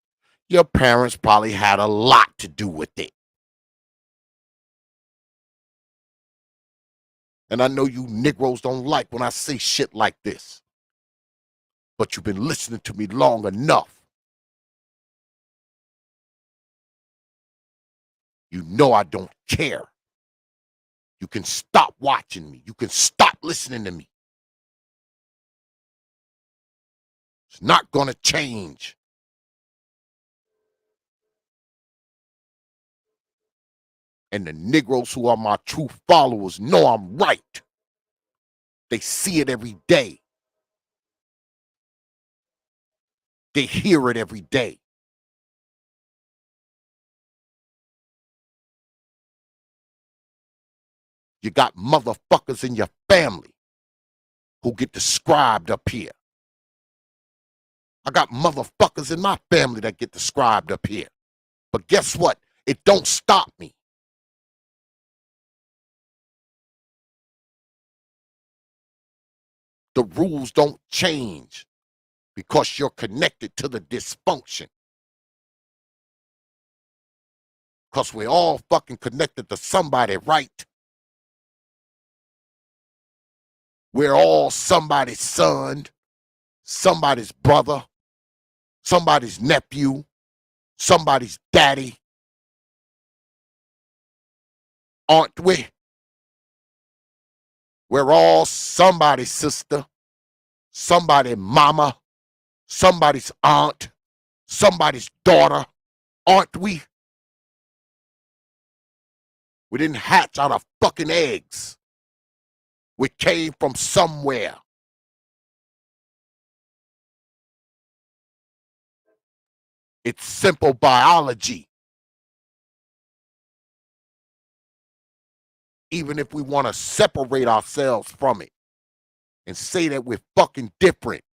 your parents probably had a lot to do with it. And I know you Negroes don't like when I say shit like this, but you've been listening to me long enough. You know I don't care. You can stop watching me. You can stop listening to me. It's not going to change. And the Negroes who are my true followers know I'm right. They see it every day. They hear it every day. You got motherfuckers in your family who get described up here. I got motherfuckers in my family that get described up here. But guess what? It don't stop me. The rules don't change because you're connected to the dysfunction. Because we're all fucking connected to somebody, right? We're all somebody's son, somebody's brother, somebody's nephew, somebody's daddy. Aren't we? We're all somebody's sister, somebody's mama, somebody's aunt, somebody's daughter. Aren't we? We didn't hatch out of fucking eggs. We came from somewhere. It's simple biology. Even if we want to separate ourselves from it and say that we're fucking different.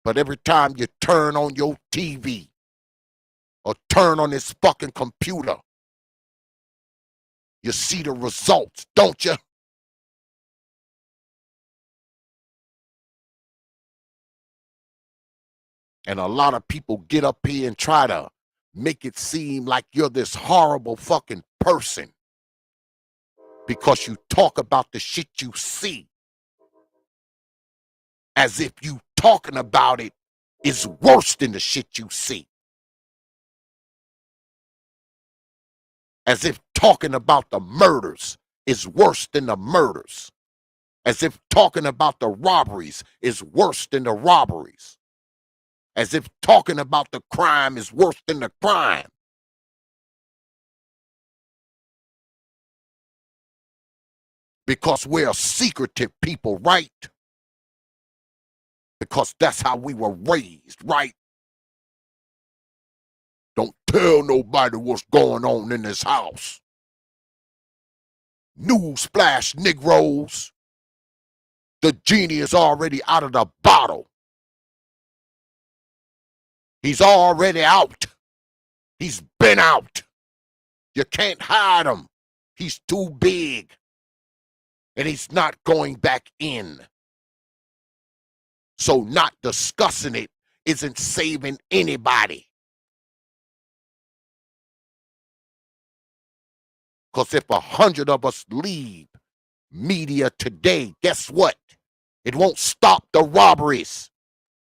But every time you turn on your TV or turn on this fucking computer, you see the results, don't you? And a lot of people get up here and try to make it seem like you're this horrible fucking person because you talk about the shit you see as if you talking about it is worse than the shit you see. As if talking about the murders is worse than the murders. As if talking about the robberies is worse than the robberies. As if talking about the crime is worse than the crime. Because we're a secretive people, right? Because that's how we were raised, right? Don't tell nobody what's going on in this house. Newsflash, Negroes. The genie is already out of the bottle. He's already out. He's been out. You can't hide him. He's too big. And he's not going back in. So not discussing it isn't saving anybody. Because if 100 of us leave media today, guess what? It won't stop the robberies.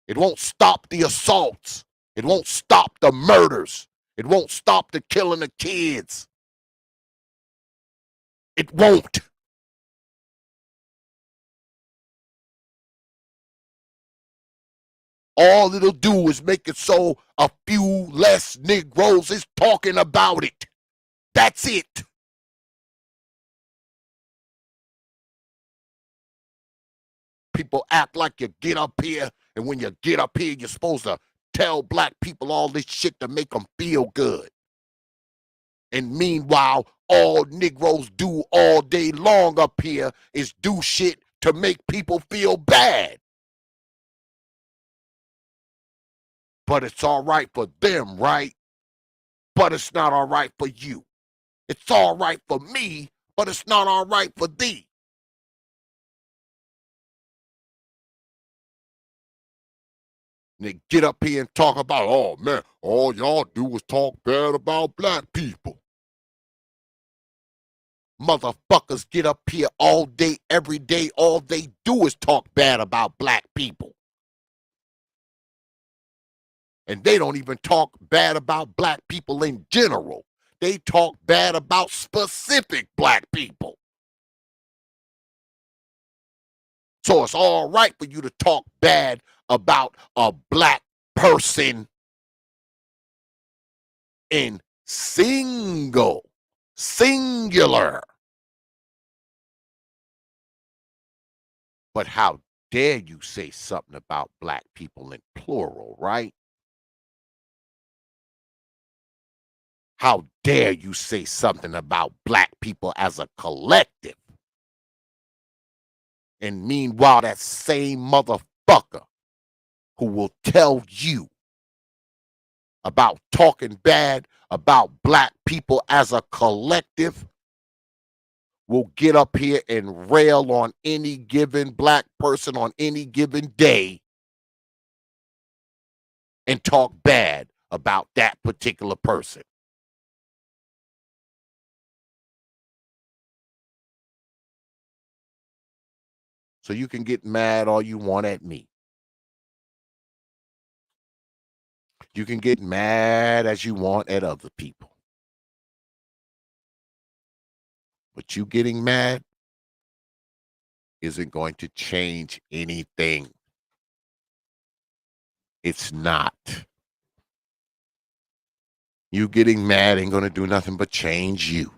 It won't stop the assaults. It won't stop the murders. It won't stop the killing of kids. It won't. All it'll do is make it so a few less Negroes is talking about it. That's it. People act like you get up here, and when you get up here, you're supposed to tell black people all this shit to make them feel good. And meanwhile, all Negroes do all day long up here is do shit to make people feel bad. But it's all right for them, right? But it's not all right for you. It's all right for me, but it's not all right for thee. And they get up here and talk about, oh man, all y'all do is talk bad about black people. Motherfuckers get up here all day, every day. All they do is talk bad about black people. And they don't even talk bad about black people in general. They talk bad about specific black people. So it's all right for you to talk bad about a black person in singular. But how dare you say something about black people in plural, right? How dare you say something about black people as a collective? And meanwhile, that same motherfucker who will tell you about talking bad about black people as a collective will get up here and rail on any given black person on any given day and talk bad about that particular person. So you can get mad all you want at me. You can get mad as you want at other people. But you getting mad isn't going to change anything. It's not. You getting mad ain't going to do nothing but change you.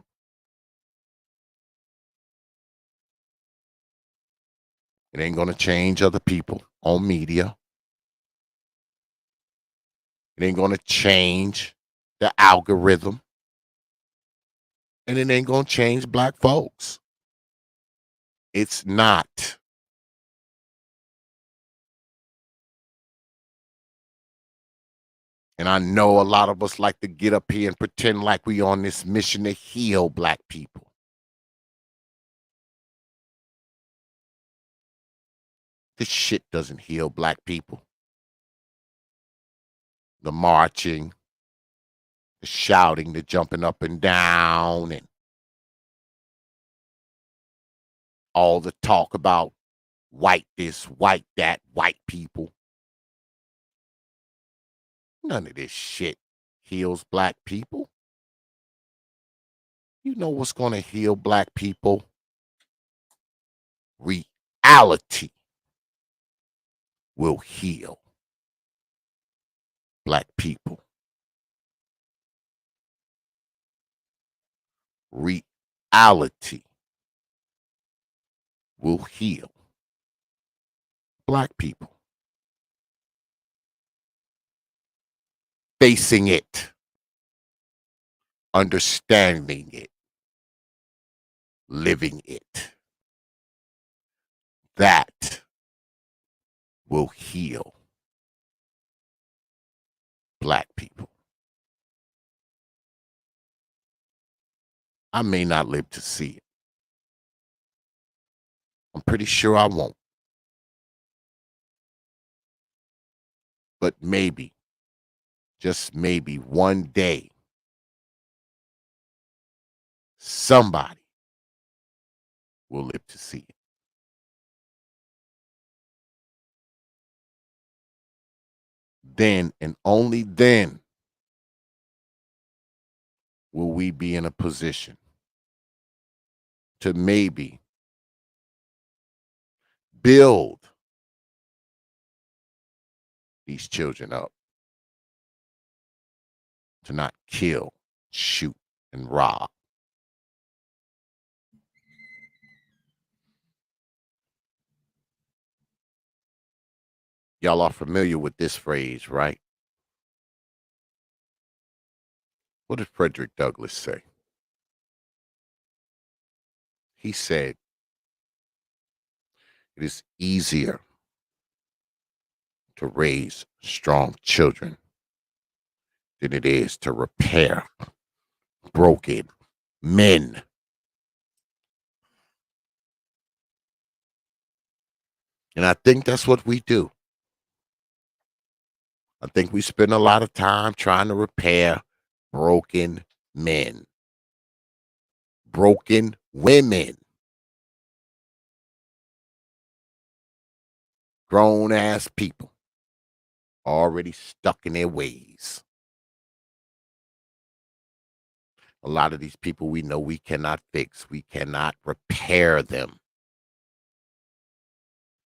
It ain't going to change other people on media. It ain't going to change the algorithm. And it ain't going to change black folks. It's not. And I know a lot of us like to get up here and pretend like we on this mission to heal black people. This shit doesn't heal black people. The marching, the shouting, the jumping up and down, and all the talk about white this, white that, white people. None of this shit heals black people. You know what's going to heal black people? Reality will heal black people. Reality will heal black people. Facing it, understanding it, living it. That will heal black people. I may not live to see it. I'm pretty sure I won't. But maybe, just maybe one day, somebody will live to see it. Then and only then will we be in a position to maybe build these children up to not kill, shoot, and rob. Y'all are familiar with this phrase, right? What did Frederick Douglass say? He said, it is easier to raise strong children than it is to repair broken men. And I think that's what we do. I think we spend a lot of time trying to repair broken men, broken women, grown ass people already stuck in their ways. A lot of these people we know we cannot fix, we cannot repair them.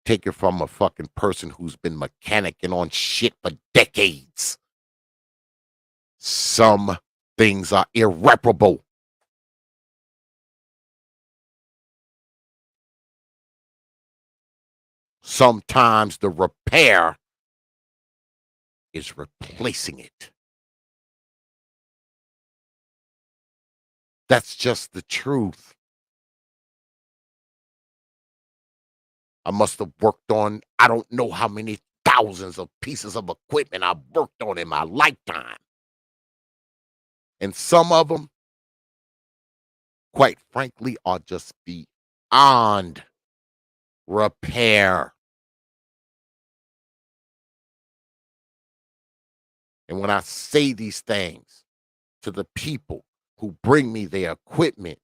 Take it from a fucking person who's been mechanicking on shit for decades. Some things are irreparable. Sometimes the repair is replacing it. That's just the truth. I must have worked on, I don't know how many thousands of pieces of equipment I've worked on in my lifetime. And some of them, quite frankly, are just beyond repair. And when I say these things to the people who bring me their equipment,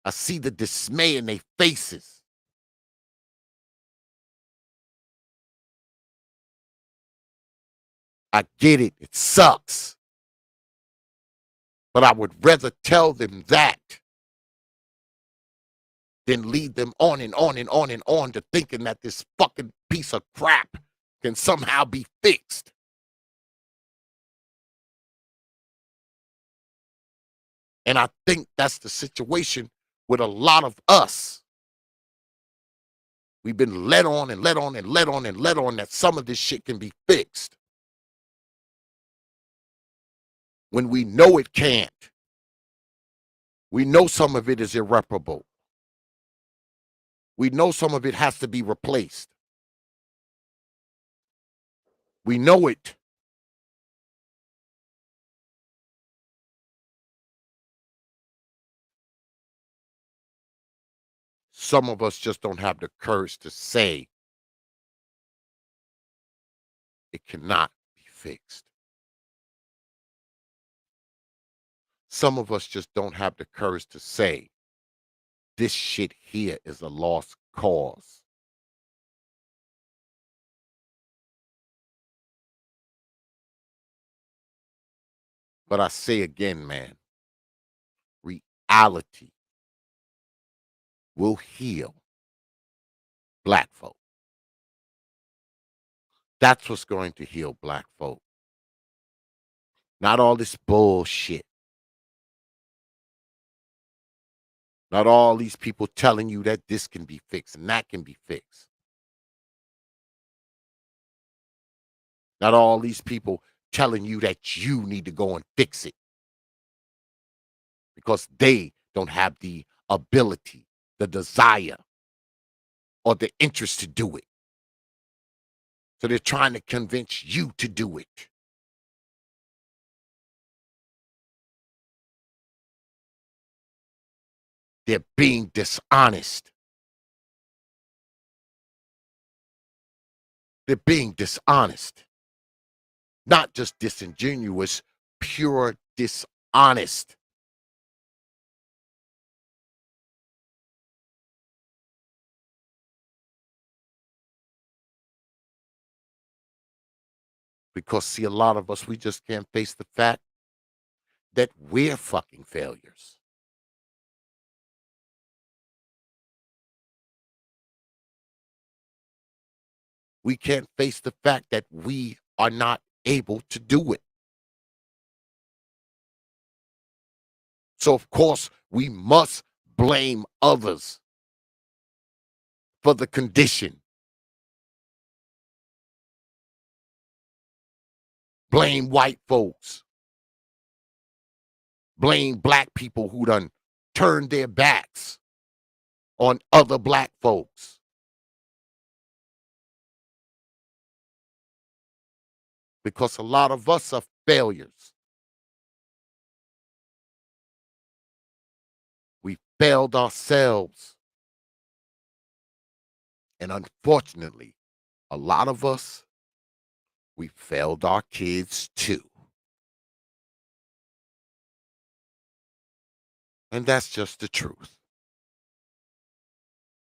I see the dismay in their faces. I get it. It sucks. But I would rather tell them that than lead them on and on and on and on to thinking that this fucking piece of crap can somehow be fixed. And I think that's the situation with a lot of us. We've been led on and led on and led on and led on that some of this shit can be fixed, when we know it can't. We know some of it is irreparable. We know some of it has to be replaced. We know it. Some of us just don't have the courage to say it cannot be fixed. Some of us just don't have the courage to say this shit here is a lost cause. But I say again, man, reality will heal black folk. That's what's going to heal black folk. Not all this bullshit. Not all these people telling you that this can be fixed and that can be fixed. Not all these people telling you that you need to go and fix it, because they don't have the ability, the desire, or the interest to do it. So they're trying to convince you to do it. They're being dishonest. They're being dishonest. Not just disingenuous, pure dishonest. Because, see, a lot of us, we just can't face the fact that we're fucking failures. We can't face the fact that we are not able to do it. So, of course, we must blame others for the condition. Blame white folks. Blame black people who done turned their backs on other black folks. Because a lot of us are failures. We failed ourselves. And unfortunately, a lot of us, we failed our kids too. And that's just the truth.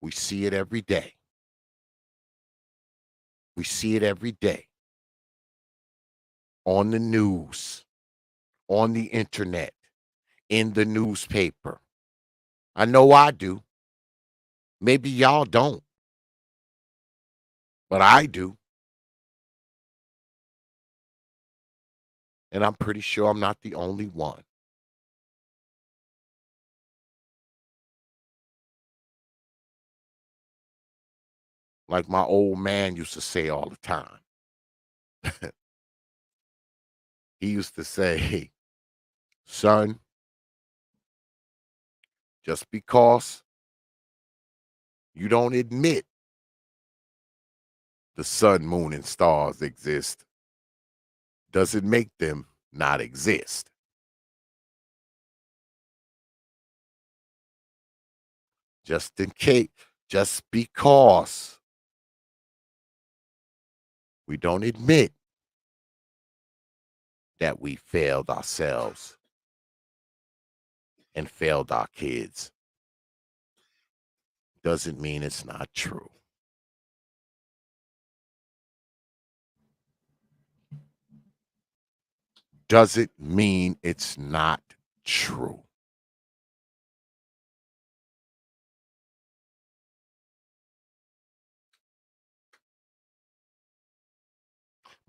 We see it every day. We see it every day. On the news, on the internet, in the newspaper. I know I do. Maybe y'all don't. But I do. And I'm pretty sure I'm not the only one. Like my old man used to say all the time. He used to say, son, Just because you don't admit the sun, moon, and stars exist doesn't make them not exist. Just in case, just because we don't admit that we failed ourselves and failed our kids doesn't mean it's not true. Doesn't mean it's not true.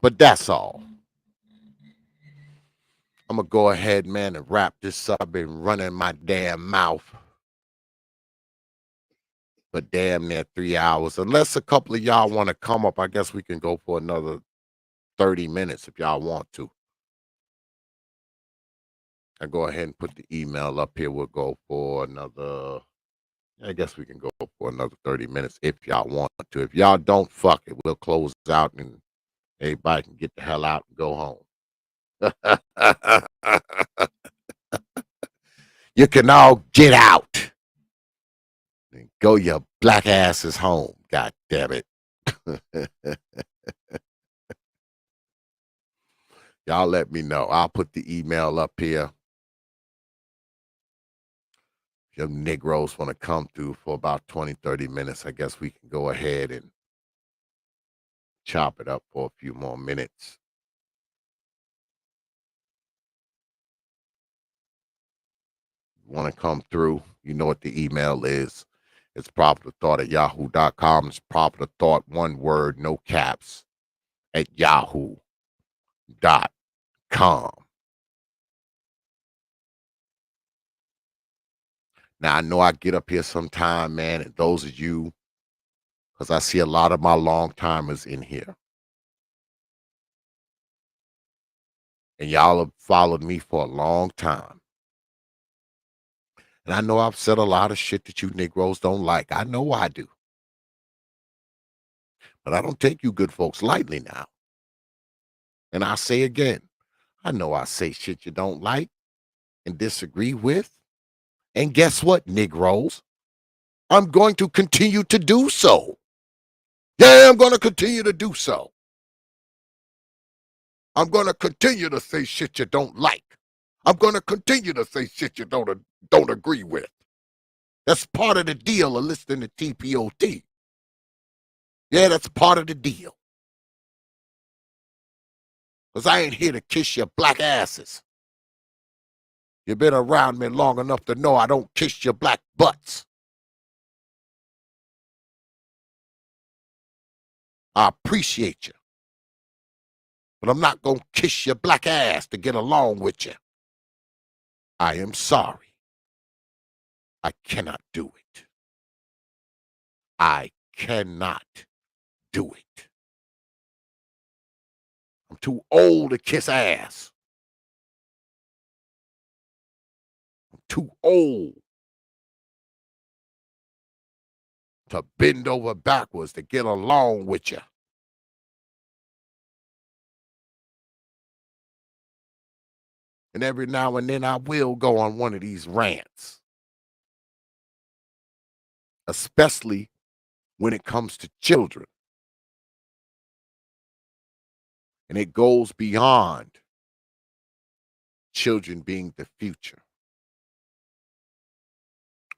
But that's all. I'm going to go ahead, man, and wrap this up. I've been running my damn mouth for damn near 3 hours. Unless a couple of y'all want to come up, I guess we can go for another 30 minutes if y'all want to. I go ahead and put the email up here. We'll go for another, I guess we can go for another 30 minutes if y'all want to. If y'all don't, fuck it. We'll close out and everybody can get the hell out and go home. You can all get out and go your black asses home. God damn it. Y'all let me know. I'll put the email up here. If your Negroes want to come through for about 20, 30 minutes, I guess we can go ahead and chop it up for a few more minutes. Want to come through, you know what the email is. It's properthethought@yahoo.com. It's properthethought, one word, no caps, at yahoo.com. Now, I know I get up here sometime, man, and those of you, because I see a lot of my long timers in here. And y'all have followed me for a long time. And I know I've said a lot of shit that you Negroes don't like. I know I do. But I don't take you good folks lightly now. And I say again, I know I say shit you don't like and disagree with. And guess what, Negroes? I'm going to continue to do so. Yeah, I'm going to continue to do so. I'm going to continue to say shit you don't like. I'm going to continue to say shit you don't agree with. That's part of the deal of listening to T.P.O.T. Yeah, that's part of the deal. Because I ain't here to kiss your black asses. You've been around me long enough to know I don't kiss your black butts. I appreciate you. But I'm not going to kiss your black ass to get along with you. I am sorry. I cannot do it. I cannot do it. I'm too old to kiss ass. I'm too old to bend over backwards to get along with you. And every now and then I will go on one of these rants. Especially when it comes to children. And it goes beyond children being the future.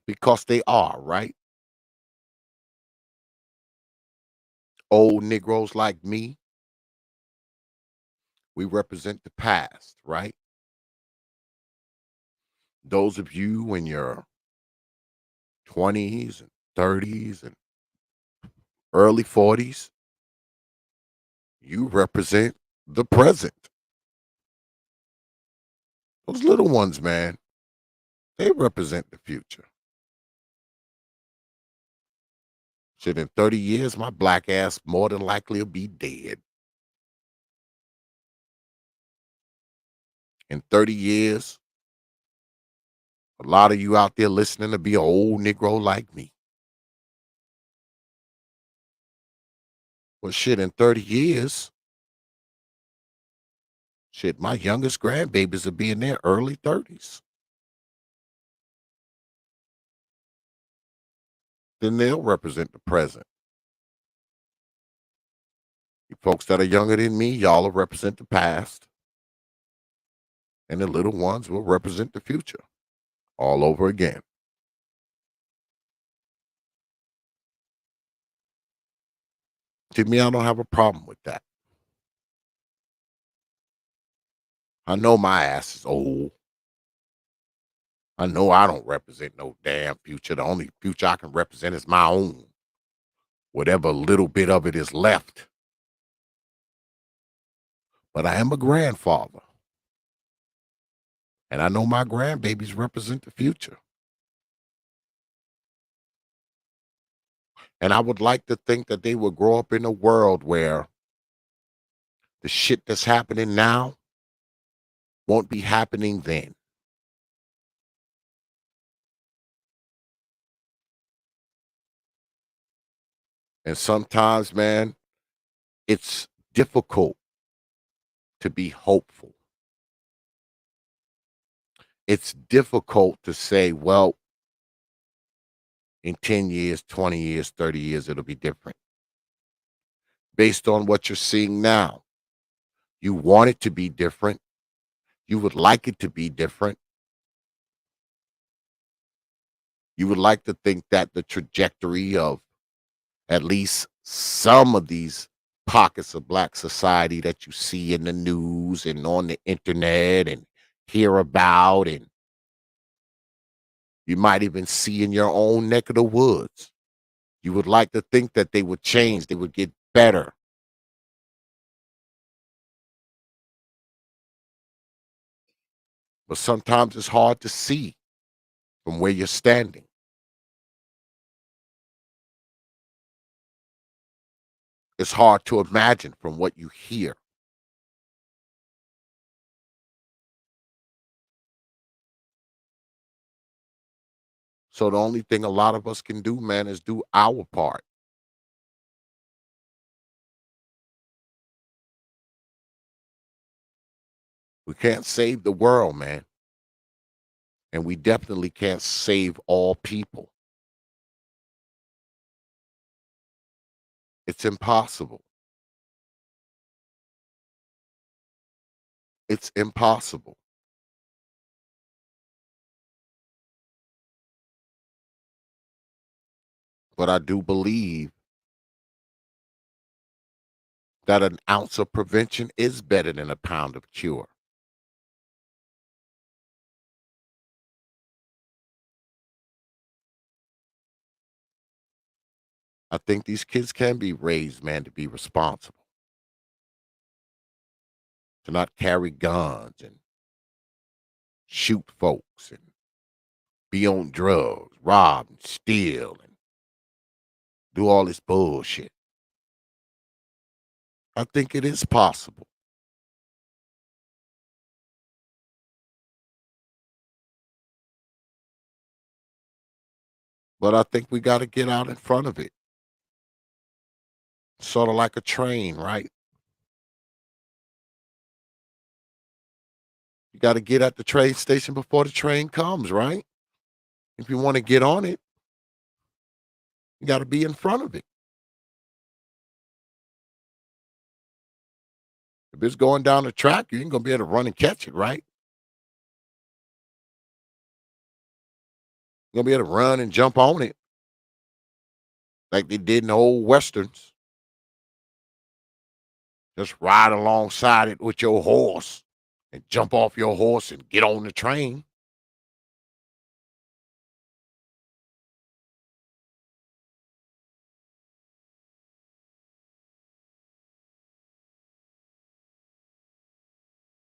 Because they are, right? Old Negroes like me, we represent the past, right? Those of you in your 20s and 30s and early 40s, you represent the present. Those little ones, man, they represent the future. Shit, in 30 years, my black ass more than likely will be dead. In 30 years, A lot of you out there listening to be an old Negro like me. Well, shit, in 30 years, shit, my youngest grandbabies will be in their early 30s. Then they'll represent the present. You folks that are younger than me, y'all will represent the past. And the little ones will represent the future all over again. To me, I don't have a problem with that. I know my ass is old. I know I don't represent no damn future. The only future I can represent is my own. Whatever little bit of it is left. But I am a grandfather. And I know my grandbabies represent the future. And I would like to think that they will grow up in a world where the shit that's happening now won't be happening then. And sometimes, man, it's difficult to be hopeful. It's difficult to say, well, in 10 years, 20 years, 30 years, it'll be different. Based on what you're seeing now, you want it to be different. You would like it to be different. You would like to think that the trajectory of at least some of these pockets of Black society that you see in the news and on the internet and hear about, and you might even see in your own neck of the woods. You would like to think that they would change, they would get better. But sometimes it's hard to see from where you're standing. It's hard to imagine from what you hear. So the only thing a lot of us can do, man, is do our part. We can't save the world, man. And we definitely can't save all people. It's impossible. It's impossible. But I do believe that an ounce of prevention is better than a pound of cure. I think these kids can be raised, man, to be responsible, to not carry guns and shoot folks and be on drugs, rob and steal and do all this bullshit. I think it is possible. But I think we got to get out in front of it. Sort of like a train, right? You got to get at the train station before the train comes, right? If you want to get on it, you got to be in front of it. If it's going down the track, you ain't going to be able to run and catch it, right? You're going to be able to run and jump on it like they did in the old Westerns. Just ride alongside it with your horse and jump off your horse and get on the train.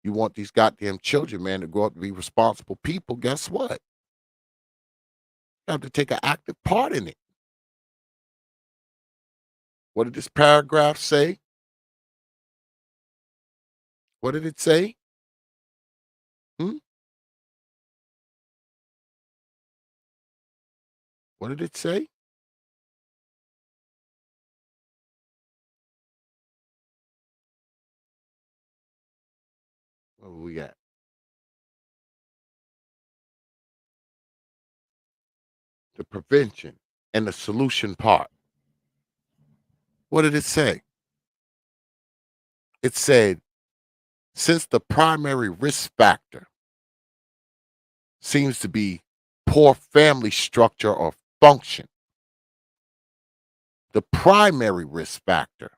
You want these goddamn children, man, to grow up to be responsible people. Guess what? You have to take an active part in it. What did this paragraph say? What did it say? Hmm? What did it say? Where we at? The prevention and the solution part. What did it say? It said, since the primary risk factor seems to be poor family structure or function, the primary risk factor,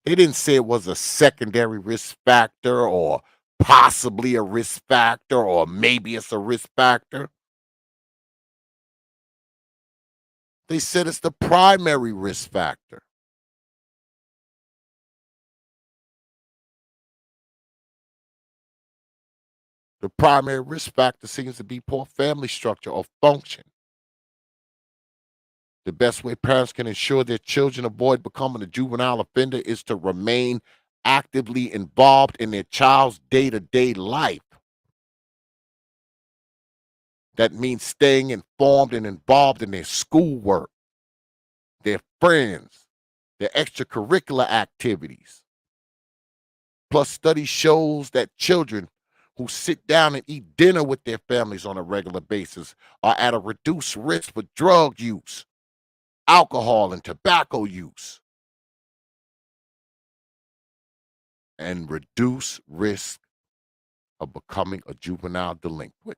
they didn't say it was a secondary risk factor or possibly a risk factor or maybe it's a risk factor. They said it's the primary risk factor. The primary risk factor seems to be poor family structure or function. The best way parents can ensure their children avoid becoming a juvenile offender is to remain actively involved in their child's day-to-day life. That means staying informed and involved in their schoolwork, their friends, their extracurricular activities. Plus, study shows that children who sit down and eat dinner with their families on a regular basis are at a reduced risk for drug use, alcohol and tobacco use, and reduce risk of becoming a juvenile delinquent.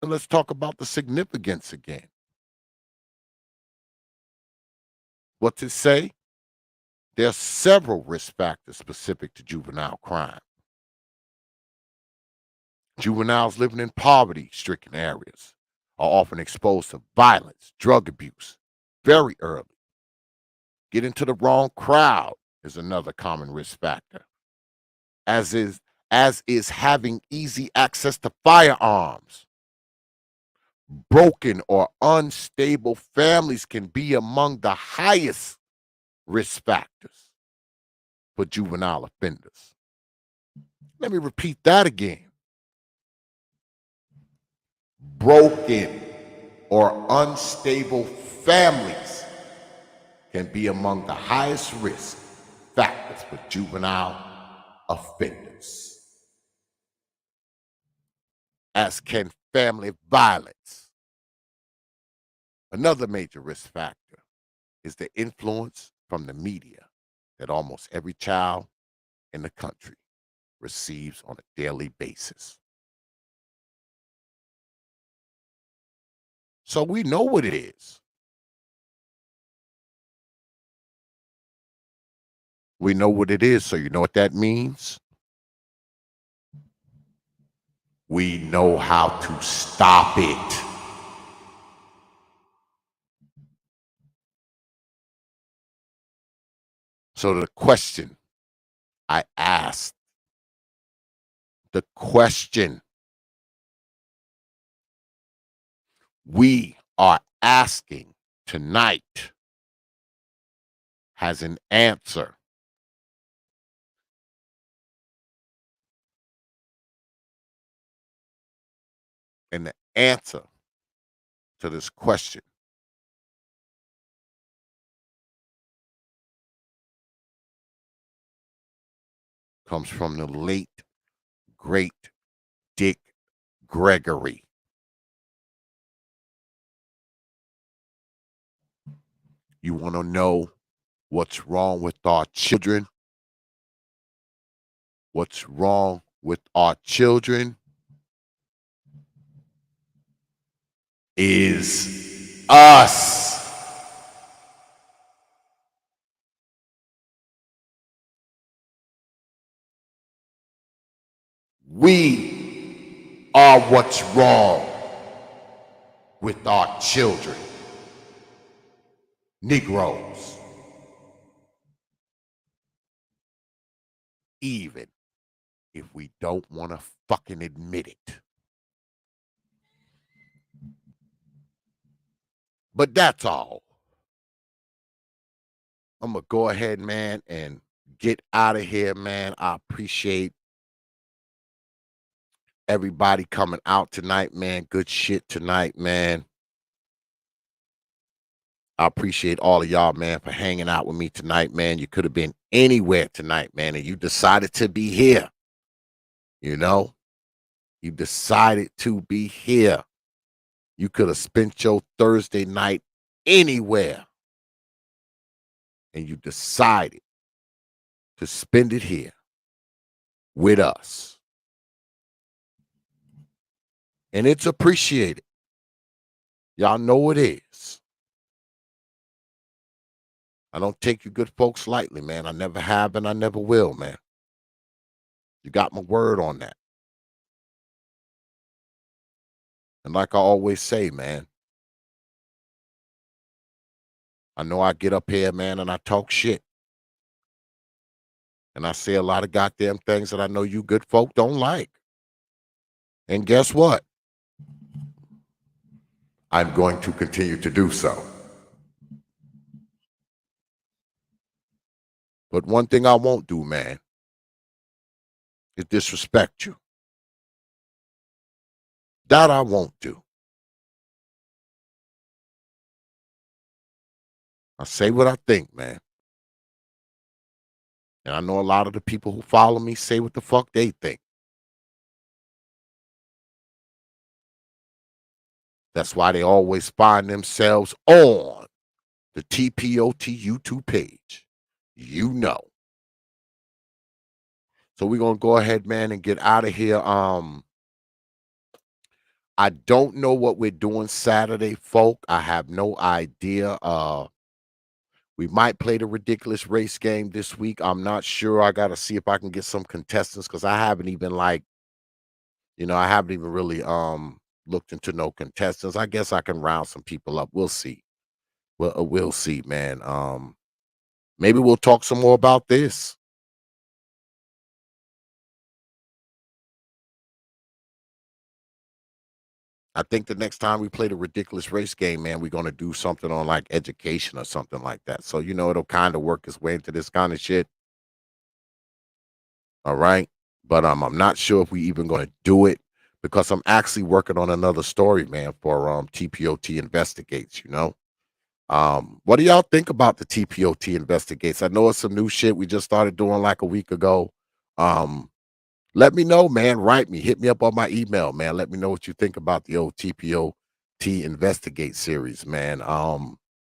And let's talk about the significance again. What's it say? There are several risk factors specific to juvenile crime. Juveniles living in poverty-stricken areas are often exposed to violence, drug abuse very early. Get into the wrong crowd is another common risk factor, as is having easy access to firearms. Broken or unstable families can be among the highest risk factors for juvenile offenders. Let me repeat that again. Broken or unstable families can be among the highest risk factors for juvenile offenders, as can family violence. Another major risk factor is the influence from the media that almost every child in the country receives on a daily basis. So we know what it is. We know what it is, so you know what that means? We know how to stop it. So the question I asked, the question we are asking tonight has an answer. And the answer to this question comes from the late, great Dick Gregory. You want to know what's wrong with our children? What's wrong with our children is us. We are what's wrong with our children. Negroes. Even if we don't want to fucking admit it. But that's all. I'm going to go ahead, man, and get out of here, man. I appreciate everybody coming out tonight, man. Good shit tonight, man. I appreciate all of y'all, man, for hanging out with me tonight, man. You could have been anywhere tonight, man, and you decided to be here. You know, you decided to be here. You could have spent your Thursday night anywhere, and you decided to spend it here with us. And it's appreciated. Y'all know it is. I don't take you good folks lightly, man. I never have and I never will, man. You got my word on that. And like I always say, man, I know I get up here, man, and I talk shit. And I say a lot of goddamn things that I know you good folk don't like. And guess what? I'm going to continue to do so. But one thing I won't do, man, is disrespect you. That I won't do. I say what I think, man. And I know a lot of the people who follow me say what the fuck they think. That's why they always find themselves on the T.P.O.T YouTube page. You know. So we're going to go ahead, man, and get out of here. I don't know what we're doing Saturday, folk. I have no idea. We might play the ridiculous race game this week. I'm not sure. I got to see if I can get some contestants because I haven't even I haven't even really looked into no contestants. I guess I can round some people up. We'll see. We'll see, man. Maybe we'll talk some more about this. I think the next time we play the ridiculous race game, man, we're going to do something on like education or something like that. So, it'll kind of work its way into this kind of shit. All right. But I'm not sure if we even going to do it because I'm actually working on another story, man, for T.P.O.T Investigates, What do y'all think about the T.P.O.T Investigates? I know it's some new shit we just started doing like a week ago. Let me know, man. Write me. Hit me up on my email, man. Let me know what you think about the old T.P.O.T Investigate series, man.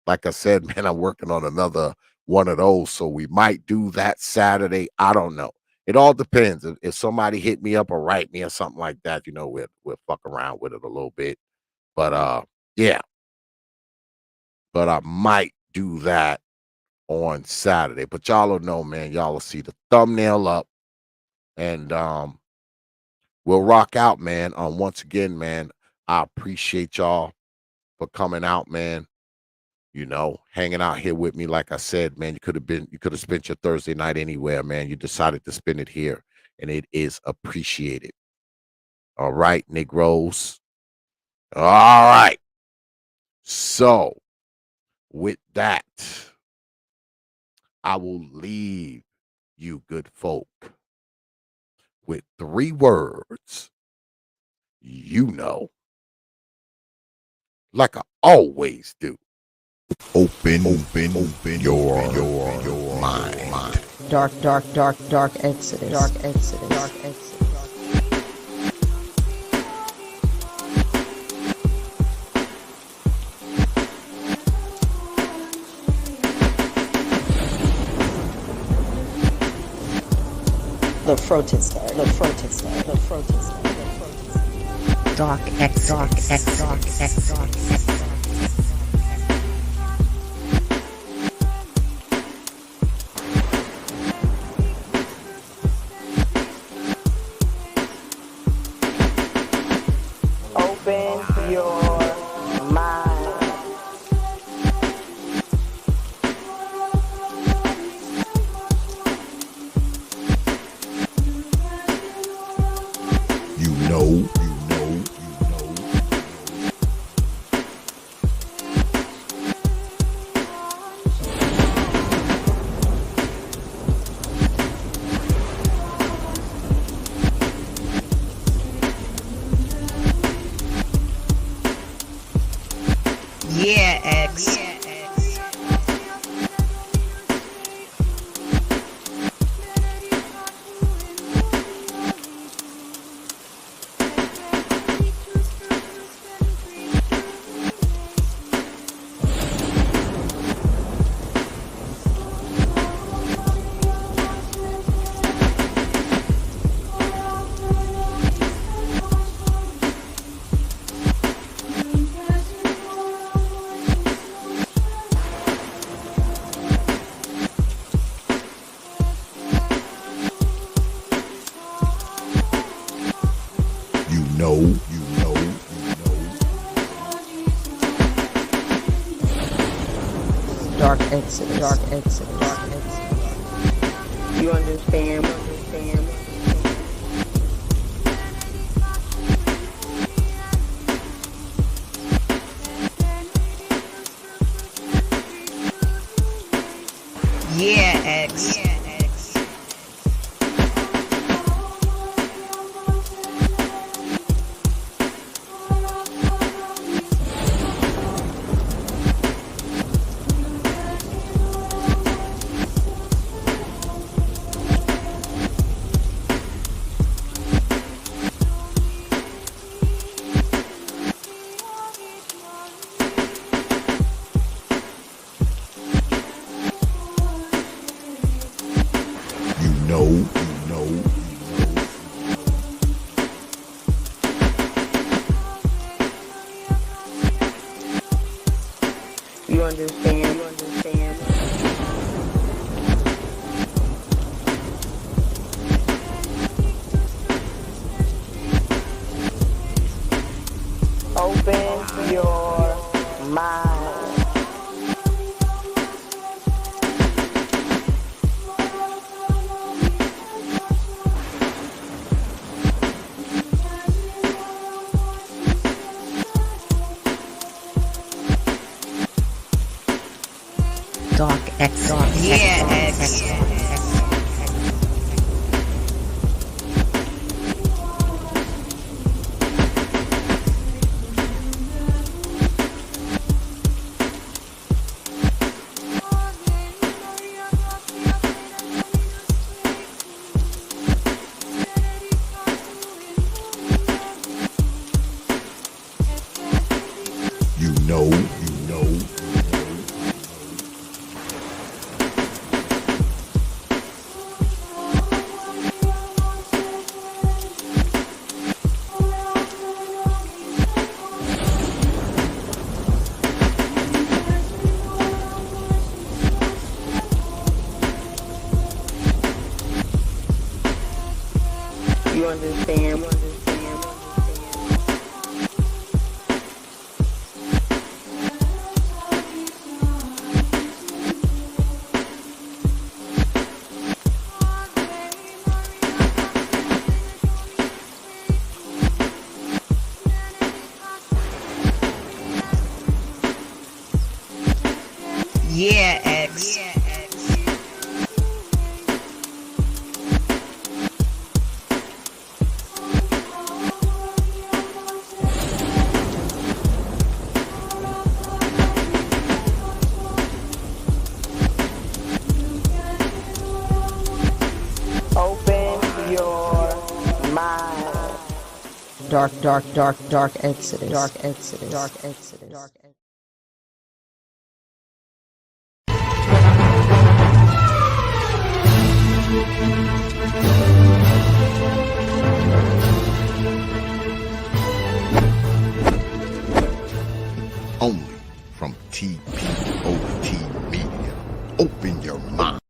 Like I said, man, I'm working on another one of those, so we might do that Saturday. I don't know. It all depends. If somebody hit me up or write me or something like that, we'll fuck around with it a little bit. But yeah. But I might do that on Saturday. But y'all will know, man. Y'all will see the thumbnail up. And we'll rock out, man. Once again, man, I appreciate y'all for coming out, man. Hanging out here with me. Like I said, man, you could have spent your Thursday night anywhere, man. You decided to spend it here, and it is appreciated. All right, Negroes. All right. So, with that, I will leave you good folk with 3 words, like I always do. Open your mind. Dark Exodus. Dark Exodus. The protest. Dark Exodus. Open your mind. You know. Yeah, X. You know. Dark Exodus. Dark Exodus. Dark Exodus. You understand? Yeah, X. You know. You understand? Open your mind. Dark X. Yeah, X. You know. You understand? Yeah, X. Open your mind. Dark Exodus. Dark Exodus. Dark Exodus. Dark Exodus. Only from T.P.O.T Media. Open your mind.